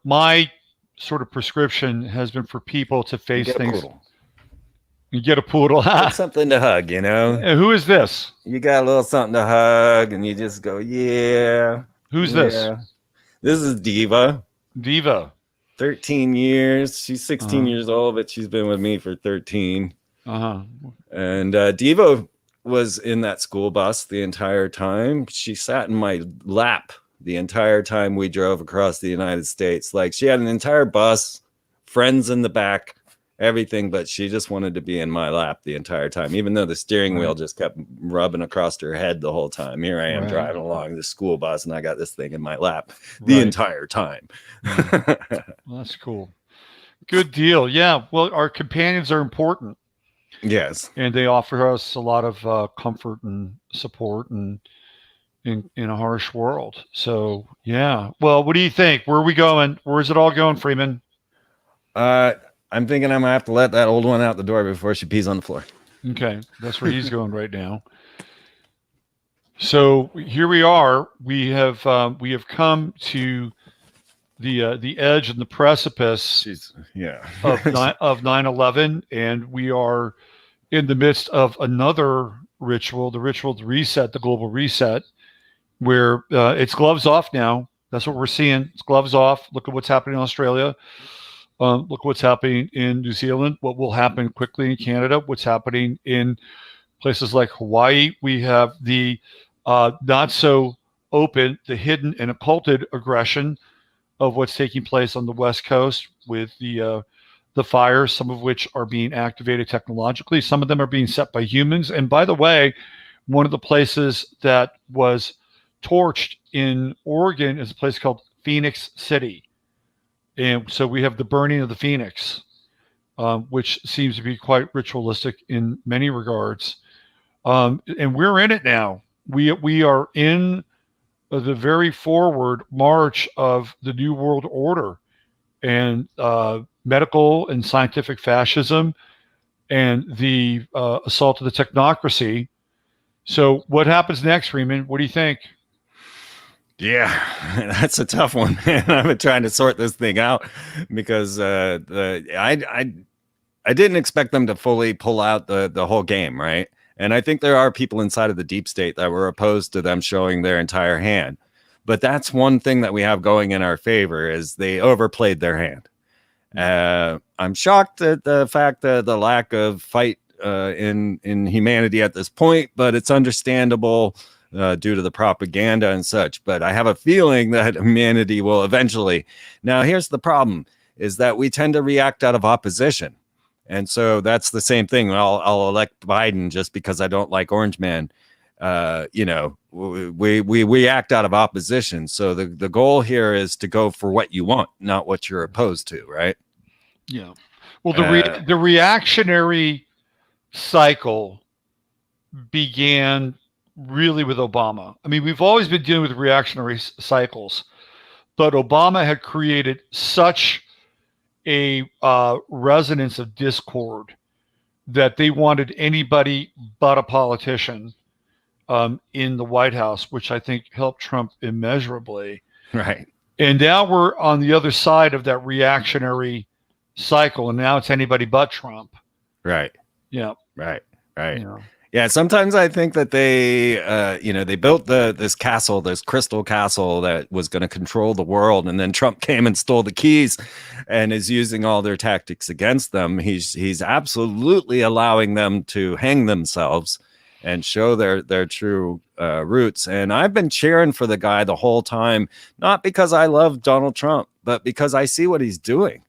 my sort of prescription has been for people to face things. You get a poodle. It's something to hug, you know. And who is this? You got a little something to hug, and you just go, yeah. Who's this? This is Diva. Diva. 13 years. She's 16 years old, but she's been with me for 13. And Diva was in that school bus the entire time. She sat in my lap the entire time we drove across the United States. Like, she had an entire bus, friends in the back, everything, but she just wanted to be in my lap the entire time, even though the steering wheel just kept rubbing across her head the whole time. Here I am driving along the school bus, and I got this thing in my lap the entire time. Well, that's cool. Good deal. Yeah. Well, our companions are important. Yes. And they offer us a lot of comfort and support and in a harsh world. So, yeah. Well, what do you think? Where are we going? Where is it all going, Freeman? I'm thinking I'm going to have to let that old one out the door before she pees on the floor. Okay. That's where he's going right now. So here we are. We have come to the edge and the precipice of 9/11, and we are in the midst of another ritual, the ritual to reset, the global reset, where it's gloves off now. That's what we're seeing. It's gloves off. Look at what's happening in Australia. Look what's happening in New Zealand. What will happen quickly in Canada? What's happening in places like Hawaii? We have the not so open, the hidden and occulted aggression of what's taking place on the West Coast with the fires, some of which are being activated technologically. Some of them are being set by humans. And by the way, one of the places that was torched in Oregon is a place called Phoenix City. And so we have the burning of the Phoenix, which seems to be quite ritualistic in many regards. And we're in it now. We are in the very forward march of the New World Order and medical and scientific fascism and the assault of the technocracy. So what happens next, Freeman? What do you think? Yeah, that's a tough one. I've been trying to sort this thing out because I didn't expect them to fully pull out the whole game, right? And I think there are people inside of the deep state that were opposed to them showing their entire hand. But that's one thing that we have going in our favor is they overplayed their hand. I'm shocked at the fact that the lack of fight in humanity at this point, but it's understandable due to the propaganda and such. But I have a feeling that humanity will eventually. Now, here's the problem, is that we tend to react out of opposition. And so that's the same thing. I'll elect Biden just because I don't like Orange Man. We react out of opposition. So the goal here is to go for what you want, not what you're opposed to, right? Yeah. Well, the reactionary cycle began really with Obama. I mean, we've always been dealing with reactionary cycles, but Obama had created such a resonance of discord that they wanted anybody but a politician in the White House, which I think helped Trump immeasurably. Right. And now we're on the other side of that reactionary cycle, and now it's anybody but Trump. Right. Yeah. Right. Right. Yeah. Yeah, sometimes I think that they built this castle, this crystal castle that was going to control the world, and then Trump came and stole the keys and is using all their tactics against them. He's absolutely allowing them to hang themselves and show their true roots. And I've been cheering for the guy the whole time, not because I love Donald Trump, but because I see what he's doing.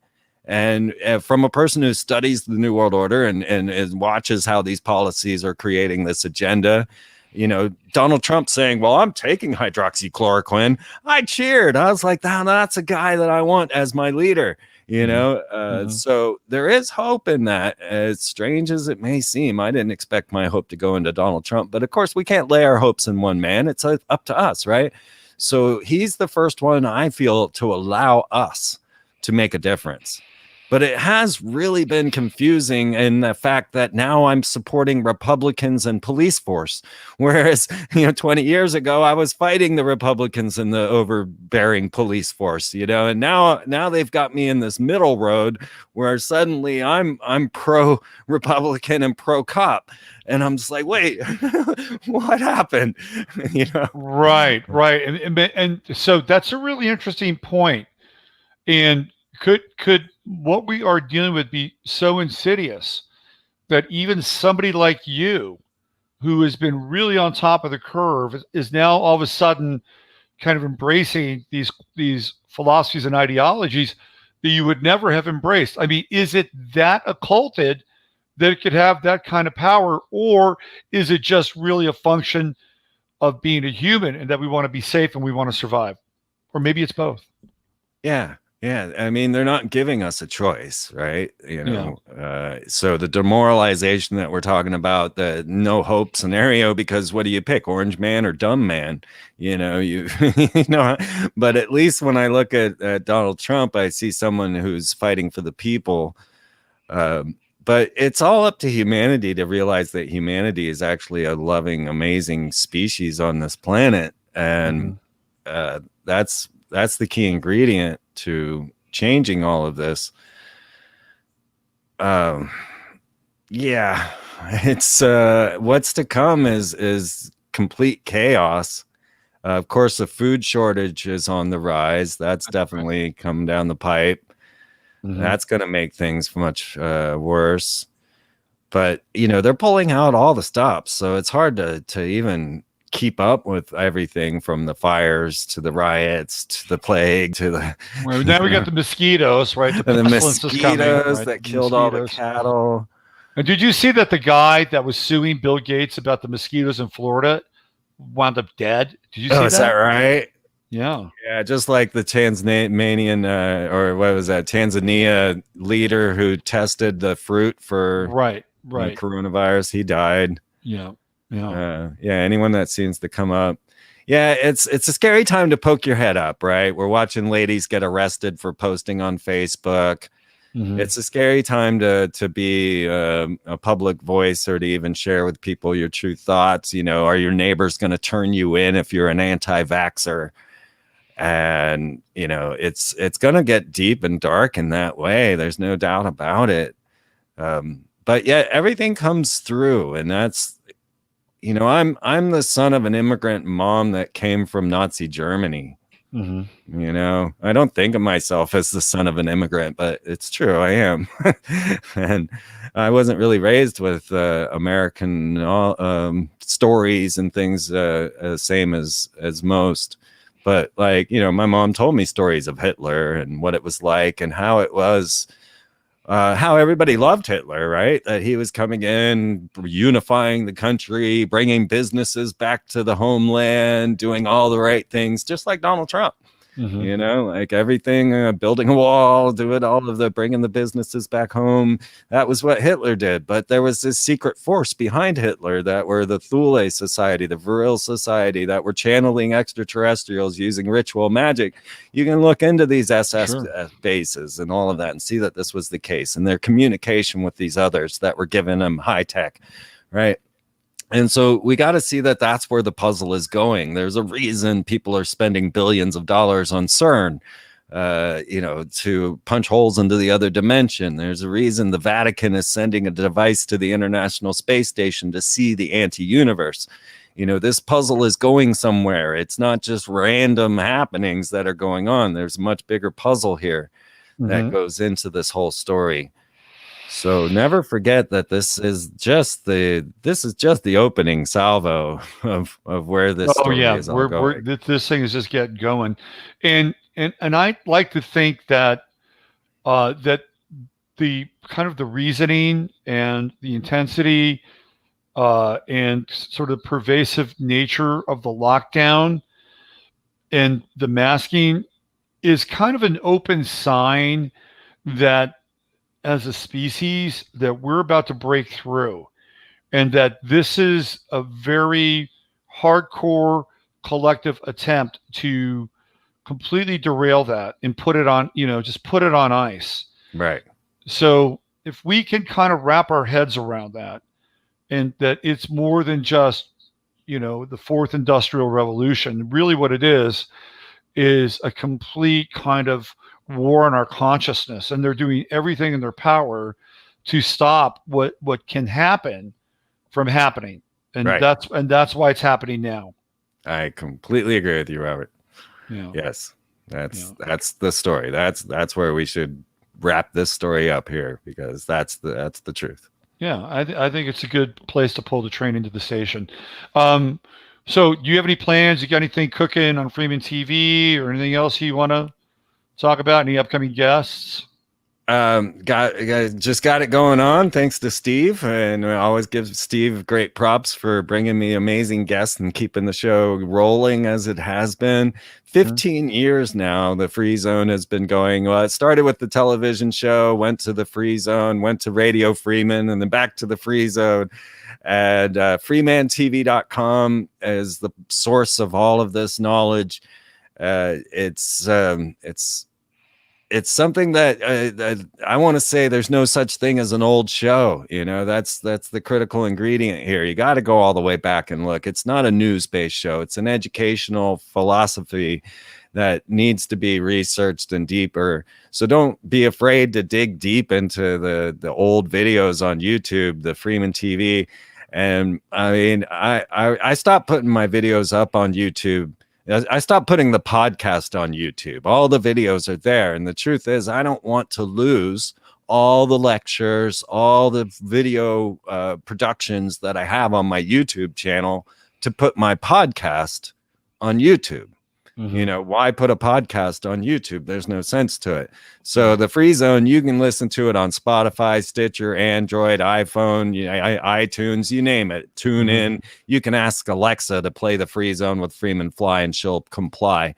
And from a person who studies the New World Order and watches how these policies are creating this agenda, Donald Trump saying, well, I'm taking hydroxychloroquine. I cheered. I was like, that's a guy that I want as my leader, So there is hope in that. As strange as it may seem, I didn't expect my hope to go into Donald Trump. But of course, we can't lay our hopes in one man. It's up to us, right? So he's the first one, I feel, to allow us to make a difference. But it has really been confusing in the fact that now I'm supporting Republicans and police force. Whereas, 20 years ago, I was fighting the Republicans and the overbearing police force, and now they've got me in this middle road where suddenly I'm pro Republican and pro cop. And I'm just like, wait, what happened? Right. And so that's a really interesting point. And could what we are dealing with be so insidious that even somebody like you, who has been really on top of the curve, is now all of a sudden kind of embracing these philosophies and ideologies that you would never have embraced? I mean, is it that occulted that it could have that kind of power, or is it just really a function of being a human and that we want to be safe and we want to survive? Or maybe it's both. Yeah. I mean, they're not giving us a choice, right? So the demoralization that we're talking about, the no hope scenario, because what do you pick, orange man or dumb man? But at least when I look at Donald Trump, I see someone who's fighting for the people. But it's all up to humanity to realize that humanity is actually a loving, amazing species on this planet. And that's the key ingredient to changing all of this. It's what's to come is complete chaos. Of course, the food shortage is on the rise. That's definitely come down the pipe. That's going to make things much worse. But they're pulling out all the stops, so it's hard to even keep up with everything, from the fires to the riots to the plague to the. Well, now we got the mosquitoes, right? The mosquitoes that killed all the cattle. And did you see that the guy that was suing Bill Gates about the mosquitoes in Florida wound up dead? Did you see that? Is that right? Yeah. Yeah, just like the Tanzanian or what was that, Tanzania leader who tested the fruit for coronavirus, he died. Yeah. Anyone that seems to come up. Yeah, it's a scary time to poke your head up, right? We're watching ladies get arrested for posting on Facebook. It's a scary time to be a public voice, or to even share with people your true thoughts. Are your neighbors going to turn you in if you're an anti-vaxxer? And it's going to get deep and dark in that way. There's no doubt about it. But yet everything comes through, and that's, I'm the son of an immigrant mom that came from Nazi Germany. I don't think of myself as the son of an immigrant, but it's true, I am. And I wasn't really raised with American stories and things same as most. But my mom told me stories of Hitler and what it was like, and how it was, how everybody loved Hitler, right? That he was coming in, unifying the country, bringing businesses back to the homeland, doing all the right things, just like Donald Trump. Like everything, building a wall, bringing the businesses back home. That was what Hitler did. But there was this secret force behind Hitler that were the Thule Society, the Vril Society, that were channeling extraterrestrials using ritual magic. You can look into these SS bases and all of that and see that this was the case, and their communication with these others that were giving them high tech, right? And so we got to see that that's where the puzzle is going. There's a reason people are spending billions of dollars on CERN, to punch holes into the other dimension. There's a reason the Vatican is sending a device to the International Space Station to see the anti-universe. This puzzle is going somewhere. It's not just random happenings that are going on. There's a much bigger puzzle here that goes into this whole story. So never forget that this is just the opening salvo of where this story is all going. This thing is just getting going, and I like to think that that the kind of the reasoning and the intensity and sort of pervasive nature of the lockdown and the masking is kind of an open sign that, as a species, that we're about to break through, and that this is a very hardcore collective attempt to completely derail that and put it on, just put it on ice. Right. So if we can kind of wrap our heads around that, and that it's more than just, the fourth industrial revolution, really what it is a complete kind of war on our consciousness, and they're doing everything in their power to stop what can happen from happening. And Right. that's why it's happening now. I completely agree with you, Robert. Yeah. Yes. That's the story. That's where we should wrap this story up here, because that's the truth. Yeah, I think it's a good place to pull the train into the station. So do you have any plans? You got anything cooking on Freeman TV or anything else you want to talk about? Any upcoming guests? Just got it going on thanks to Steve, and I always give Steve great props for bringing me amazing guests and keeping the show rolling as it has been. 15 years now the Free Zone has been going. Well, it started with the television show, went to the Free Zone, went to Radio Freeman, and then back to the Free Zone. And freemantv.com is the source of all of this knowledge. It's something that I want to say there's no such thing as an old show. That's the critical ingredient here. You got to go all the way back and look. It's not a news-based show. It's an educational philosophy that needs to be researched and deeper. So don't be afraid to dig deep into the old videos on YouTube, the Freeman TV. And I mean, I stopped putting my videos up on YouTube. I stopped putting the podcast on YouTube. All the videos are there. And the truth is, I don't want to lose all the lectures, all the video productions that I have on my YouTube channel to put my podcast on YouTube. Why put a podcast on YouTube? There's no sense to it. So the Free Zone, you can listen to it on Spotify, Stitcher, Android, iPhone, iTunes, you name it. Tune in. You can ask Alexa to play the Free Zone with Freeman Fly, and she'll comply.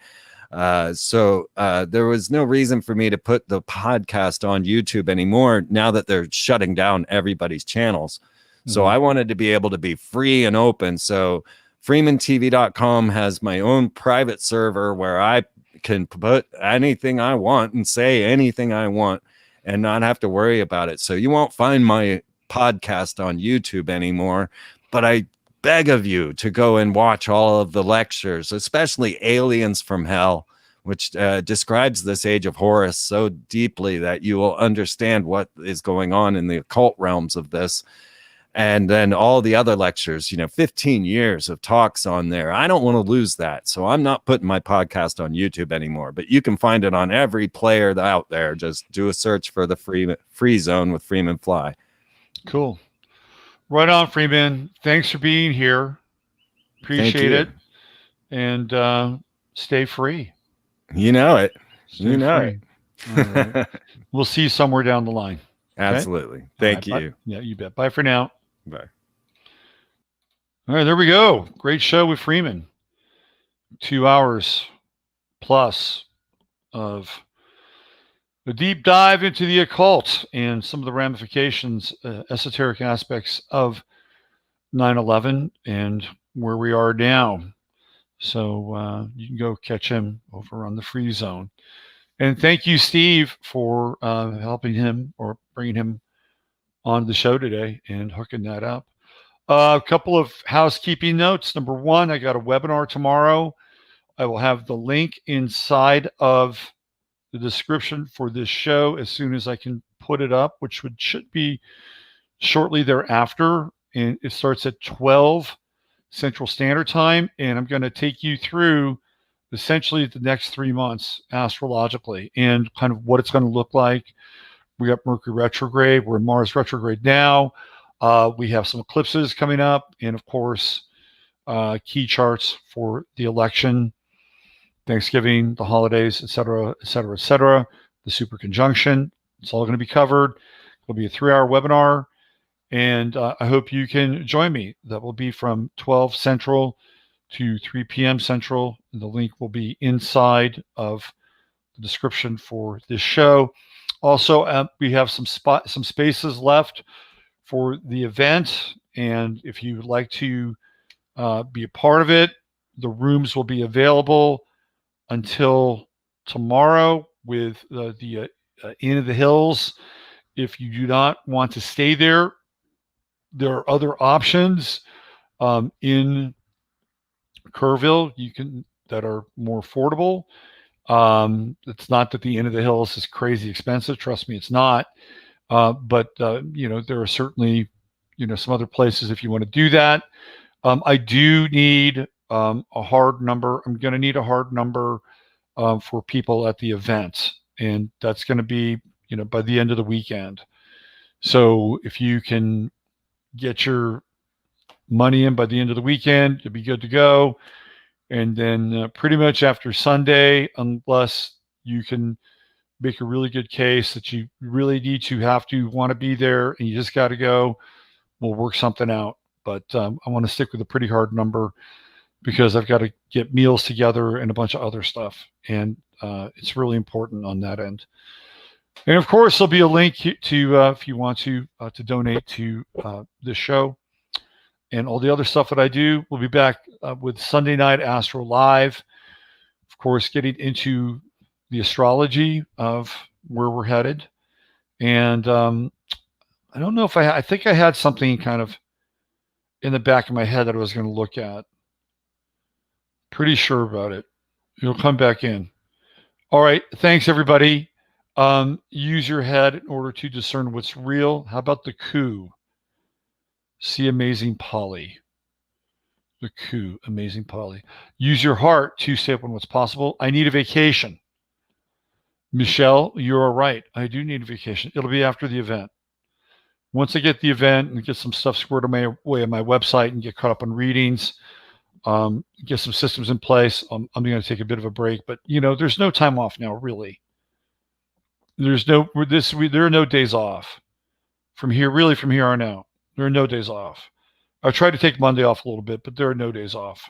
So there was no reason for me to put the podcast on YouTube anymore now that they're shutting down everybody's channels. So I wanted to be able to be free and open. So freemantv.com has my own private server where I can put anything I want and say anything I want and not have to worry about it. So you won't find my podcast on YouTube anymore, but I beg of you to go and watch all of the lectures, especially Aliens from Hell, which describes this age of Horus so deeply that you will understand what is going on in the occult realms of this. And then all the other lectures, 15 years of talks on there. I don't want to lose that. So I'm not putting my podcast on YouTube anymore, but you can find it on every player out there. Just do a search for the Free Zone with Freeman Fly. Cool. Right on, Freeman. Thanks for being here. Appreciate it. And stay free. You know it. Stay free. All right. We'll see you somewhere down the line. Absolutely. Okay? Thank right, you. Bye. Yeah, you bet. Bye for now. Bye. All right, there we go. Great show with Freeman. 2 hours plus of a deep dive into the occult and some of the ramifications, esoteric aspects of 9/11 and where we are now. So you can go catch him over on the Free Zone. And thank you, Steve, for helping him or bringing him on the show today and hooking that up. A couple of housekeeping notes. Number one, I got a webinar tomorrow. I will have the link inside of the description for this show as soon as I can put it up, which should be shortly thereafter. And it starts at 12 Central Standard Time. And I'm going to take you through essentially the next 3 months astrologically and kind of what it's going to look like. We got Mercury retrograde. We're in Mars retrograde now. We have some eclipses coming up. And of course, key charts for the election, Thanksgiving, the holidays, et cetera, et cetera, et cetera. The super conjunction. It's all going to be covered. It'll be a 3-hour webinar. And I hope you can join me. That will be from 12 Central to 3 p.m. Central. The link will be inside of the description for this show. Also, we have some spaces left for the event, and if you would like to be a part of it, the rooms will be available until tomorrow with the Inn of the Hills If you do not want to stay there, there are other options in Kerrville that are more affordable. It's not that the Inn of the Hills is crazy expensive. Trust me, it's not. But there are certainly, some other places if you want to do that. I do need a hard number. I'm going to need a hard number for people at the event, and that's going to be, by the end of the weekend. So if you can get your money in by the end of the weekend, you'll be good to go. And then pretty much after Sunday, unless you can make a really good case that you really want to be there and you just got to go, we'll work something out. But I want to stick with a pretty hard number because I've got to get meals together and a bunch of other stuff. And it's really important on that end. And of course, there'll be a link to if you want to donate to this show and all the other stuff that I do. We'll be back with Sunday Night Astro Live. Of course, getting into the astrology of where we're headed. And I don't know if I think I had something kind of in the back of my head that I was going to look at. Pretty sure about it. It'll come back in. All right. Thanks, everybody. Use your head in order to discern what's real. How about the coup? See Amazing Polly. The coup, Amazing Polly. Use your heart to stay up on what's possible. I need a vacation. Michelle, you're all right. I do need a vacation. It'll be after the event. Once I get the event and get some stuff squared away on my website and get caught up on readings, get some systems in place, I'm going to take a bit of a break. But, there's no time off now, really. There are no days off from here on out. There are no days off. I tried to take Monday off a little bit, but there are no days off.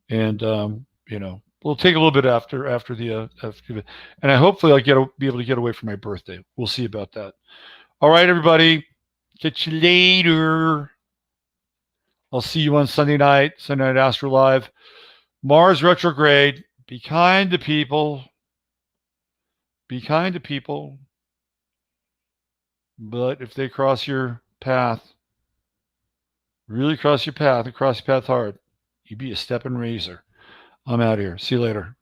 And, we'll take a little bit after the and hopefully I'll be able to get away from my birthday. We'll see about that. All right, everybody. Catch you later. I'll see you on Sunday night Astro Live. Mars retrograde. Be kind to people. Be kind to people. But if they cross your path, really cross your path and cross your path hard, you be a stepping razor. I'm out of here. See you later.